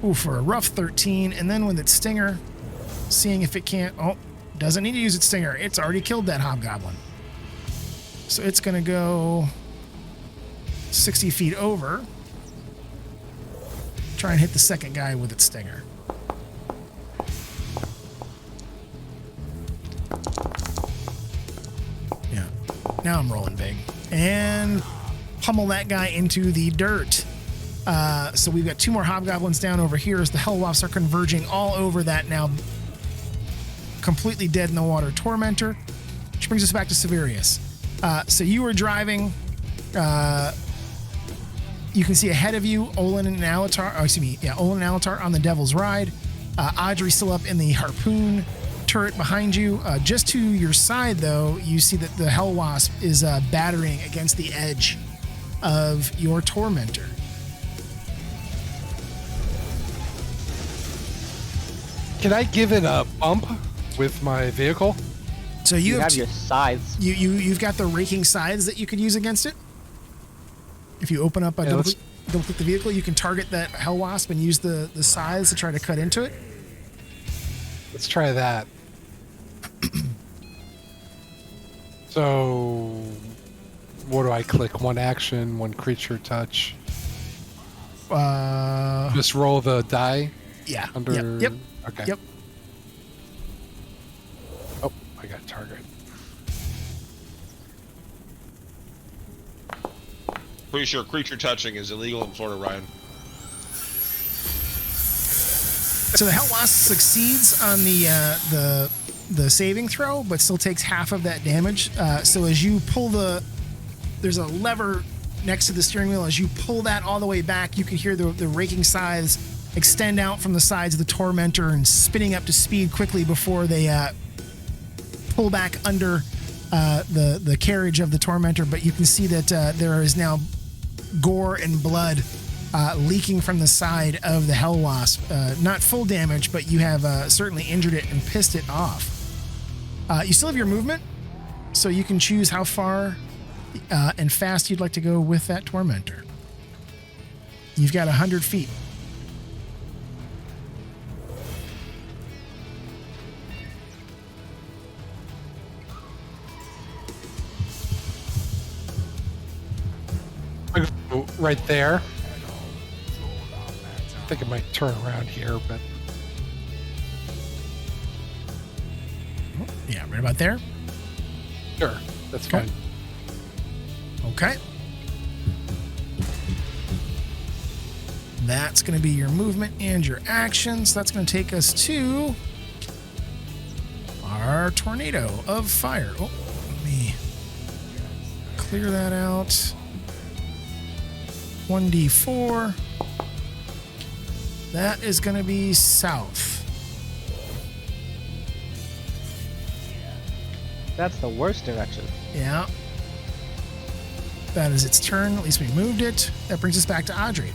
Ooh, for a rough 13, and then with its stinger, seeing if it can't... Oh, doesn't need to use its stinger. It's already killed that hobgoblin. So it's going to go 60 feet over. Try and hit the second guy with its stinger. Yeah. Now I'm rolling big. And pummel that guy into the dirt. So we've got 2 more hobgoblins down over here as the Hell Wasps are converging all over that now completely dead in the water Tormentor, which brings us back to Severius. So you were driving. You can see ahead of you Olin and Alatar. Oh, excuse me. Yeah, Olin and Alatar on the Devil's Ride. Audrey still up in the harpoon turret behind you. Just to your side, though, you see that the Hell Wasp is battering against the edge of your Tormentor. Can I give it a bump with my vehicle? So You have t- your scythes. you've got the raking scythes that you could use against it. If you open up a double click the vehicle, you can target that hell wasp and use the scythes to try to cut into it. Let's try that. So, what do I click? One action, one creature touch. Just roll the die Yeah. under. Yep. Okay. Yep. Oh, I got target. Pretty sure creature touching is illegal in Florida, Ryan. So the hell wasp succeeds on the saving throw, but still takes half of that damage. So as you pull there's a lever next to the steering wheel. As you pull that all the way back, you can hear the raking scythes extend out from the sides of the tormentor and spinning up to speed quickly before they pull back under the carriage of the tormentor. But you can see that there is now gore and blood leaking from the side of the hell wasp. Not full damage, but you have certainly injured it and pissed it off. You still have your movement, so you can choose how far and fast you'd like to go with that tormentor. You've got 100 feet. I go right there. I think I might turn around here, but Yeah, right about there. sure, that's Okay. fine. Okay. That's going to be your movement and your actions. That's going to take us to our tornado of fire. Oh, let me clear that out. 1d4. That is going to be south. That's the worst direction. Yeah. That is its turn. At least we moved it. That brings us back to Audrey.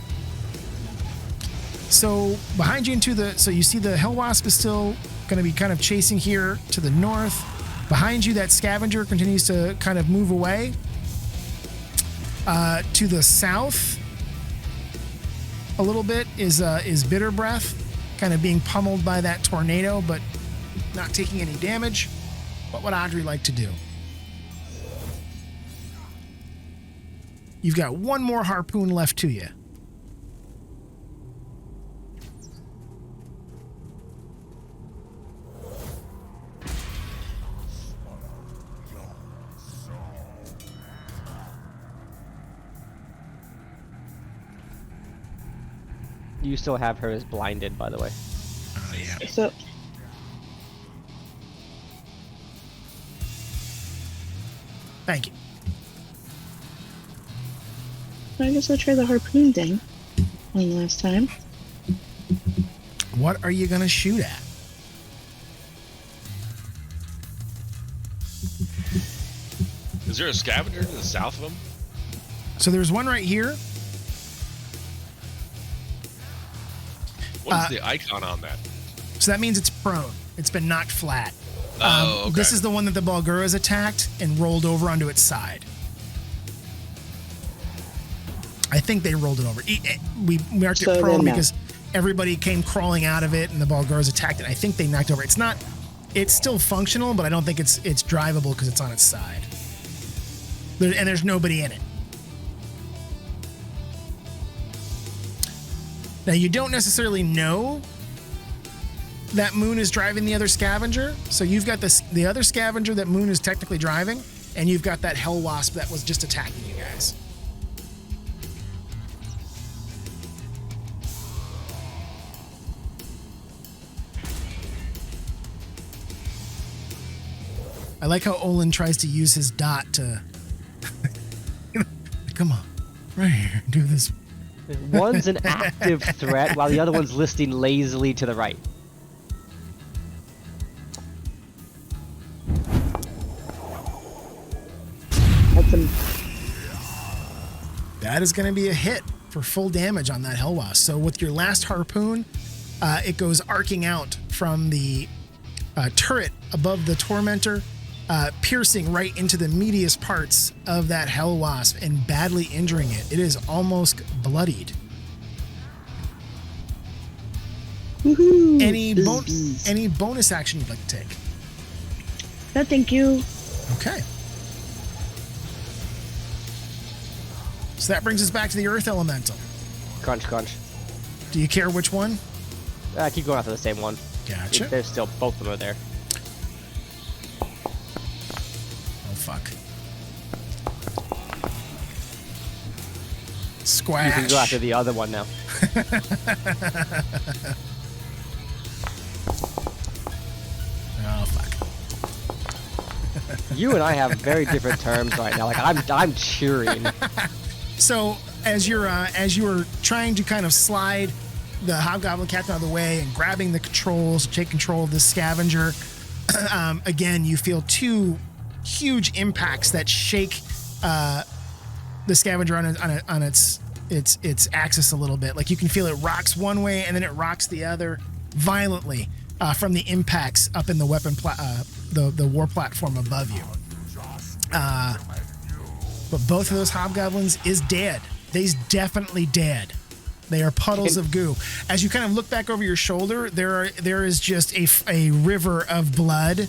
So behind you so you see the hell wasp is still going to be kind of chasing here to the north. Behind you, that scavenger continues to kind of move away. To the south, a little bit is Bitter Breath, kind of being pummeled by that tornado, but not taking any damage. What would Audrey like to do? You've got one more harpoon left to you. You still have her as blinded, by the way. Oh, yeah. So Thank you. I guess I'll try the harpoon thing one last time. What are you going to shoot at? Is there a scavenger to the south of him? So there's one right here. What is the icon on that? So that means it's prone. It's been knocked flat. Oh, okay. This is the one that the Balduras attacked and rolled over onto its side. I think they rolled it over. We marked So it prone then no. because everybody came crawling out of it and the Balduras attacked it. I think they knocked over. It's still functional, but I don't think it's drivable because it's on its side. And there's nobody in it. Now, you don't necessarily know that Moon is driving the other scavenger. So you've got the other scavenger that Moon is technically driving, and you've got that hell wasp that was just attacking you guys. I like how Olin tries to use his dot to... Come on, right here, do this. One's an active threat, while the other one's listing lazily to the right. That's a That is going to be a hit for full damage on that hell wasp. So with your last harpoon, It goes arcing out from the turret above the Tormentor, piercing right into the meatiest parts of that Hell Wasp and badly injuring it. It is almost bloodied. Woohoo! Any bonus action you'd like to take? No, thank you. Okay. So that brings us back to the Earth Elemental. Crunch, crunch. Do you care which one? Keep going after the same one. Gotcha. They're still, both of them are there. Oh, fuck. You Squash. can go after the other one now. Oh, fuck. You and I have very different terms right now. Like I'm cheering. So as you're trying to kind of slide the Hobgoblin Captain out of the way and grabbing the controls to take control of the scavenger, again you feel two huge impacts that shake the scavenger on its axis a little bit. Like you can feel it rocks one way and then it rocks the other violently from the impacts up in the weapon the war platform above you. But both of those hobgoblins is dead. They's definitely dead. They are puddles of goo. As you kind of look back over your shoulder, there is just a river of blood,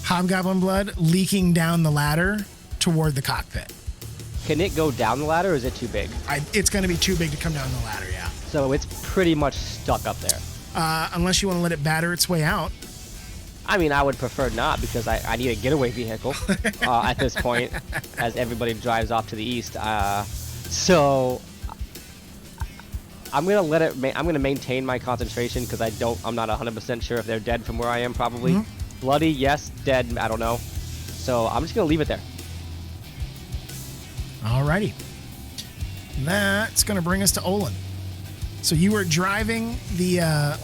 hobgoblin blood, leaking down the ladder toward the cockpit. Can it go down the ladder or is it too big? It's going to be too big to come down the ladder, yeah. So it's pretty much stuck up there. Unless you want to let it batter its way out. I mean, I would prefer not because I need a getaway vehicle at this point as everybody drives off to the east. So I'm gonna let it. I'm gonna maintain my concentration because I'm not 100% sure if they're dead from where I am. Probably bloody, yes. Dead, I don't know. So I'm just gonna leave it there. Alrighty. That's gonna bring us to Olin. So you are driving the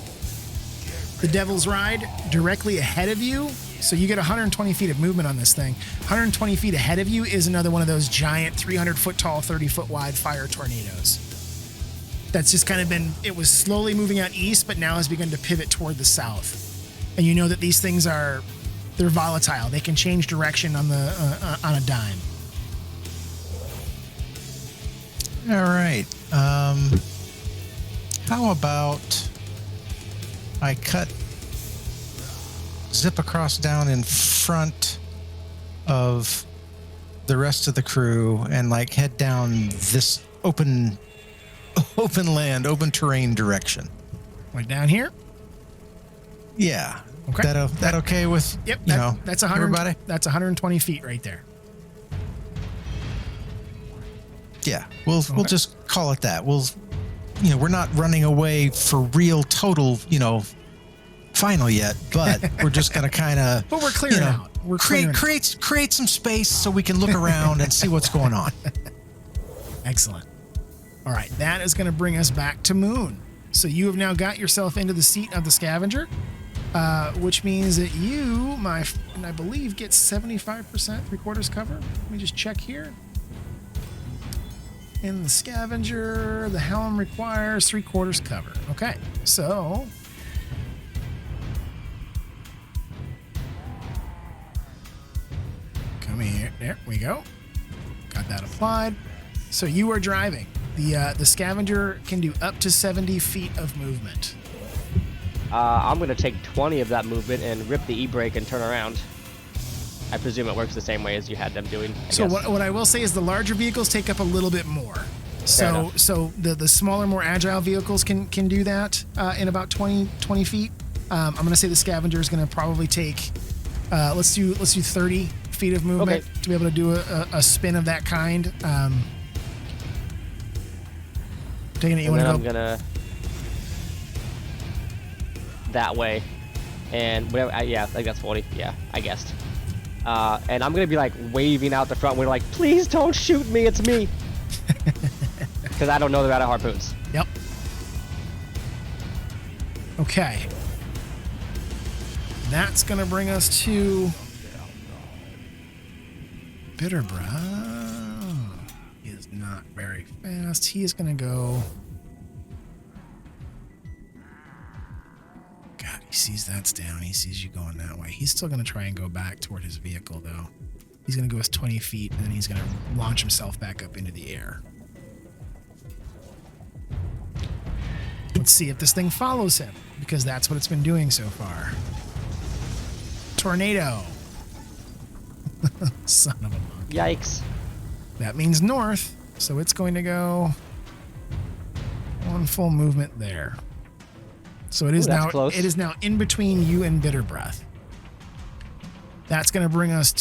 Devil's Ride directly ahead of you. So you get 120 feet of movement on this thing. 120 feet ahead of you is another one of those giant 300-foot tall, 30-foot wide fire tornadoes. That's just kind of it was slowly moving out east, but now has begun to pivot toward the south. And you know that these things they're volatile. They can change direction on a dime. All right. How about I zip across down in front of the rest of the crew and like head down this open land, open terrain direction. Like down here? Yeah. Okay. That okay with that's 100, everybody? That's 120 feet right there. Yeah. We'll just call it that. We're not running away for real total, final yet, but we're just going to kind of But we're clearing out. We're create some space so we can look around and see what's going on. Excellent. All right, that is going to bring us back to Moon. So you have now got yourself into the seat of the scavenger, which means that you, I believe, get 75%, 3/4 cover. Let me just check here. In the scavenger, the helm requires 3/4 cover. Okay, so come here. There we go. Got that applied. So you are driving. The scavenger can do up to 70 feet of movement. I'm going to take 20 of that movement and rip the e-brake and turn around. I presume it works the same way as you had them doing. So what I will say is the larger vehicles take up a little bit more. So the smaller, more agile vehicles can do that in about 20 feet. I'm going to say the scavenger is going to probably take let's do 30 feet of movement to be able to do a spin of that kind. Taking it, you want to go? I'm gonna that way, and whatever. I think that's 40. Yeah, I guessed. And I'm gonna be like waving out the front window, like, "Please don't shoot me, it's me," because I don't know they're out of harpoons. Yep. Okay. That's gonna bring us to Bitterbrow. He is not very fast. He is gonna go He sees that's down. He sees you going that way. He's still going to try and go back toward his vehicle, though. He's going to go his 20 feet, and then he's going to launch himself back up into the air. Let's see if this thing follows him, because that's what it's been doing so far. Tornado. Son of a monkey. Yikes. That means north, so it's going to go one full movement there. So it is Ooh, that's now close. it is now in between you and Bitter Breath. That's going to bring us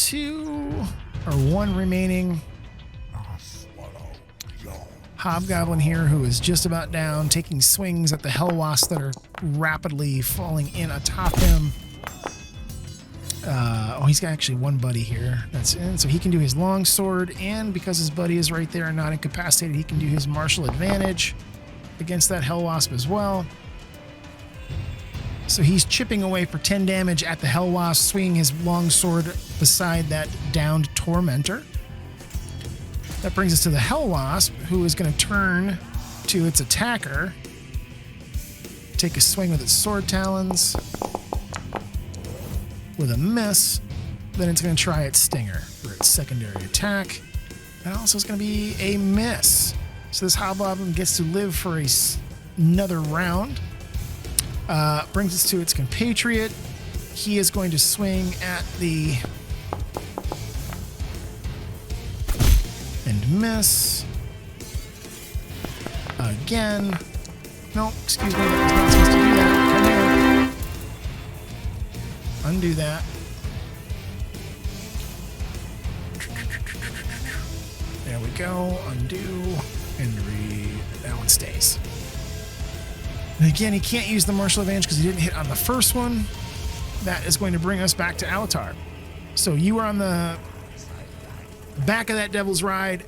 one remaining Hobgoblin here, who is just about down, taking swings at the Hellwasps that are rapidly falling in atop him. He's got actually one buddy here that's in, so he can do his long sword, and because his buddy is right there and not incapacitated, he can do his martial advantage against that Hellwasp as well. So he's chipping away for 10 damage at the Hellwasp, swinging his long sword beside that downed Tormentor. That brings us to the Hellwasp, who is going to turn to its attacker, take a swing with its sword talons. With a miss, then it's going to try its stinger for its secondary attack. That also is going to be a miss. So this Hobgoblin gets to live for another round. Brings us to its compatriot. He is going to swing at the... and miss. Again. No, excuse me, that was not supposed to do that. Come here. Undo that. There we go. Undo. And now it stays. And again, he can't use the martial advantage because he didn't hit on the first one. That is going to bring us back to Alatar. So you are on the back of that Devil's Ride.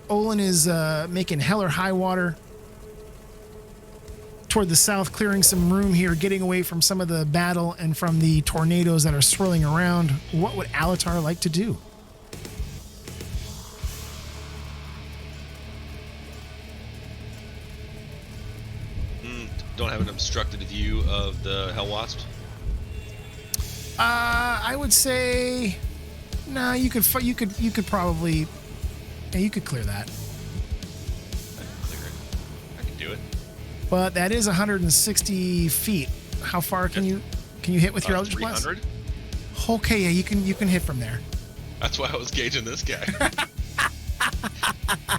Olin is making hell or high water toward the south, clearing some room here, getting away from some of the battle and from the tornadoes that are swirling around. What would Alatar like to do? Don't have an obstructed view of the Hellwasp. I would say, nah. You could probably, yeah, you could clear that. I can clear it. I can do it. But that is 160 feet. How far can you hit with your Eldritch Blast? 300. Okay, yeah, you can hit from there. That's why I was gauging this guy.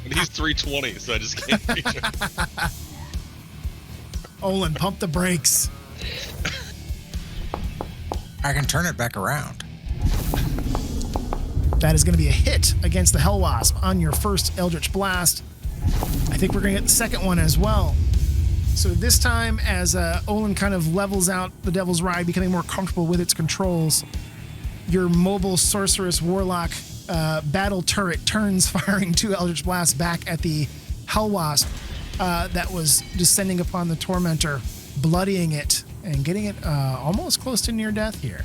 And he's 320, so I just can't reach him. Olin, pump the brakes. I can turn it back around. That is going to be a hit against the Hellwasp on your first Eldritch Blast. I think we're going to get the second one as well. So this time, as Olin kind of levels out the Devil's Ride, becoming more comfortable with its controls, your mobile sorceress warlock battle turret turns, firing 2 Eldritch Blasts back at the Hellwasp that was descending upon the Tormentor, bloodying it and getting it almost close to near death here.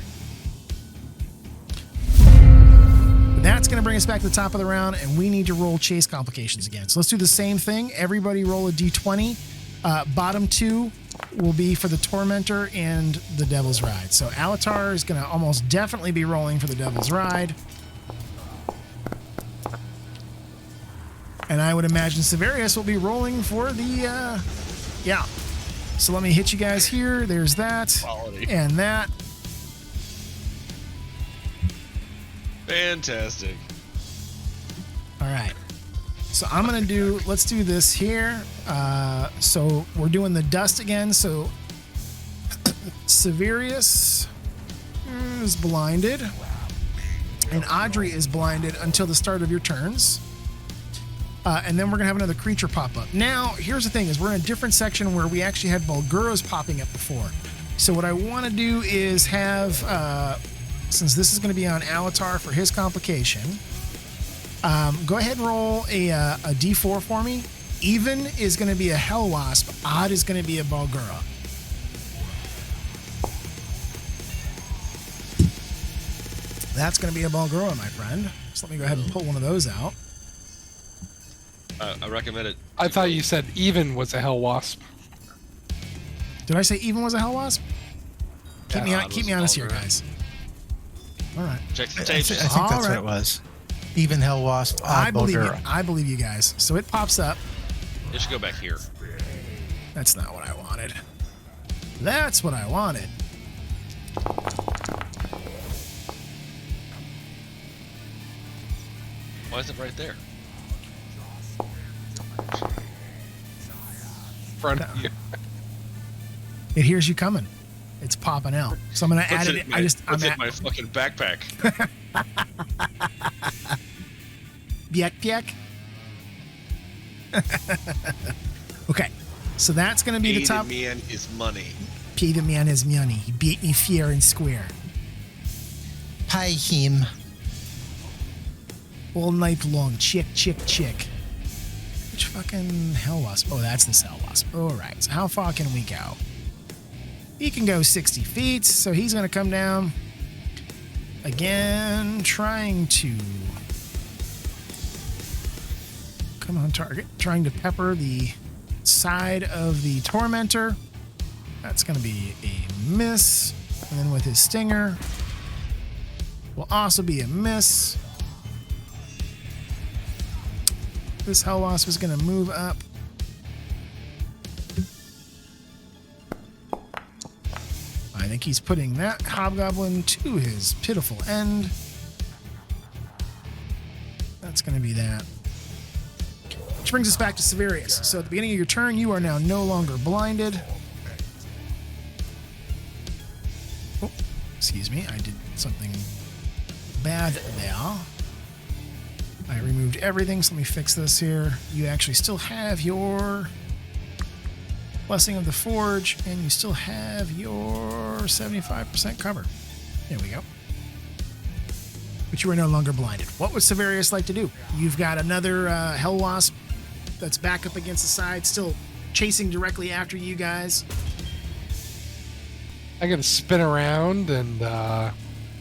That's going to bring us back to the top of the round, and we need to roll chase complications again. So let's do the same thing. Everybody roll a d20. Bottom 2 will be for the Tormentor and the Devil's Ride. So Alatar is going to almost definitely be rolling for the Devil's Ride. And I would imagine Severius will be rolling for the, yeah. So let me hit you guys here. There's that. Quality. And that. Fantastic. All right. So I'm going to let's do this here. So we're doing the dust again. So Severius is blinded. And Audrey is blinded until the start of your turns. And then we're going to have another creature pop up. Now, here's the thing, is we're in a different section where we actually had Bulguros popping up before. So what I want to do is have, since this is going to be on Alatar for his complication, go ahead and roll a d4 for me. Even is going to be a Hellwasp. Odd is going to be a Bulgura. That's going to be a Bulgura, my friend. So let me go ahead and pull one of those out. I recommend it. I thought you said even was a hell wasp. Did I say even was a Hellwasp? keep me honest here, guys. All right. Check the I tapes. think All that's right. what it was. Even Hell Wasp. I believe you. Baldur. I believe you guys. So it pops up. It should go back here. That's not what I wanted. That's what I wanted. Why is it right there? Front of you. It hears you coming. It's popping out. So I'm gonna add it. What's in my fucking backpack? Biek biek. Okay, so that's gonna be the top. Me and his money. Pay the man his money. He beat me fair and square. Pay him. All night long. Chick, chick, chick. Which fucking hell wasp? Oh, that's the hell wasp. All right. So how far can we go? He can go 60 feet, so he's going to come down again, trying to come on target, trying to pepper the side of the tormentor. That's going to be a miss, and then with his stinger will also be a miss. This hell wasp is going to move up. I think he's putting that hobgoblin to his pitiful end. That's going to be that. Which brings us back to Severius. So at the beginning of your turn, you are now no longer blinded. Oh, excuse me, I did something bad there. I removed everything, so let me fix this here. You actually still have your Blessing of the Forge, and you still have your 75% cover. There we go. But you are no longer blinded. What would Severius like to do? You've got another Hell Wasp that's back up against the side, still chasing directly after you guys. I'm gonna spin around and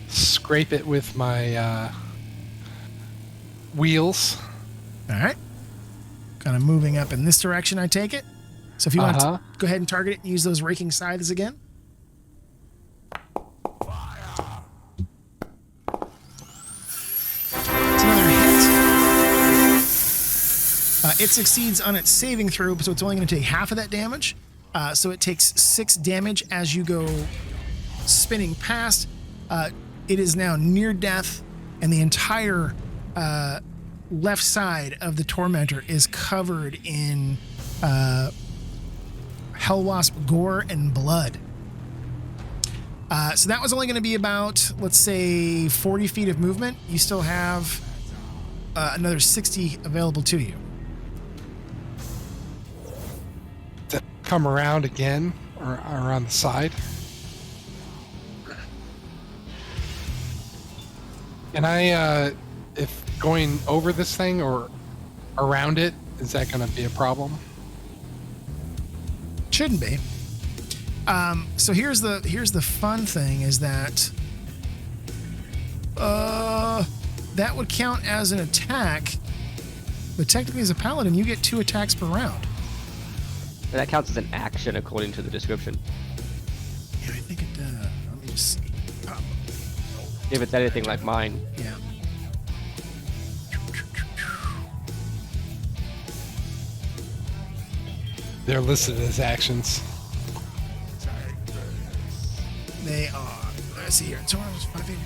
scrape it with my wheels. All right. Kind of moving up in this direction, I take it. So if you want to go ahead and target it and use those raking scythes again. It's another hit. It succeeds on its saving throw, so it's only going to take half of that damage. So it takes 6 damage as you go spinning past. It is now near death, and the entire left side of the Tormentor is covered in Hellwasp gore and blood. So that was only going to be about, let's say, 40 feet of movement. You still have another 60 available to you. To come around again, or around the side. Can I, if going over this thing or around it, is that going to be a problem? Shouldn't be. So here's the fun thing is that that would count as an attack, but technically as a paladin you get 2 attacks per round. And that counts as an action according to the description. Yeah, I think it does. Let me just see. If it's anything like mine. Yeah. They're listed as actions. They are. Let's see here. It's 5 feet.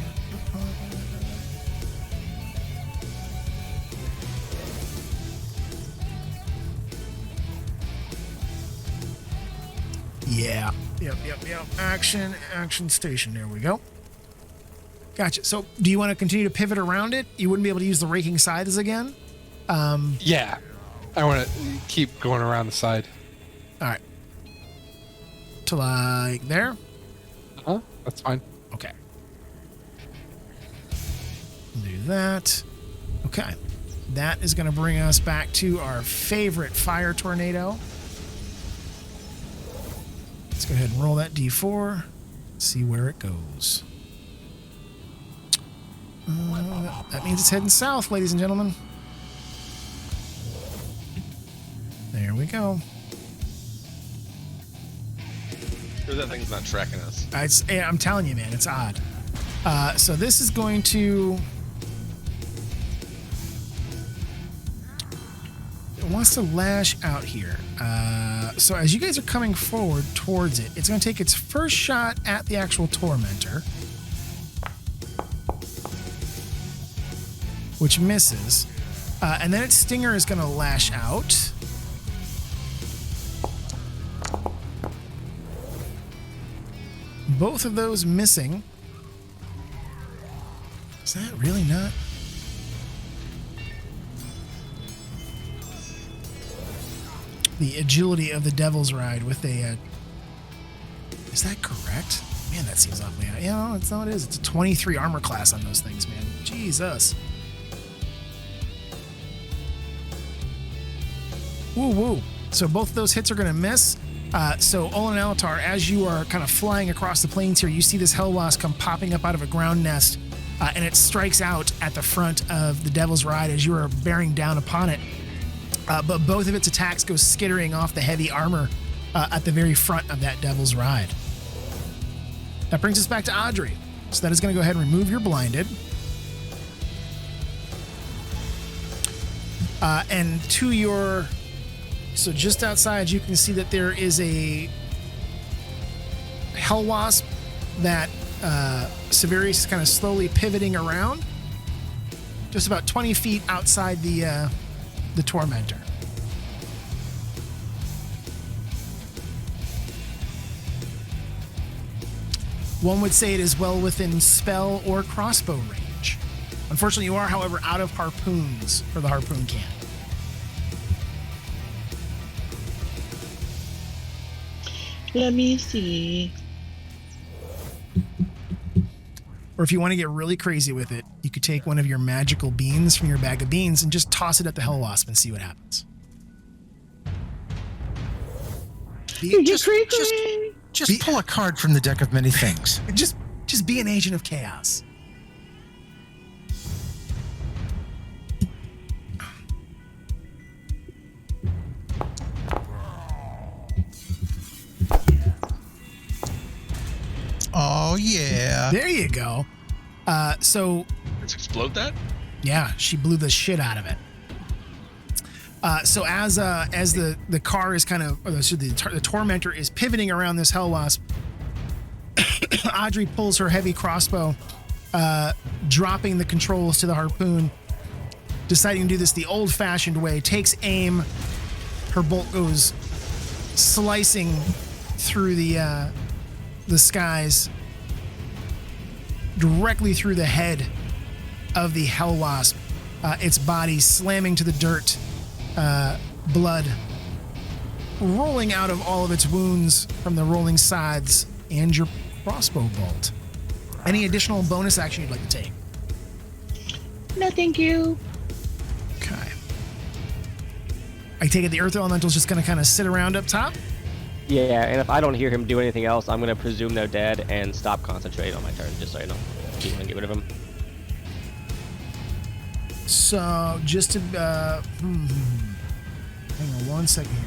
Yeah. Yep. Action station. There we go. Gotcha. So do you want to continue to pivot around it? You wouldn't be able to use the raking scythes again? Yeah. I want to keep going around the side. All right. To like there? Uh-huh. That's fine. Okay. Do that. Okay. That is going to bring us back to our favorite fire tornado. Let's go ahead and roll that D4. See where it goes. That means it's heading south, ladies and gentlemen. There we go. They're that thing's not tracking us. I'm telling you, man, it's odd. So this is going to... It wants to lash out here. So as you guys are coming forward towards it, it's going to take its first shot at the actual tormentor, which misses. And then its stinger is going to lash out. Both of those missing. Is that really not? The agility of the Devil's Ride with a... is that correct? Man, that seems awfully high. Yeah, it's not. It is. It's a 23 armor class on those things, man. Jesus. Woo woo. So both of those hits are going to miss. So Olin and Alatar, as you are kind of flying across the plains here, you see this Hellwasp come popping up out of a ground nest, and it strikes out at the front of the Devil's Ride as you are bearing down upon it. But both of its attacks go skittering off the heavy armor at the very front of that Devil's Ride. That brings us back to Audrey. So that is going to go ahead and remove your blinded. And to your... So just outside, you can see that there is a Hellwasp that Severius is kind of slowly pivoting around. Just about 20 feet outside the Tormentor. One would say it is well within spell or crossbow range. Unfortunately, you are, however, out of harpoons for the harpoon cannon. Let me see. Or if you want to get really crazy with it, you could take one of your magical beans from your bag of beans and just toss it at the Hellwasp and see what happens. Just pull a card from the deck of many things. Just be an agent of chaos. Oh, yeah. There you go. So... Let's explode that? Yeah, she blew the shit out of it. So as the car is kind of... the Tormentor is pivoting around this Hellwasp, Audrey pulls her heavy crossbow, dropping the controls to the harpoon, deciding to do this the old-fashioned way, takes aim. Her bolt goes slicing through the skies, directly through the head of the Hellwasp, its body slamming to the dirt, blood rolling out of all of its wounds from the rolling sides and your crossbow bolt. Any additional bonus action you'd like to take? No, thank you. Okay. I take it the Earth Elemental's just going to kind of sit around up top? Yeah, and if I don't hear him do anything else, I'm going to presume they're dead and stop concentrating on my turn, just so you know. Keep him and get rid of him. So, just to... hang on 1 second here.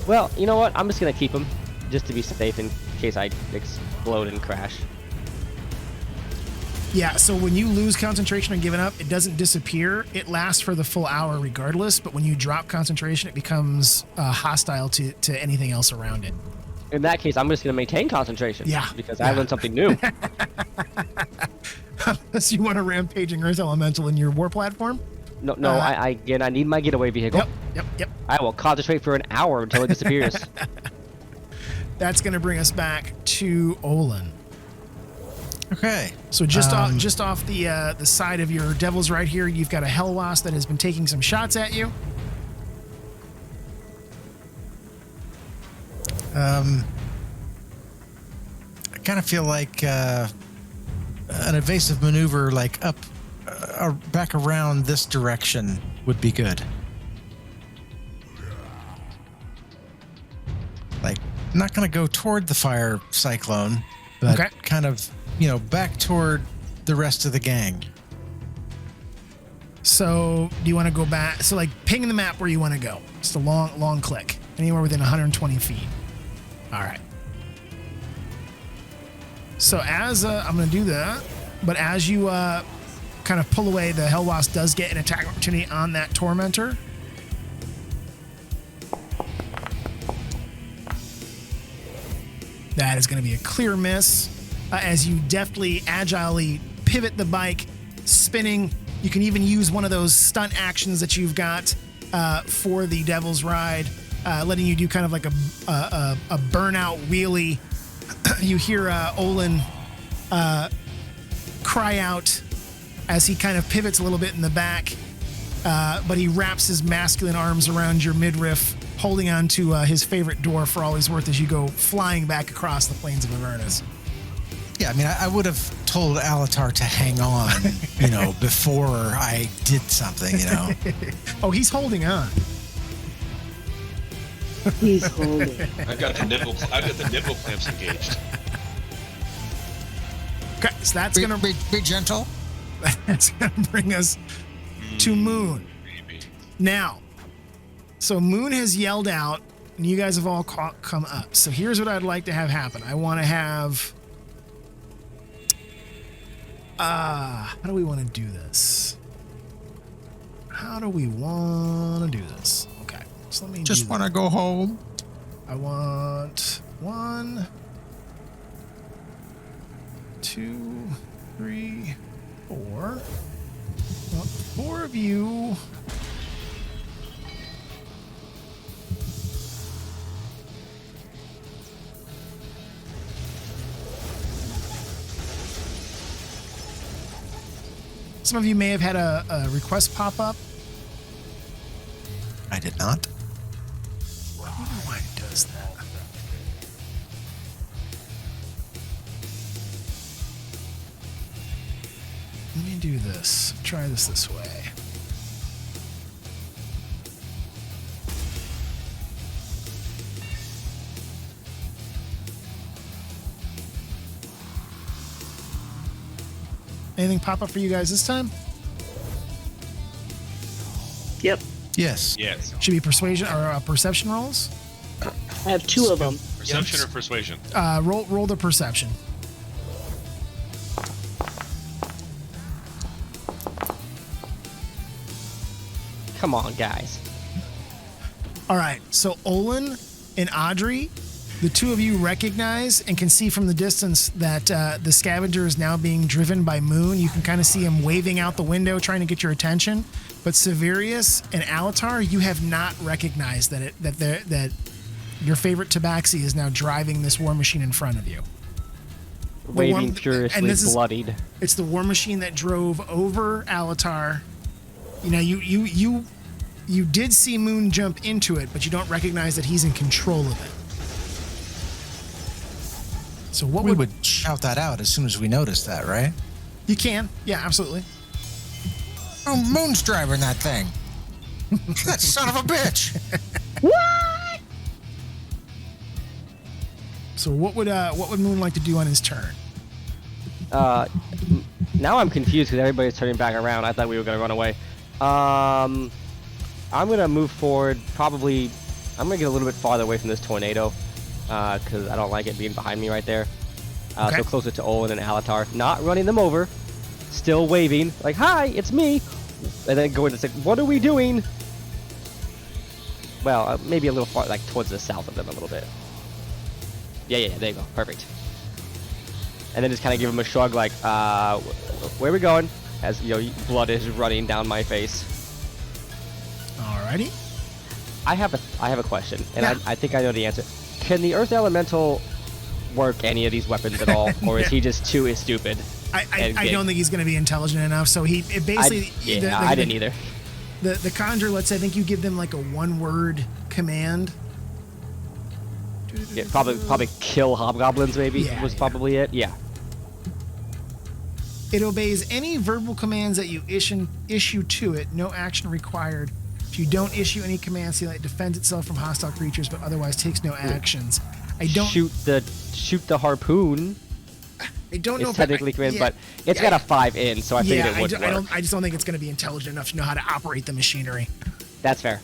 Well, you know what? I'm just going to keep him, just to be safe in case I explode and crash. Yeah, so when you lose concentration and give it up, it doesn't disappear. It lasts for the full hour regardless, but when you drop concentration, it becomes hostile to anything else around it. In that case, I'm just going to maintain concentration. Yeah. Because I learned something new. Unless you want a rampaging Earth Elemental in your war platform? No, I need my getaway vehicle. Yep. I will concentrate for an hour until it disappears. That's going to bring us back to Olin. Okay. So just off the side of your Devil's right here, you've got a Hellwasp that has been taking some shots at you. I kind of feel like an evasive maneuver, like up, back around this direction would be good. Like, I'm not going to go toward the fire cyclone, but kind of, back toward the rest of the gang. So do you want to go back? So like ping the map where you want to go. Just a long click. Anywhere within 120 feet. All right. So as I'm going to do that, but as you kind of pull away, the Hellwasp does get an attack opportunity on that Tormentor. That is going to be a clear miss. As you deftly, agilely pivot the bike, spinning. You can even use one of those stunt actions that you've got for the Devil's Ride, letting you do kind of like a burnout wheelie. You hear Olin cry out as he kind of pivots a little bit in the back, but he wraps his masculine arms around your midriff, holding on to his favorite door for all he's worth as you go flying back across the plains of Avernus. Yeah, I mean, I would have told Alatar to hang on, before I did something, Oh, he's holding on. He's holding. I've got the nipple clamps engaged. Okay, so that's gonna be gentle. That's gonna bring us to Moon. Maybe. Now, so Moon has yelled out, and you guys have all come up. So here's what I'd like to have happen. I want to have. How do we want to do this? Okay, so let me Just want to go home. I want 1, 2, 3, 4. Well, 4 of you. Some of you may have had a request pop up. I did not. I don't know why it does that. Let me do this. Try this way. Anything pop up for you guys this time? Yep. Yes. Yes. Should be persuasion or perception rolls. I have 2 of them. Perception or persuasion? Roll the perception. Come on, guys. All right. So Olin and Audrey, the 2 of you recognize and can see from the distance that the scavenger is now being driven by Moon. You can kind of see him waving out the window, trying to get your attention. But Severius and Alatar, you have not recognized that your favorite Tabaxi is now driving this war machine in front of you. Waving furiously, bloodied. It's the war machine that drove over Alatar. You did see Moon jump into it, but you don't recognize that he's in control of it. So what We would shout that out as soon as we noticed that, right? You can. Yeah, absolutely. Oh, Moon's driving that thing. That son of a bitch. What? So what would Moon like to do on his turn? Now I'm confused because everybody's turning back around. I thought we were going to run away. I'm going to move forward. Probably, I'm going to get a little bit farther away from this tornado because I don't like it being behind me right there. Okay. So closer to Olin and Alatar. Not running them over. Still waving. Like, hi, it's me. And then going to say, what are we doing? Well, maybe a little far, like towards the south of them a little bit. Yeah, there you go. Perfect. And then just kind of give him a shrug like, where are we going? As, blood is running down my face. Alrighty. I have a question, and Yeah. I think I know the answer. Can the Earth Elemental work any of these weapons at all, or is he just too stupid? I don't think he's going to be intelligent enough. So I didn't either. The conjure, I think you give them like a 1-word command. Yeah, probably kill hobgoblins. Maybe was probably it. Yeah. It obeys any verbal commands that you issue to it. No action required. If you don't issue any commands, it defends itself from hostile creatures, but otherwise takes no actions. I don't shoot the harpoon. I don't know. It's technically command, but it's got a 5 in, so I figured it would work. I just don't think it's going to be intelligent enough to know how to operate the machinery. That's fair.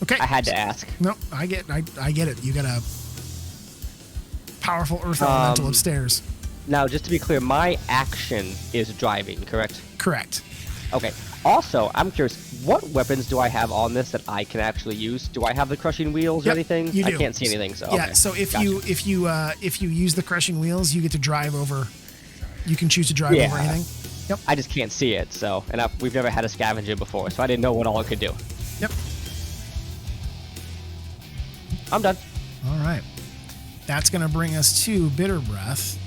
Okay. I had to ask. No, I get it. You got a powerful earth elemental upstairs. Now, just to be clear, my action is driving, correct? Correct. Okay. Also, I'm curious, what weapons do I have on this that I can actually use? Do I have the crushing wheels or Yep, anything? you do. I can't see anything. So Yeah. okay. So if Gotcha. you use the crushing wheels, you get to drive over. You can choose to drive over anything. Yep. I just can't see it. So, and we've never had a scavenger before, so I didn't know what all it could do. Yep. I'm done. All right. That's going to bring us to Bitter Breath.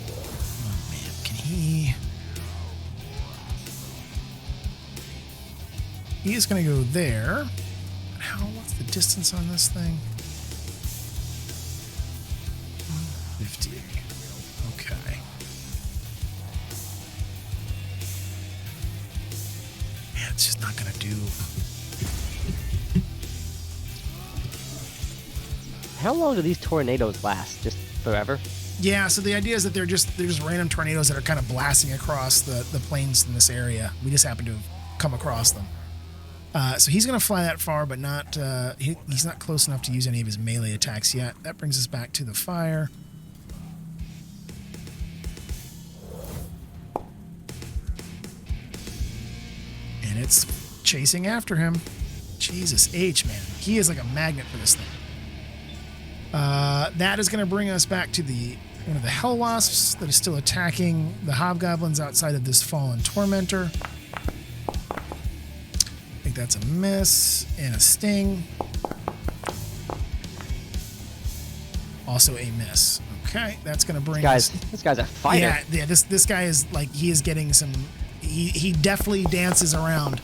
Oh, man. Can he... He is going to go there. But what's the distance on this thing? 50. Okay. Man, it's just not going to do... How long do these tornadoes last? Just forever? Yeah, so the idea is that they're just random tornadoes that are kind of blasting across the plains in this area. We just happen to have come across them. So he's going to fly that far, but not he's not close enough to use any of his melee attacks yet. That brings us back to the fire. And it's chasing after him. Jesus H, man. He is like a magnet for this thing. That is going to bring us back to one of the Hell Wasps that is still attacking the Hobgoblins outside of this fallen Tormentor. I think that's a miss and a sting. Also a miss. Okay, that's going to bring us... This guy's a fighter. Yeah, this guy is like, he is getting some... He definitely dances around.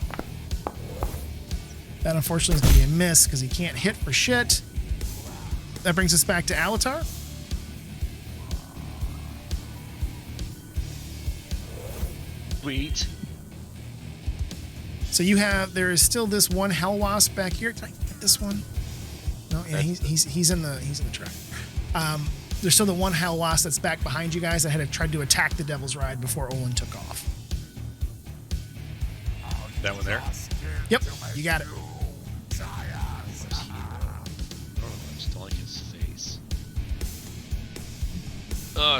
That unfortunately is going to be a miss because he can't hit for shit. That brings us back to Alatar. Sweet. So there is still this one Hell Wasp back here. Did I get this one? No, yeah, he's in the track. There's still the one Hell Wasp that's back behind you guys that had tried to attack the Devil's Ride before Olin took off. That one there? Yep, you got it. I just don't like his face.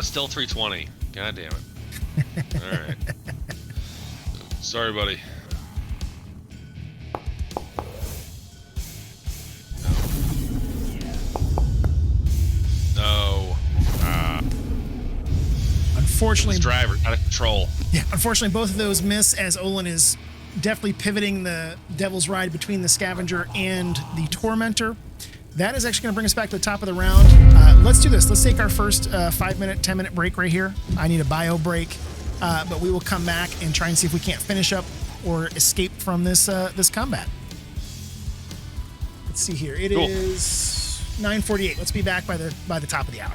Still 320. God damn it. Alright. Sorry, buddy. No. Unfortunately, This driver out of control. Yeah, unfortunately, both of those miss as Olin is definitely pivoting the Devil's Ride between the Scavenger and the Tormentor. That is actually going to bring us back to the top of the round. Let's do this. Let's take our first 5-minute, 10-minute break right here. I need a bio break, but we will come back and try and see if we can't finish up or escape from this this combat. Let's see here. It is 9:48. Let's be back by the top of the hour.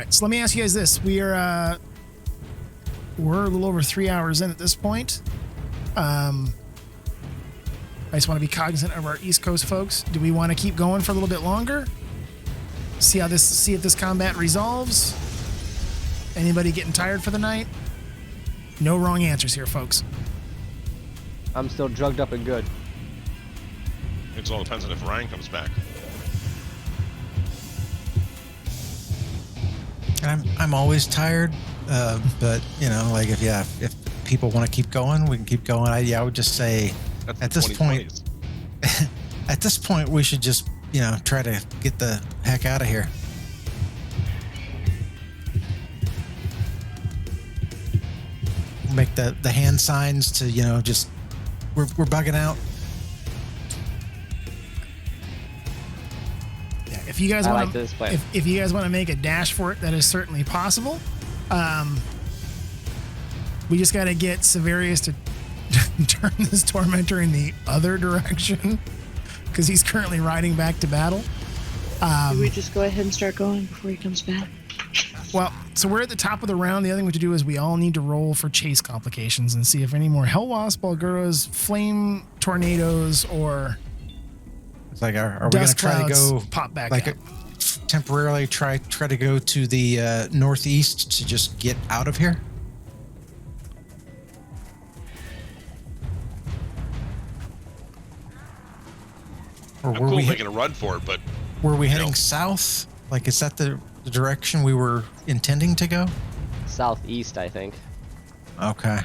right, so let me ask you guys this: we're a little over 3 hours in at this point. I just want to be cognizant of our East Coast folks. Do we want to keep going for a little bit longer? See if this combat resolves. Anybody getting tired for the night? No wrong answers here, folks. I'm still drugged up and good. It all depends on if Ryan comes back. I'm always tired, but you know, like if people want to keep going, we can keep going. I would just say That's at the this point, 2020s. at this point, we should just try to get the heck out of here. Make the hand signs to just we're bugging out. Yeah, if you guys I want like this plan. if you guys want to make a dash for it, that is certainly possible. We just got to get Severius to turn this tormentor in the other direction because he's currently riding back to battle. Should we just go ahead and start going before he comes back? Well, so we're at the top of the round. The other thing we have to do is we all need to roll for chase complications and see if any more Hellwasp, Balguras, flame tornadoes, or It's like, are we going to dust try to clouds go pop back like up. temporarily try to go to the northeast to just get out of here? Or I'm cool making a run for it, but were we you heading know. south? Like, is that the direction we were intending to go? Southeast, I think. Okay.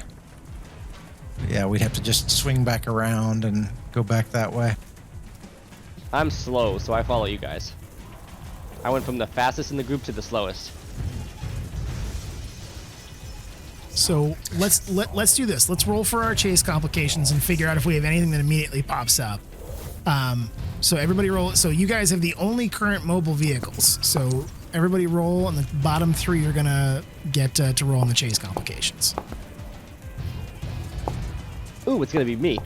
Yeah, we'd have to just swing back around and go back that way. I'm slow, so I follow you guys. I went from the fastest in the group to the slowest. So let's do this. Let's roll for our chase complications and figure out if we have anything that immediately pops up. So everybody roll. So you guys have the only current mobile vehicles. So everybody roll, and the bottom three are gonna get to roll on the chase complications. Ooh, it's gonna be me.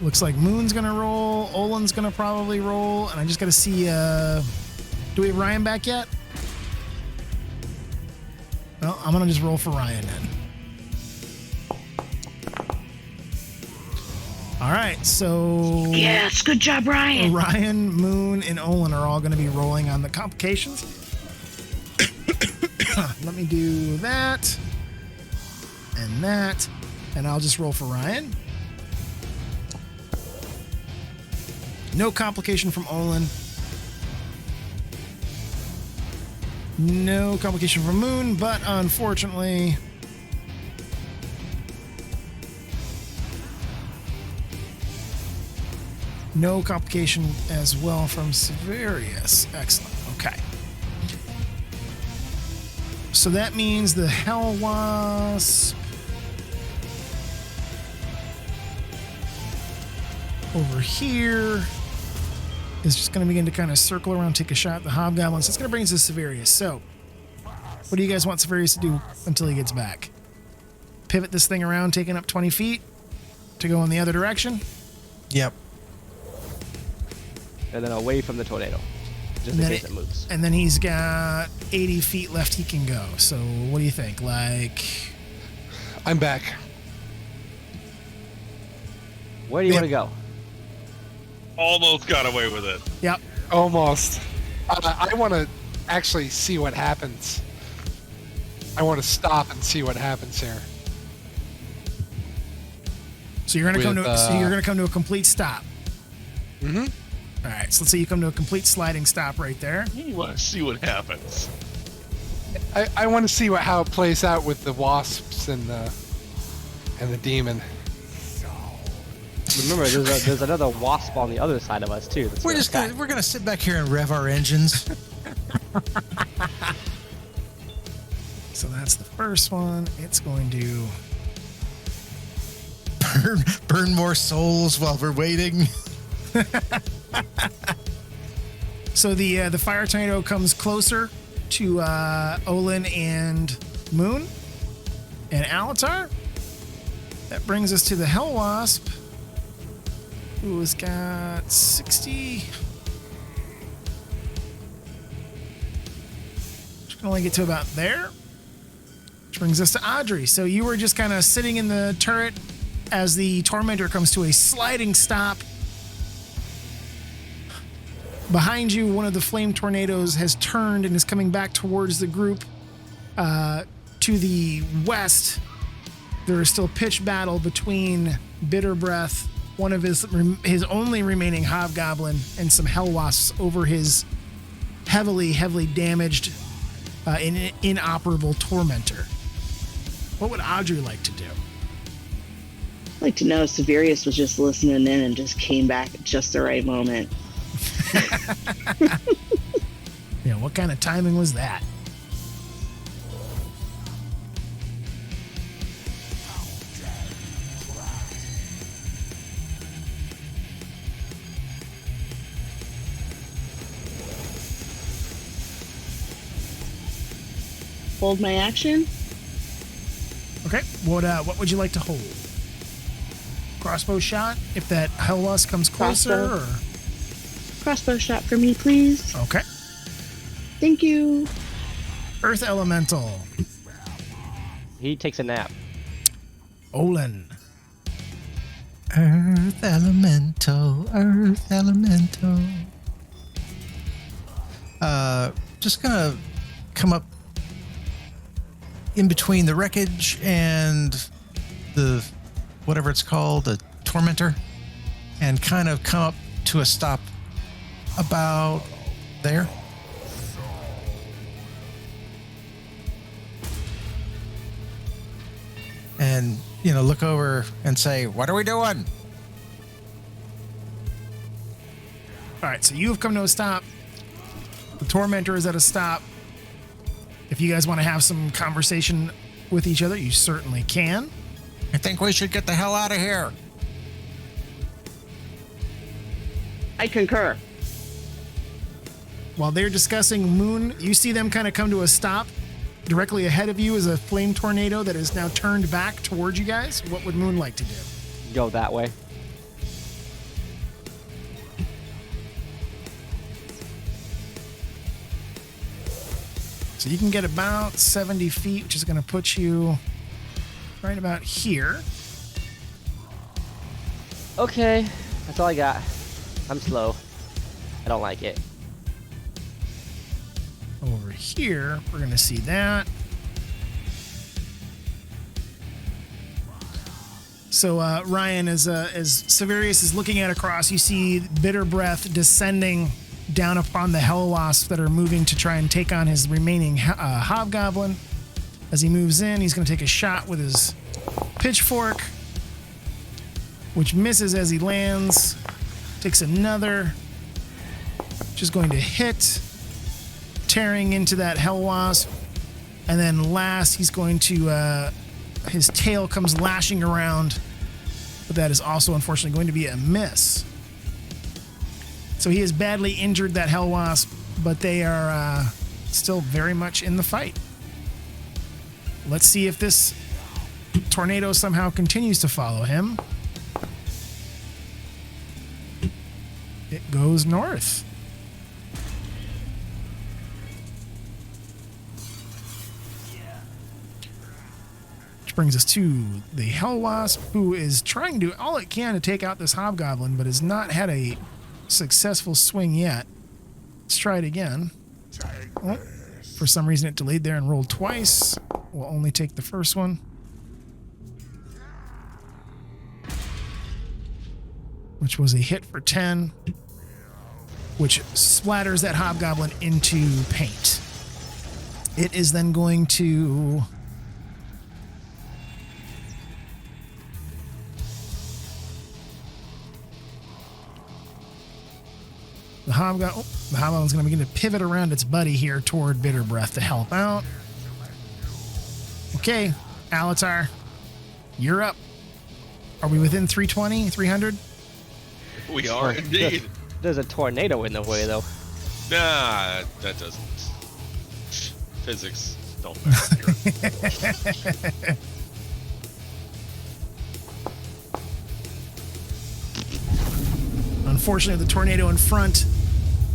Looks like Moon's gonna roll. Olin's gonna probably roll, and I just gotta see. Do we have Ryan back yet? Well, I'm gonna just roll for Ryan then. All right, so Yes, good job, Ryan. Ryan, Moon, and Olin are all going to be rolling on the complications. Let me do that and that, and I'll just roll for Ryan. No complication from Olin. No complication from Moon, but unfortunately, no complication as well from Severius. Excellent. Okay. So that means the Hellwasp over here is just going to begin to kind of circle around, take a shot at the Hobgoblin. So it's going to bring us to Severius. So what do you guys want Severius to do until he gets back? Pivot this thing around, taking up 20 feet to go in the other direction? Yep. And then away from the tornado. Just in case it moves. And then he's got 80 feet left he can go. So what do you think? Like, I'm back. Where do you want to go? almost got away with it. yep. Almost. I want to actually see what happens. I want to stop and see what happens here. So you're gonna come to With, so you're gonna come to a complete stop. Mm-hmm. All right. So let's say you come to a complete sliding stop right there. You want to see what happens. I want to see how it plays out with the wasps and the demon. Remember, there's another wasp on the other side of us too. That's We're just attack. gonna sit back here and rev our engines. So that's the first one. It's going to burn more souls while we're waiting. So the fire tornado comes closer to Olin and Moon and Alatar. That brings us to the Hellwasp, who has got 60. Can only get to about there. Which brings us to Audrey. So you were just kind of sitting in the turret as the Tormentor comes to a sliding stop. Behind you, one of the flame tornadoes has turned and is coming back towards the group. To the west, there is still pitched battle between Bitter Breath, one of his only remaining hobgoblin, and some hellwasps over his heavily damaged, inoperable Tormentor. What would Audrey like to do? I'd like to know if Severius was just listening in and just came back at just the right moment. Yeah, what kind of timing was that? Hold my action. Okay, what would you like to hold? Crossbow shot, if that hellwasp comes closer, Crossbow shot for me, please. or... Okay. Thank you. Earth Elemental. He takes a nap. Olin. Earth Elemental. Just gonna come up in between the wreckage and the whatever it's called, the Tormentor, and kind of come up to a stop about there. And, look over and say, what are we doing? All right, so you have come to a stop. The Tormentor is at a stop. If you guys want to have some conversation with each other, you certainly can. I think we should get the hell out of here. I concur. While they're discussing Moon, you see them kind of come to a stop. Directly ahead of you is a flame tornado that is now turned back towards you guys. What would Moon like to do? Go that way. So you can get about 70 feet, which is going to put you right about here. Okay, that's all I got. I'm slow. I don't like it. Over here, we're going to see that. So Ryan, as Severius is looking at across, you see Bitter Breath descending down upon the hellwasps that are moving to try and take on his remaining hobgoblin. As he moves in, he's going to take a shot with his pitchfork, which misses as he lands. Takes another, which is going to hit, tearing into that hellwasp. And then last, he's going to, his tail comes lashing around, but that is also unfortunately going to be a miss. So he has badly injured that hellwasp, but they are still very much in the fight. Let's see if this tornado somehow continues to follow him. It goes north. Which brings us to the hellwasp, who is trying to do all it can to take out this hobgoblin, but has not had a successful swing yet. Let's try it again. Oh, for some reason it delayed there and rolled twice. We'll only take the first one. Which was a hit for 10, which splatters that hobgoblin into paint. It is then going to the hobgoblin's going to begin to pivot around its buddy here toward Bitter Breath to help out. Okay, Alatar, you're up. Are we within 320, 300? We are indeed. There's a tornado in the way, though. Nah, that doesn't. Physics don't matter here. Unfortunately, the tornado in front,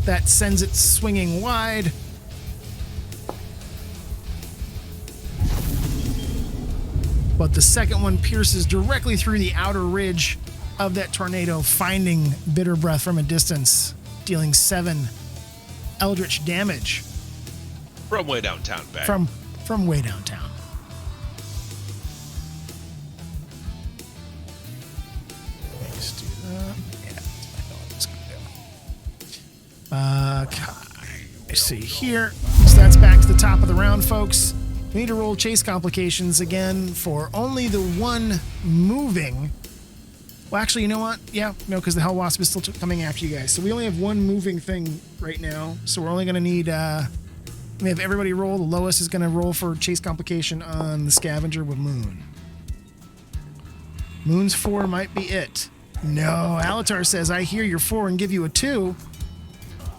that sends it swinging wide. but the second one pierces directly through the outer ridge of that tornado, finding Bitter Breath from a distance, dealing 7 eldritch damage From way downtown, back. from way downtown. Let's do that. Yeah, that's what I was gonna do. Okay, let's see here. So that's back to the top of the round, folks. We need to roll chase complications again for only the one moving. Well, actually, you know what? Yeah, no, because the Hell Wasp is still coming after you guys. So we only have one moving thing right now. So we're only going to need, we have everybody roll. The lowest is going to roll for chase complication on the scavenger with Moon. Moon's 4 might be it. No, Alatar says, I hear your 4 and give you a 2.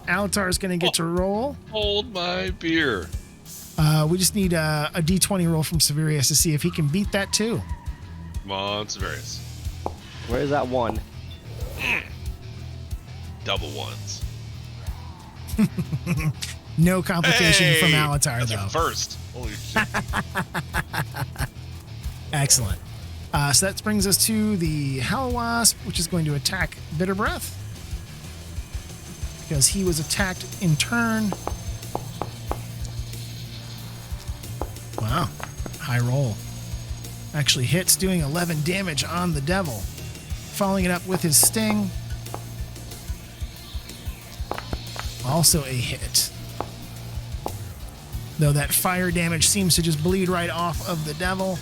Alatar is going to get to roll. Hold my beer. We just need a D20 roll from Severius to see if he can beat that too. Come on, Severius. Where is that 1? Double ones. No complication Hey! from Alatar, That's though. your first. Holy shit. Excellent. So that brings us to the Hell Wasp, which is going to attack Bitter Breath. Because he was attacked in turn. Wow. High roll. Actually hits, doing 11 damage on the devil. Following it up with his sting. Also a hit. Though that fire damage seems to just bleed right off of the devil.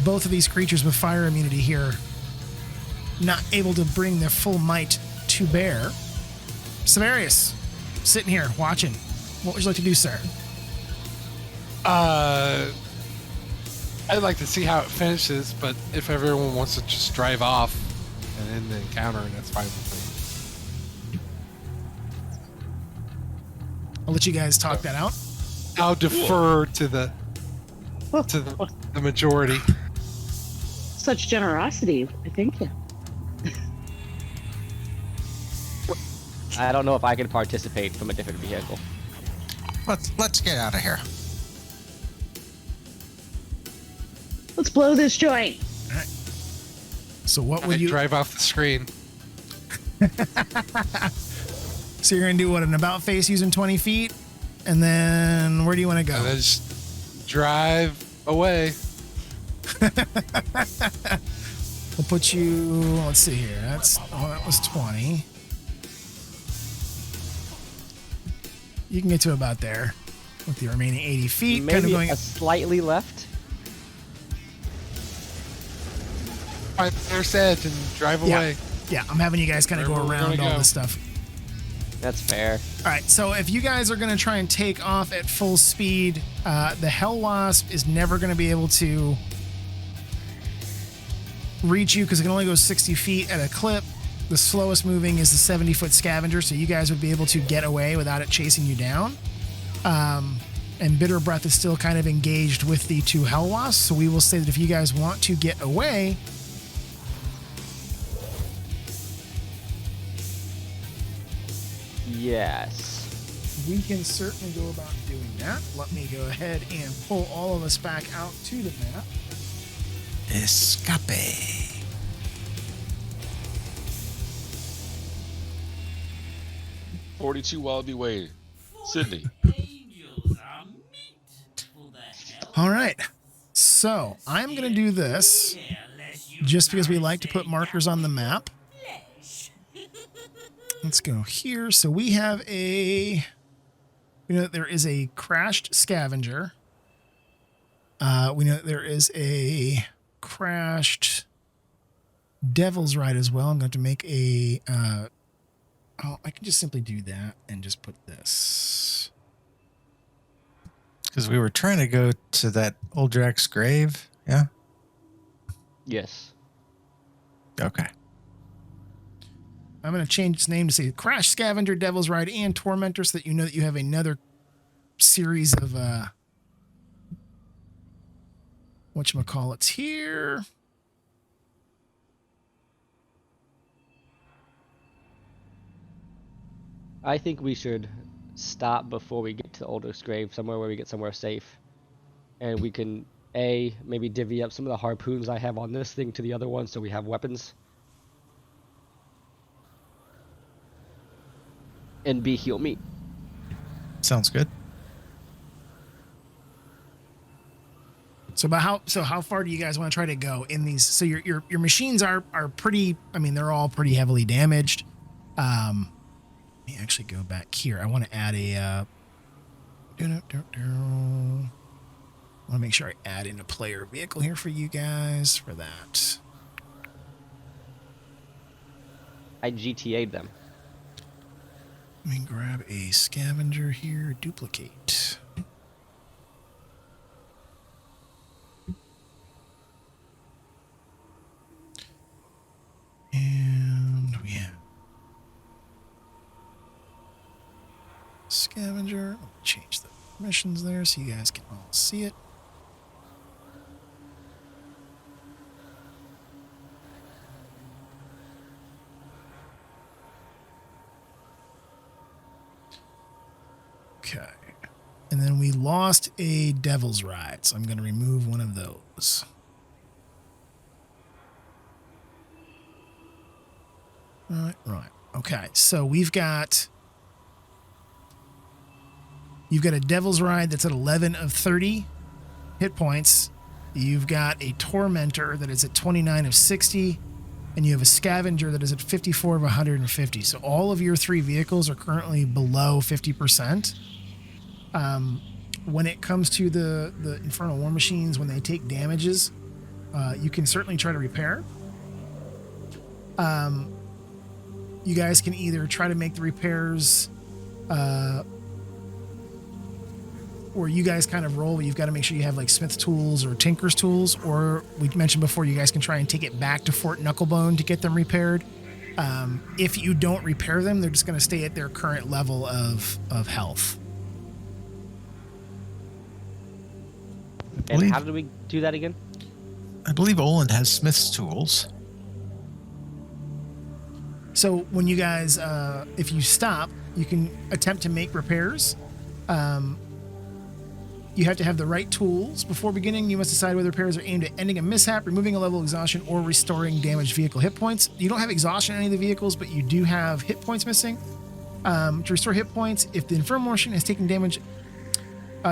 Both of these creatures with fire immunity here not able to bring their full might to bear. Severius, sitting here watching. What would you like to do, sir? I'd like to see how it finishes, but if everyone wants to just drive off and end the encounter, that's fine with me. I'll let you guys talk that out. I'll defer to the majority. Such generosity. I thank you. I don't know if I can participate from a different vehicle. Let's get out of here. Let's blow this joint. All right. So what I would you... drive off the screen. So you're going to do what, an about face using 20 feet? And then where do you want to go? And then just drive away. We'll put you... Let's see here. That was 20. You can get to about there with the remaining 80 feet. Maybe kind of going... a slightly left. Find the nearest edge and drive away. Yeah, I'm having you guys kind of go Wherever we're around gonna all go. this stuff. That's fair. All right, so if you guys are going to try and take off at full speed, the Hell Wasp is never going to be able to reach you because it can only go 60 feet at a clip. The slowest moving is the 70-foot scavenger, so you guys would be able to get away without it chasing you down. And Bitter Breath is still kind of engaged with the 2 Hell Wasps, so we will say that if you guys want to get away... Yes. We can certainly go about doing that. Let me go ahead and pull all of us back out to the map. Escape. 42 Wallaby Way. Sydney. All right. So I'm going to do this just because we like to put markers on the map. Let's go here. So we have we know that there is a crashed scavenger. We know that there is a crashed Devil's Ride as well. I'm going to make a... I can just simply do that and just put this. Because we were trying to go to that Uldrak's grave. Yeah? Yes. Okay. I'm going to change its name to say Crash Scavenger, Devil's Ride, and Tormentor so that you know that you have another series of whatchamacallits here. I think we should stop before we get to Uldrak's grave, somewhere where we get somewhere safe. And we can maybe divvy up some of the harpoons I have on this thing to the other one so we have weapons. And B, heal me. Sounds good. So how far do you guys want to try to go in these? So your machines are pretty. I mean, they're all pretty heavily damaged. Let me actually go back here. I want to add a. I want to make sure I add in a player vehicle here for you guys for that. I GTA'd them. Let me grab a scavenger here. Duplicate. And we have scavenger. I'll change the permissions there so you guys can all see it. Okay. And then we lost a Devil's Ride, so I'm going to remove one of those. Right. Okay. So you've got a Devil's Ride that's at 11 of 30 hit points. You've got a Tormentor that is at 29 of 60, and you have a Scavenger that is at 54 of 150. So all of your three vehicles are currently below 50%. When it comes to the Infernal War Machines, when they take damages, you can certainly try to repair. You guys can either try to make the repairs or you guys kind of roll, but you've got to make sure you have like Smith's tools or Tinker's tools, or we mentioned before, you guys can try and take it back to Fort Knucklebone to get them repaired. If you don't repair them, they're just going to stay at their current level of health. And how do we do that again? I believe Olin has Smith's tools. So when you guys, if you stop, you can attempt to make repairs. You have to have the right tools. Before beginning, you must decide whether repairs are aimed at ending a mishap, removing a level of exhaustion, or restoring damaged vehicle hit points. You don't have exhaustion in any of the vehicles, but you do have hit points missing. To restore hit points, if the infernal machine has taken damage,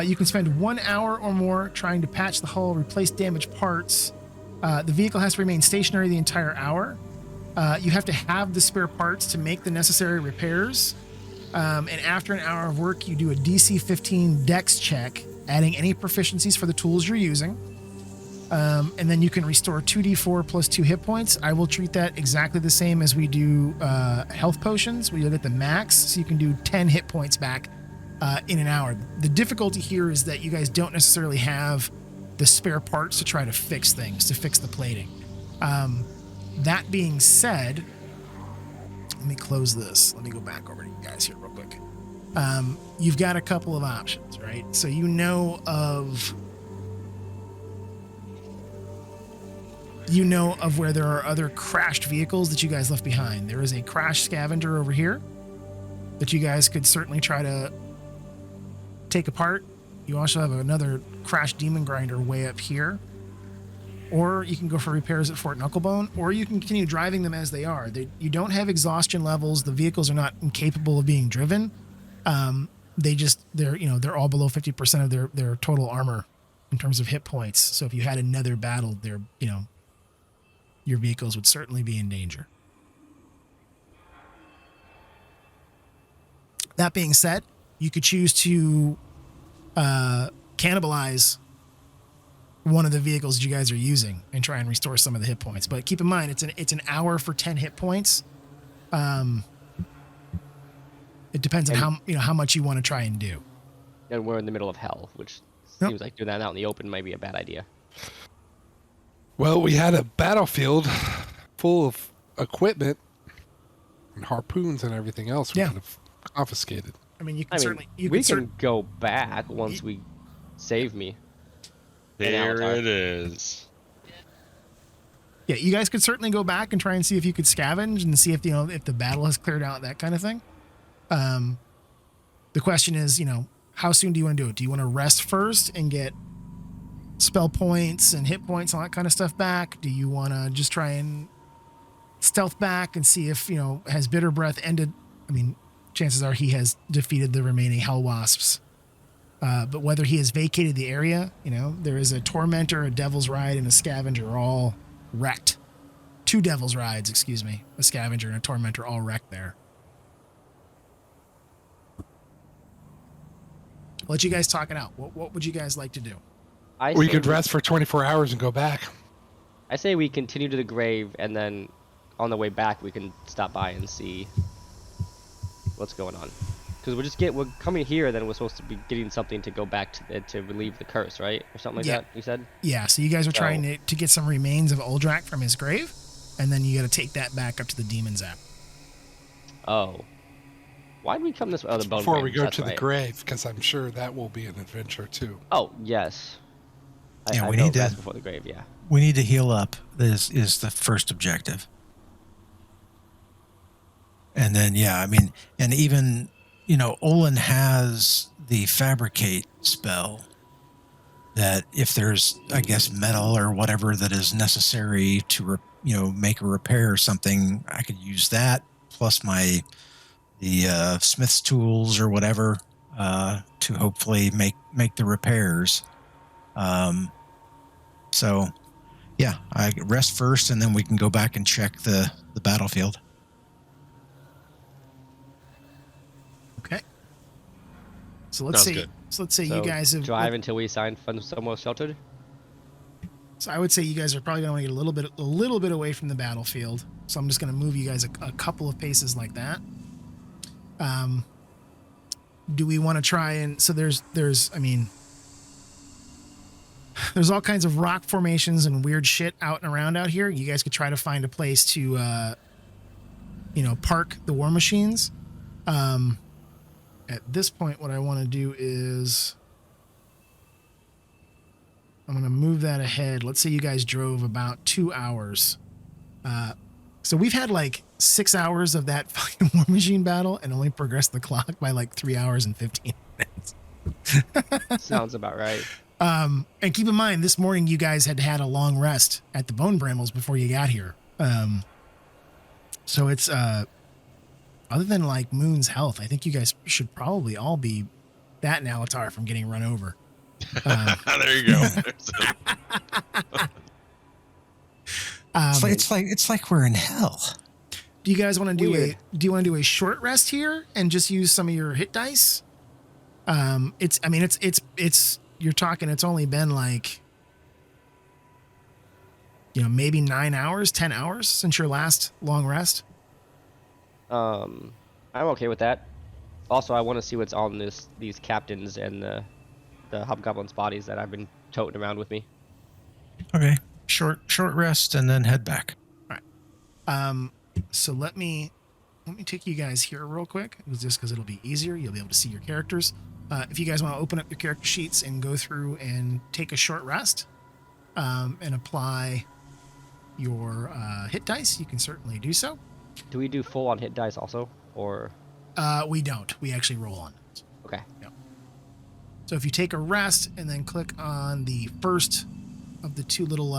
you can spend 1 hour or more trying to patch the hull, replace damaged parts. The vehicle has to remain stationary the entire hour. You have to have the spare parts to make the necessary repairs. And after an hour of work, you do a DC 15 Dex check, adding any proficiencies for the tools you're using. And then you can restore 2d4 plus 2 hit points. I will treat that exactly the same as we do health potions. We look at the max, so you can do 10 hit points back in an hour. The difficulty here is that you guys don't necessarily have the spare parts to try to fix things, to fix the plating. That being said, let me close this. Let me go back over to you guys here real quick. You've got a couple of options, right? So you know of where there are other crashed vehicles that you guys left behind. There is a crashed scavenger over here that you guys could certainly try to take apart. You also have another crashed demon grinder way up here. Or you can go for repairs at Fort Knucklebone, or you can continue driving them as they are. You don't have exhaustion levels. The vehicles are not incapable of being driven. They're all below 50% of their total armor in terms of hit points. So if you had another battle, your vehicles would certainly be in danger. That being said, you could choose to cannibalize one of the vehicles you guys are using and try and restore some of the hit points. But keep in mind, it's an hour for 10 hit points. It depends on how much you want to try and do. And we're in the middle of hell, which seems like doing that out in the open might be a bad idea. Well, we had a battlefield full of equipment and harpoons and everything else we could have confiscated. I mean, you can we can go back once we save me. There it is. Yeah, you guys could certainly go back and try and see if you could scavenge and see if the battle has cleared out, that kind of thing. The question is, how soon do you want to do it? Do you want to rest first and get spell points and hit points and all that kind of stuff back? Do you want to just try and stealth back and see if, has Bitter Breath ended? I mean, chances are he has defeated the remaining Hell Wasps. But whether he has vacated the area, there is a Tormentor, a Devil's Ride, and a Scavenger all wrecked. 2 Devil's Rides, excuse me. A Scavenger and a Tormentor all wrecked there. I'll let you guys talk it out. What would you guys like to do? We could rest for 24 hours and go back. I say we continue to the grave, and then on the way back we can stop by and see what's going on. Because we're coming here, then we're supposed to be getting something to go back to relieve the curse, right, or something like that. You said. Yeah. So you guys are trying to get some remains of Uldrak from his grave, and then you got to take that back up to the Demon's App. Oh. Why did we come this way? Oh, the bone before grave. we go That's to right. the grave, because I'm sure that will be an adventure too. Oh yes. Yeah, I we know need to rest before the grave. Yeah. We need to heal up. This is the first objective. And then, and even, Olin has the fabricate spell that if there's, I guess, metal or whatever that is necessary to, make a repair or something, I could use that plus the smith's tools or whatever to hopefully make the repairs. So, yeah, I rest first, and then we can go back and check the battlefield. Okay. So let's say you guys have drive until we find somewhere sheltered. So I would say you guys are probably going to get a little bit away from the battlefield. So I'm just going to move you guys a couple of paces like that. Do we want to try and there's all kinds of rock formations and weird shit out and around out here. You guys could try to find a place to park the war machines. At this point, what I want to do is I'm going to move that ahead. Let's say you guys drove about 2 hours. So we've had like 6 hours of that fucking war machine battle and only progressed the clock by like 3 hours and 15 minutes. Sounds about right. And keep in mind, this morning you guys had a long rest at the Bone Brambles before you got here. So it's, other than like Moon's health, I think you guys should probably all be that and Alatar from getting run over. There you go. It's like we're in hell. Do you guys want to do a short rest here and just use some of your hit dice? It's you're talking, it's only been like, maybe 9 hours, 10 hours since your last long rest. I'm okay with that. Also, I want to see what's on these captains and the hobgoblins' bodies that I've been toting around with me. Okay. Short rest and then head back. All right. So let me take you guys here real quick, just because it'll be easier. You'll be able to see your characters. If you guys want to open up your character sheets and go through and take a short rest, and apply your hit dice, you can certainly do so. Do we do full on hit dice also, or? We don't. We actually roll on it. Okay. Yep. So if you take a rest and then click on the first of the two little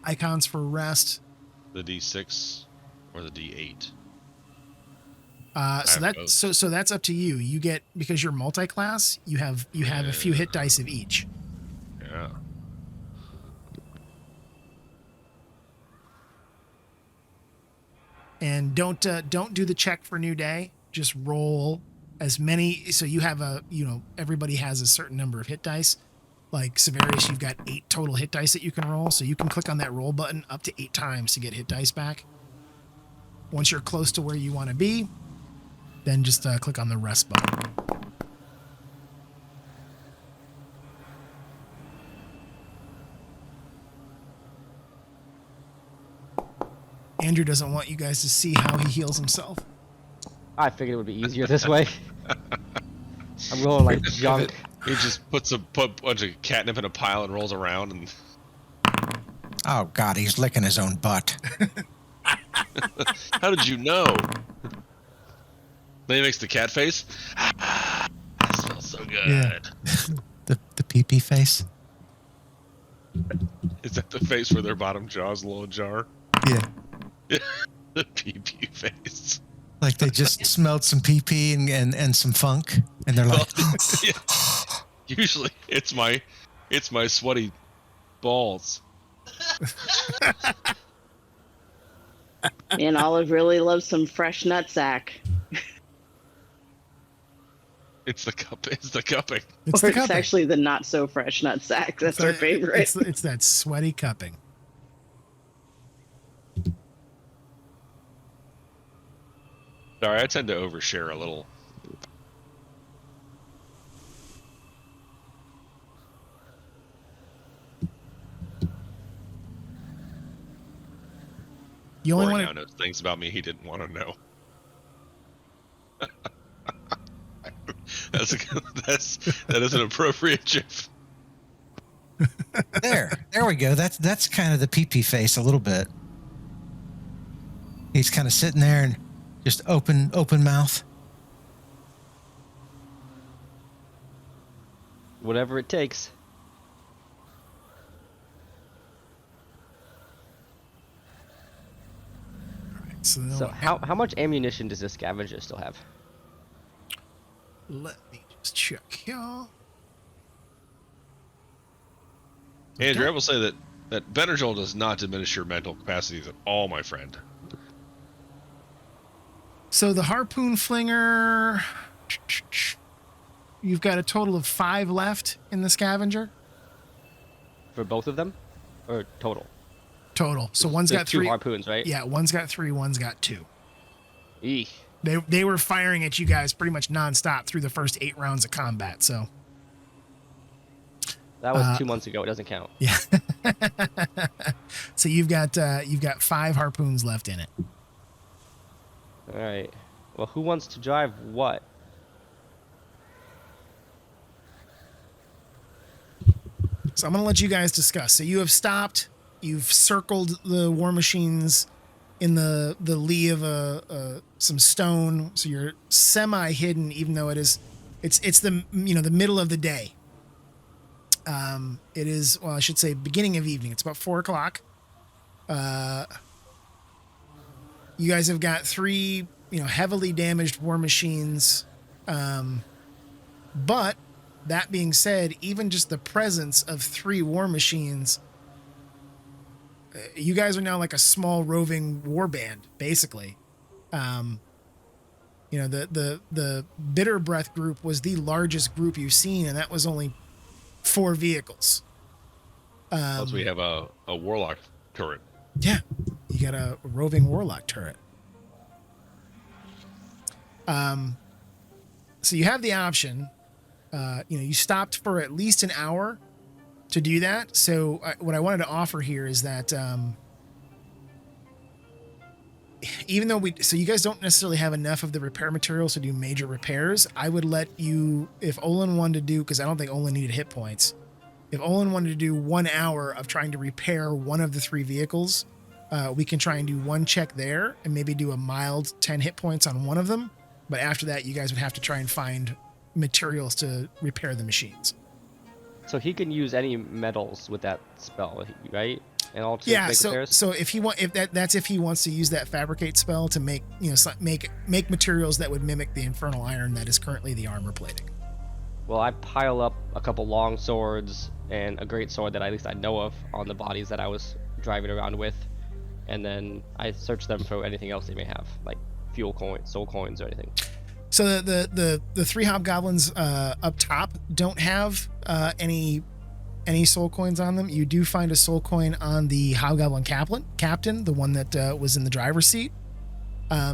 icons for rest. The D6 or the D8? So that's up to you. You get, because you're multi-class, you have a few hit dice of each. Yeah. And don't do the check for new day. Just roll as many. So you have everybody has a certain number of hit dice. Like Severius, you've got 8 total hit dice that you can roll. So you can click on that roll button up to 8 times to get hit dice back. Once you're close to where you want to be, then just click on the rest button. Andrew doesn't want you guys to see how he heals himself. I figured it would be easier this way. I'm rolling like junk. He just put a bunch of catnip in a pile and rolls around and... Oh, God, he's licking his own butt. How did you know? Then he makes the cat face. That smells so good. Yeah. The pee-pee face. Is that the face where their bottom jaw's a little ajar? Yeah. The PP face. Like they just smelled some pee and some funk, and they're like, Yeah. Usually it's my sweaty balls. And Olive really loves some fresh nutsack. It's the cup. It's the cupping. It's Or the it's cupping. actually the not so fresh nutsack. That's her favorite. It's that sweaty cupping. Sorry, I tend to overshare a little. You only Corey want now knows things about me he didn't want to know. That is an appropriate gif. there we go. That's kind of the pee face a little bit. He's kind of sitting there and just open mouth. Whatever it takes. So how much ammunition does this scavenger still have? let me just check here. Andrew, I will say that Benadryl does not diminish your mental capacities at all, my friend. So the harpoon flinger, you've got a total of 5 left in the scavenger. For both of them? Or total? Total. So one's There's got 2 3. harpoons, right? Yeah, one's got 3, one's got 2. Eek. They were firing at you guys pretty much nonstop through the first 8 rounds of combat, so. That was 2 months ago. It doesn't count. Yeah. So you've got 5 harpoons left in it. All right. Well, who wants to drive what? So I'm going to let you guys discuss. So you have stopped. You've circled the war machines in the lee of some stone. So you're semi hidden, even though it's the the middle of the day. It is, well, I should say beginning of evening. It's about 4 o'clock. You guys have got 3 heavily damaged war machines. But that being said, even just the presence of 3 war machines, you guys are now like a small roving war band, basically. The Bitter Breath group was the largest group you've seen, and that was only 4 vehicles. Plus we have a warlock turret. Yeah, you got a roving warlock turret. So you have the option. You stopped for at least an hour to do that. So what I wanted to offer here is that even though you guys don't necessarily have enough of the repair materials to do major repairs, I would let you, if Olin wanted to do, because I don't think Olin needed hit points, if Olin wanted to do 1 hour of trying to repair one of the 3 vehicles, we can try and do 1 check there and maybe do a mild 10 hit points on one of them. But after that, you guys would have to try and find materials to repair the machines. So he can use any metals with that spell, right? And all to Yeah. make repairs? So if he that's if he wants to use that fabricate spell to make make materials that would mimic the infernal iron that is currently the armor plating. Well, I pile up a couple long swords and a great sword that at least I know of on the bodies that I was driving around with, and then I search them for anything else they may have, like fuel coins, soul coins, or anything. So the 3 hobgoblins up top don't have any soul coins on them. You do find a soul coin on the hobgoblin captain, the one that was in the driver's seat.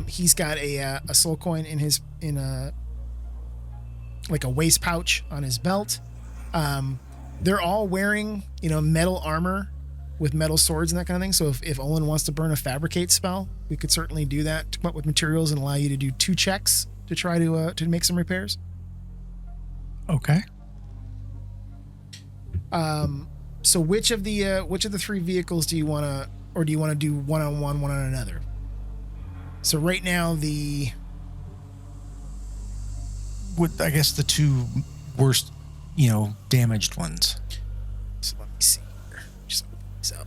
He's got a soul coin in a waist pouch on his belt. They're all wearing metal armor with metal swords and that kind of thing. So if Olin wants to burn a fabricate spell, we could certainly do that to come up with materials and allow you to do 2 checks to try to make some repairs. Okay. So which of the 3 vehicles do you want to, or do you want to do one on another? So right now I guess the 2 worst, damaged ones. So let me see here. So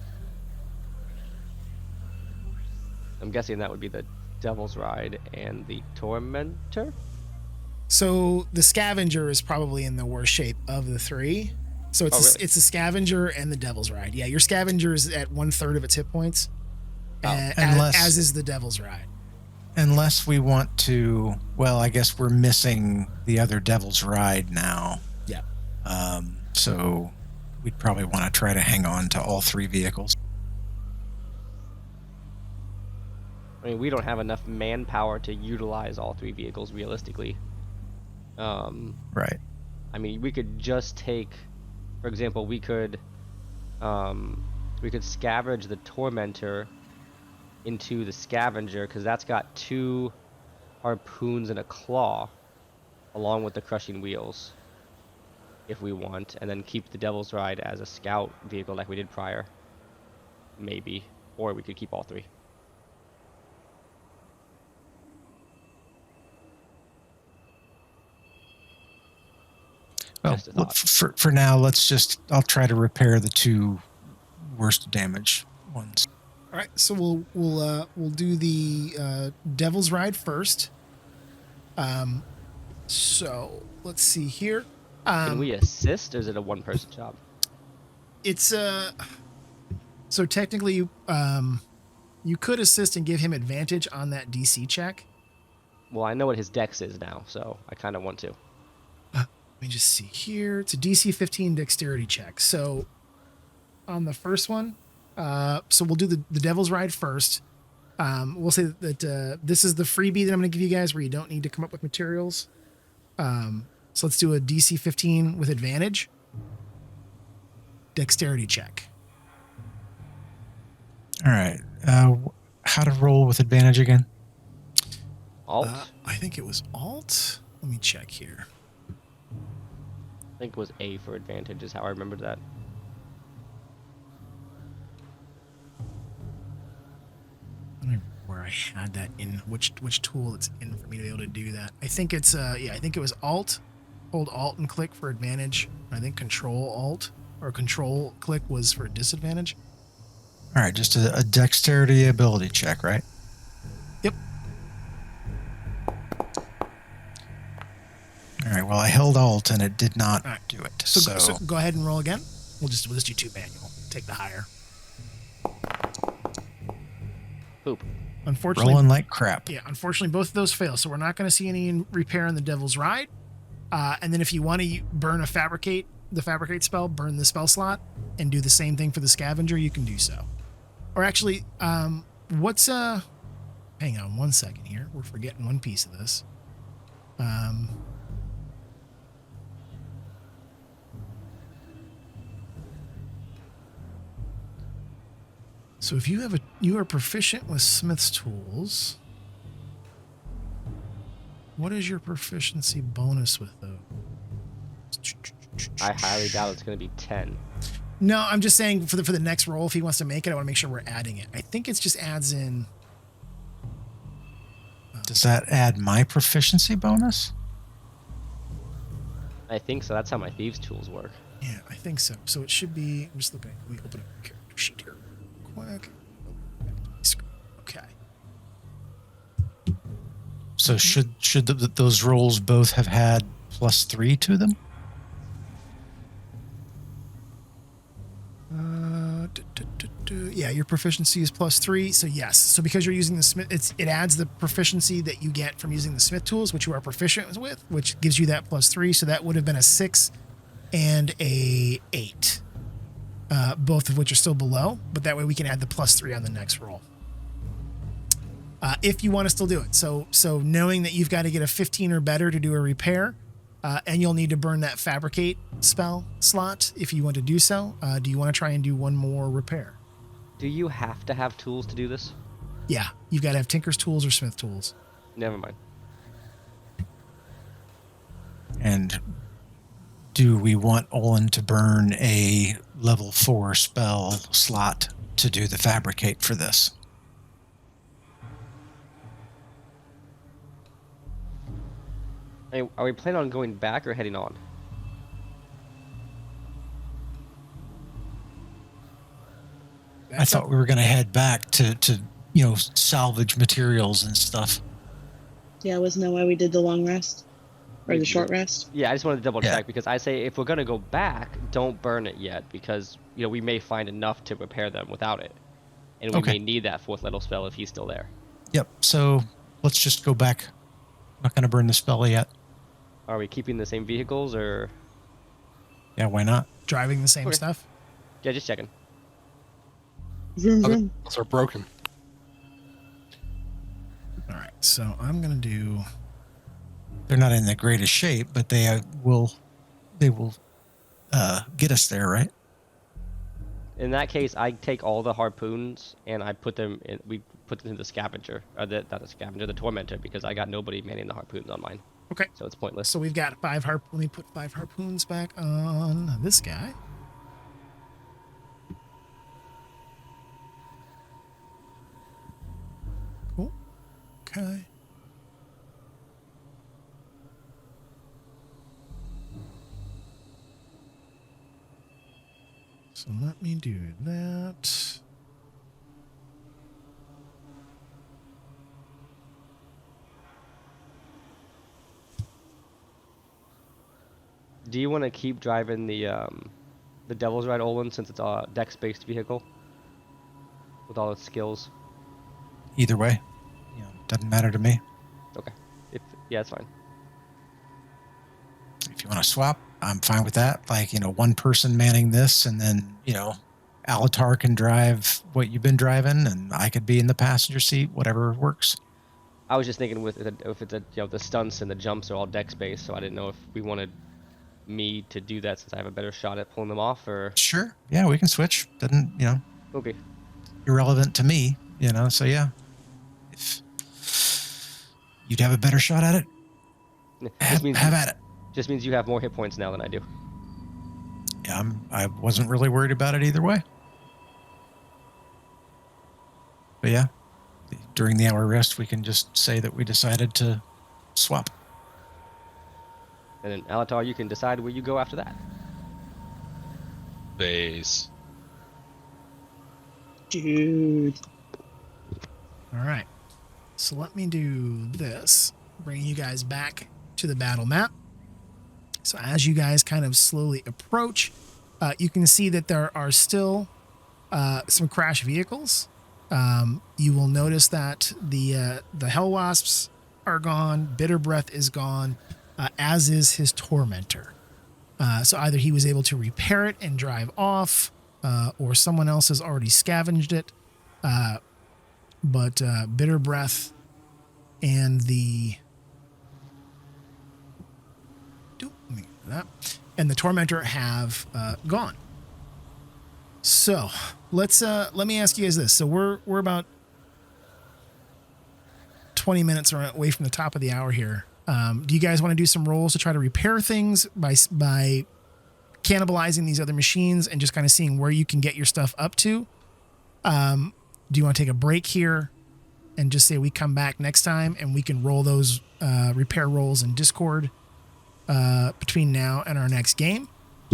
I'm guessing that would be the Devil's Ride and the Tormentor. So the Scavenger is probably in the worst shape of the three. So it's Oh, really? it's the Scavenger and the Devil's Ride. Yeah, your Scavenger is at 1/3 of its hit points, as is the Devil's Ride. Unless we want to, well, I guess we're missing the other Devil's Ride now. Yeah. So we'd probably want to try to hang on to all three vehicles. I mean, we don't have enough manpower to utilize all three vehicles realistically. Right. I mean, we could just take, for example, we could scavenge the Tormentor into the Scavenger because that's got 2 harpoons and a claw, along with the crushing wheels, if we want, and then keep the Devil's Ride as a scout vehicle like we did prior. Maybe, or we could keep all 3. Well, Just a thought. for now, I'll try to repair the 2 worst damage ones. All right, so we'll do the Devil's Ride first. So let's see here. Can we assist, or is it a one-person job? It's so technically you could assist and give him advantage on that DC check. Well, I know what his dex is now, so I kind of want to. Let me just see here. It's a DC 15 dexterity check. So on the first one, so we'll do the Devil's Ride first. We'll say that this is the freebie that I'm going to give you guys where you don't need to come up with materials. So let's do a DC 15 with advantage. Dexterity check. All right. How to roll with advantage again? Alt? I think it was Alt. Let me check here. I think it was A for advantage is how I remembered that. I don't remember where I had that in, which tool it's in for me to be able to do that. I think it's I think it was Alt. Hold Alt and click for advantage. I think Control Alt or Control click was for disadvantage. All right, just a dexterity ability check, right? Yep. All right. Well, I held Alt and it did not Right. do it. So go ahead and roll again. We'll just do 2 manual. Take the higher. Poop. Unfortunately, rolling like crap. yeah. Unfortunately, both of those fail. So we're not going to see any repair on the Devil's Ride. And then if you want to burn the fabricate spell, burn the spell slot, and do the same thing for the Scavenger, you can do so. Or actually, hang on 1 second here. We're forgetting one piece of this. So if you are proficient with Smith's tools, what is your proficiency bonus with those? I highly doubt it's going to be 10. No, I'm just saying for the next roll, if he wants to make it, I want to make sure we're adding it. I think it's just adds in. Does that add my proficiency bonus? I think so. That's how my thieves' tools work. Yeah, I think so. So it should be. I'm just looking. Let me open up the character sheet here real quick. Okay. So should those rolls both have had +3 to them? Yeah, your proficiency is +3. So yes. So because you're using the Smith, it adds the proficiency that you get from using the Smith tools, which you are proficient with, which gives you that +3. So that would have been a 6 and a 8, both of which are still below. But that way we can add the +3 on the next roll. If you want to still do it. So knowing that you've got to get a 15 or better to do a repair, and you'll need to burn that fabricate spell slot if you want to do so. Do you want to try and do one more repair? Do you have to have tools to do this? Yeah, you've got to have Tinker's tools or Smith tools. Never mind. And do we want Olin to burn a level 4 spell slot to do the fabricate for this? Hey, are we planning on going back or heading on? thought we were going to head back to salvage materials and stuff. Yeah, wasn't that why we did the long rest? Or the short rest? Yeah, I just wanted to double Yeah. check because I say if we're gonna go back, don't burn it yet because we may find enough to repair them without it, and we Okay. may need that fourth level spell if he's still there. Yep. So let's just go back. Not going to burn the spell yet. Are we keeping the same vehicles or? Yeah, why not? Driving the same Okay. stuff. Yeah, just checking. Vroom, Other vroom. ones are broken. All right. So I'm gonna do. They're not in the greatest shape, but they will get us there, right? In that case, I take all the harpoons and I put them in. We put them in the scavenger, or not the scavenger, the tormentor, because I got nobody manning the harpoons on mine, Okay. so it's pointless. So we've got 5 Let me put 5 harpoons back on this guy. Cool. Okay. So let me do that. Do you want to keep driving the Devil's Ride Olin since it's a dex-based vehicle with all its skills? Either way, doesn't matter to me. Okay. Yeah, it's fine. If you want to swap, I'm fine with that. Like, one person manning this, and then, Alatar can drive what you've been driving, and I could be in the passenger seat, whatever works. I was just thinking if it's the stunts and the jumps are all dex-based, so I didn't know if we wanted me to do that since I have a better shot at pulling them off, or Sure. Yeah, we can switch. Doesn't, okay. irrelevant to me, so yeah. If you'd have a better shot at it, have at it. Just means you have more hit points now than I do. Yeah, I wasn't really worried about it either way. But yeah, during the hour rest, we can just say that we decided to swap. And then Alatar, you can decide where you go after that. Base. Dude. All right. So let me do this. Bring you guys back to the battle map. So as you guys kind of slowly approach, you can see that there are still some crash vehicles. You will notice that the Hell Wasps are gone. Bitter Breath is gone, as is his Tormentor. So either he was able to repair it and drive off, or someone else has already scavenged it. But Bitter Breath and the Tormentor have gone. So let me ask you guys this. So we're about 20 minutes away from the top of the hour here. Do you guys want to do some rolls to try to repair things by cannibalizing these other machines and just kind of seeing where you can get your stuff up to? Do you want to take a break here and just say we come back next time and we can roll those repair rolls in Discord between now and our next game?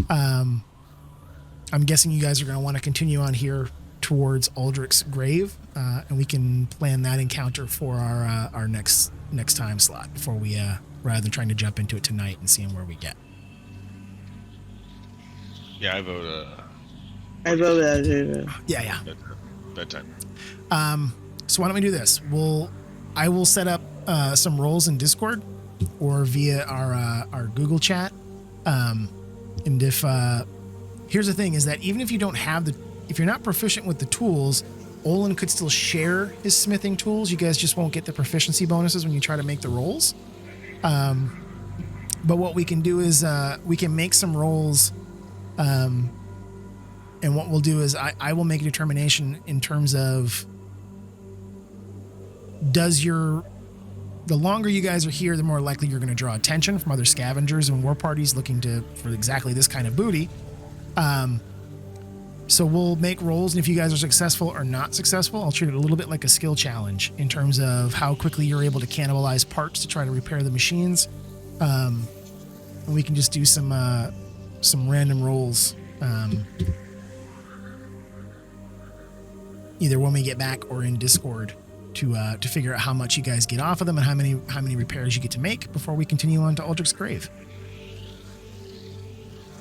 I'm guessing you guys are going to want to continue on here towards Uldrak's grave, and we can plan that encounter for our next time slot before we rather than trying to jump into it tonight and seeing where we get. Yeah, I vote I vote Yeah. bedtime. So why don't we do this? I will set up some roles in Discord or via our Google chat. And if here's the thing is that even if you don't have if you're not proficient with the tools, Olin could still share his smithing tools. You guys just won't get the proficiency bonuses when you try to make the rolls. But what we can do is we can make some rolls. And what we'll do is I will make a determination in terms of the longer you guys are here, the more likely you're going to draw attention from other scavengers and war parties looking for exactly this kind of booty. So we'll make rolls, and if you guys are successful or not successful, I'll treat it a little bit like a skill challenge in terms of how quickly you're able to cannibalize parts to try to repair the machines. And we can just do some random rolls. either when we get back or in Discord to figure out how much you guys get off of them and how many repairs you get to make before we continue on to Uldrak's grave.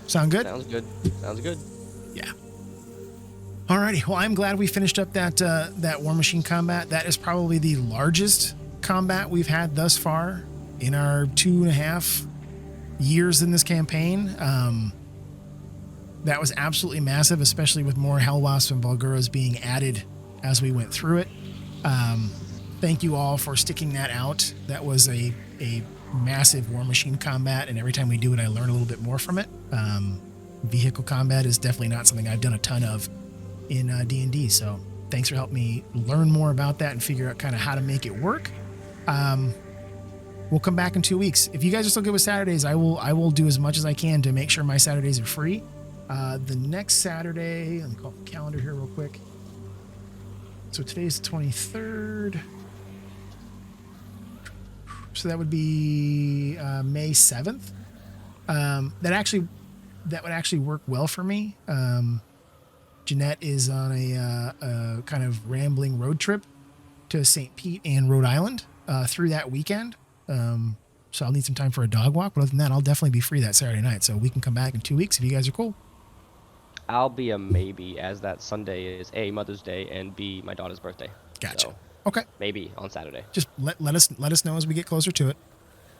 Sound good? Sounds good. Sounds good. Yeah. Alrighty. Well, I'm glad we finished up that War Machine combat. That is probably the largest combat we've had thus far in our 2.5 years in this campaign. That was absolutely massive, especially with more Hellwasps and Valguras being added as we went through it. Thank you all for sticking that out. That was a massive War Machine combat, and every time we do it, I learn a little bit more from it. Vehicle combat is definitely not something I've done a ton of in D&D, so thanks for helping me learn more about that and figure out kind of how to make it work. We'll come back in 2 weeks. If you guys are still good with Saturdays, I will do as much as I can to make sure my Saturdays are free. The next Saturday, let me call up the calendar here real quick. So today's the 23rd. So that would be May 7th. That would actually work well for me. Jeanette is on a kind of rambling road trip to St. Pete and Rhode Island through that weekend. So I'll need some time for a dog walk. But other than that, I'll definitely be free that Saturday night. So we can come back in 2 weeks if you guys are cool. I'll be a maybe, as that Sunday is A, Mother's Day, and B, my daughter's birthday. Gotcha. So Okay. maybe on Saturday. Just let us know as we get closer to it.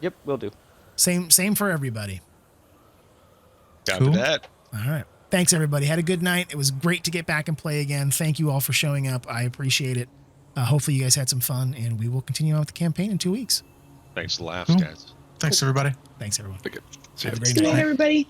Yep, will do. Same for everybody. Copy that. All right. Thanks, everybody. Had a good night. It was great to get back and play again. Thank you all for showing up. I appreciate it. Hopefully you guys had some fun, and we will continue on with the campaign in 2 weeks. Thanks for the laughs, Cool. guys. Thanks, everybody. Thanks, everyone. Okay. See Have a ya. great Good night. night, everybody.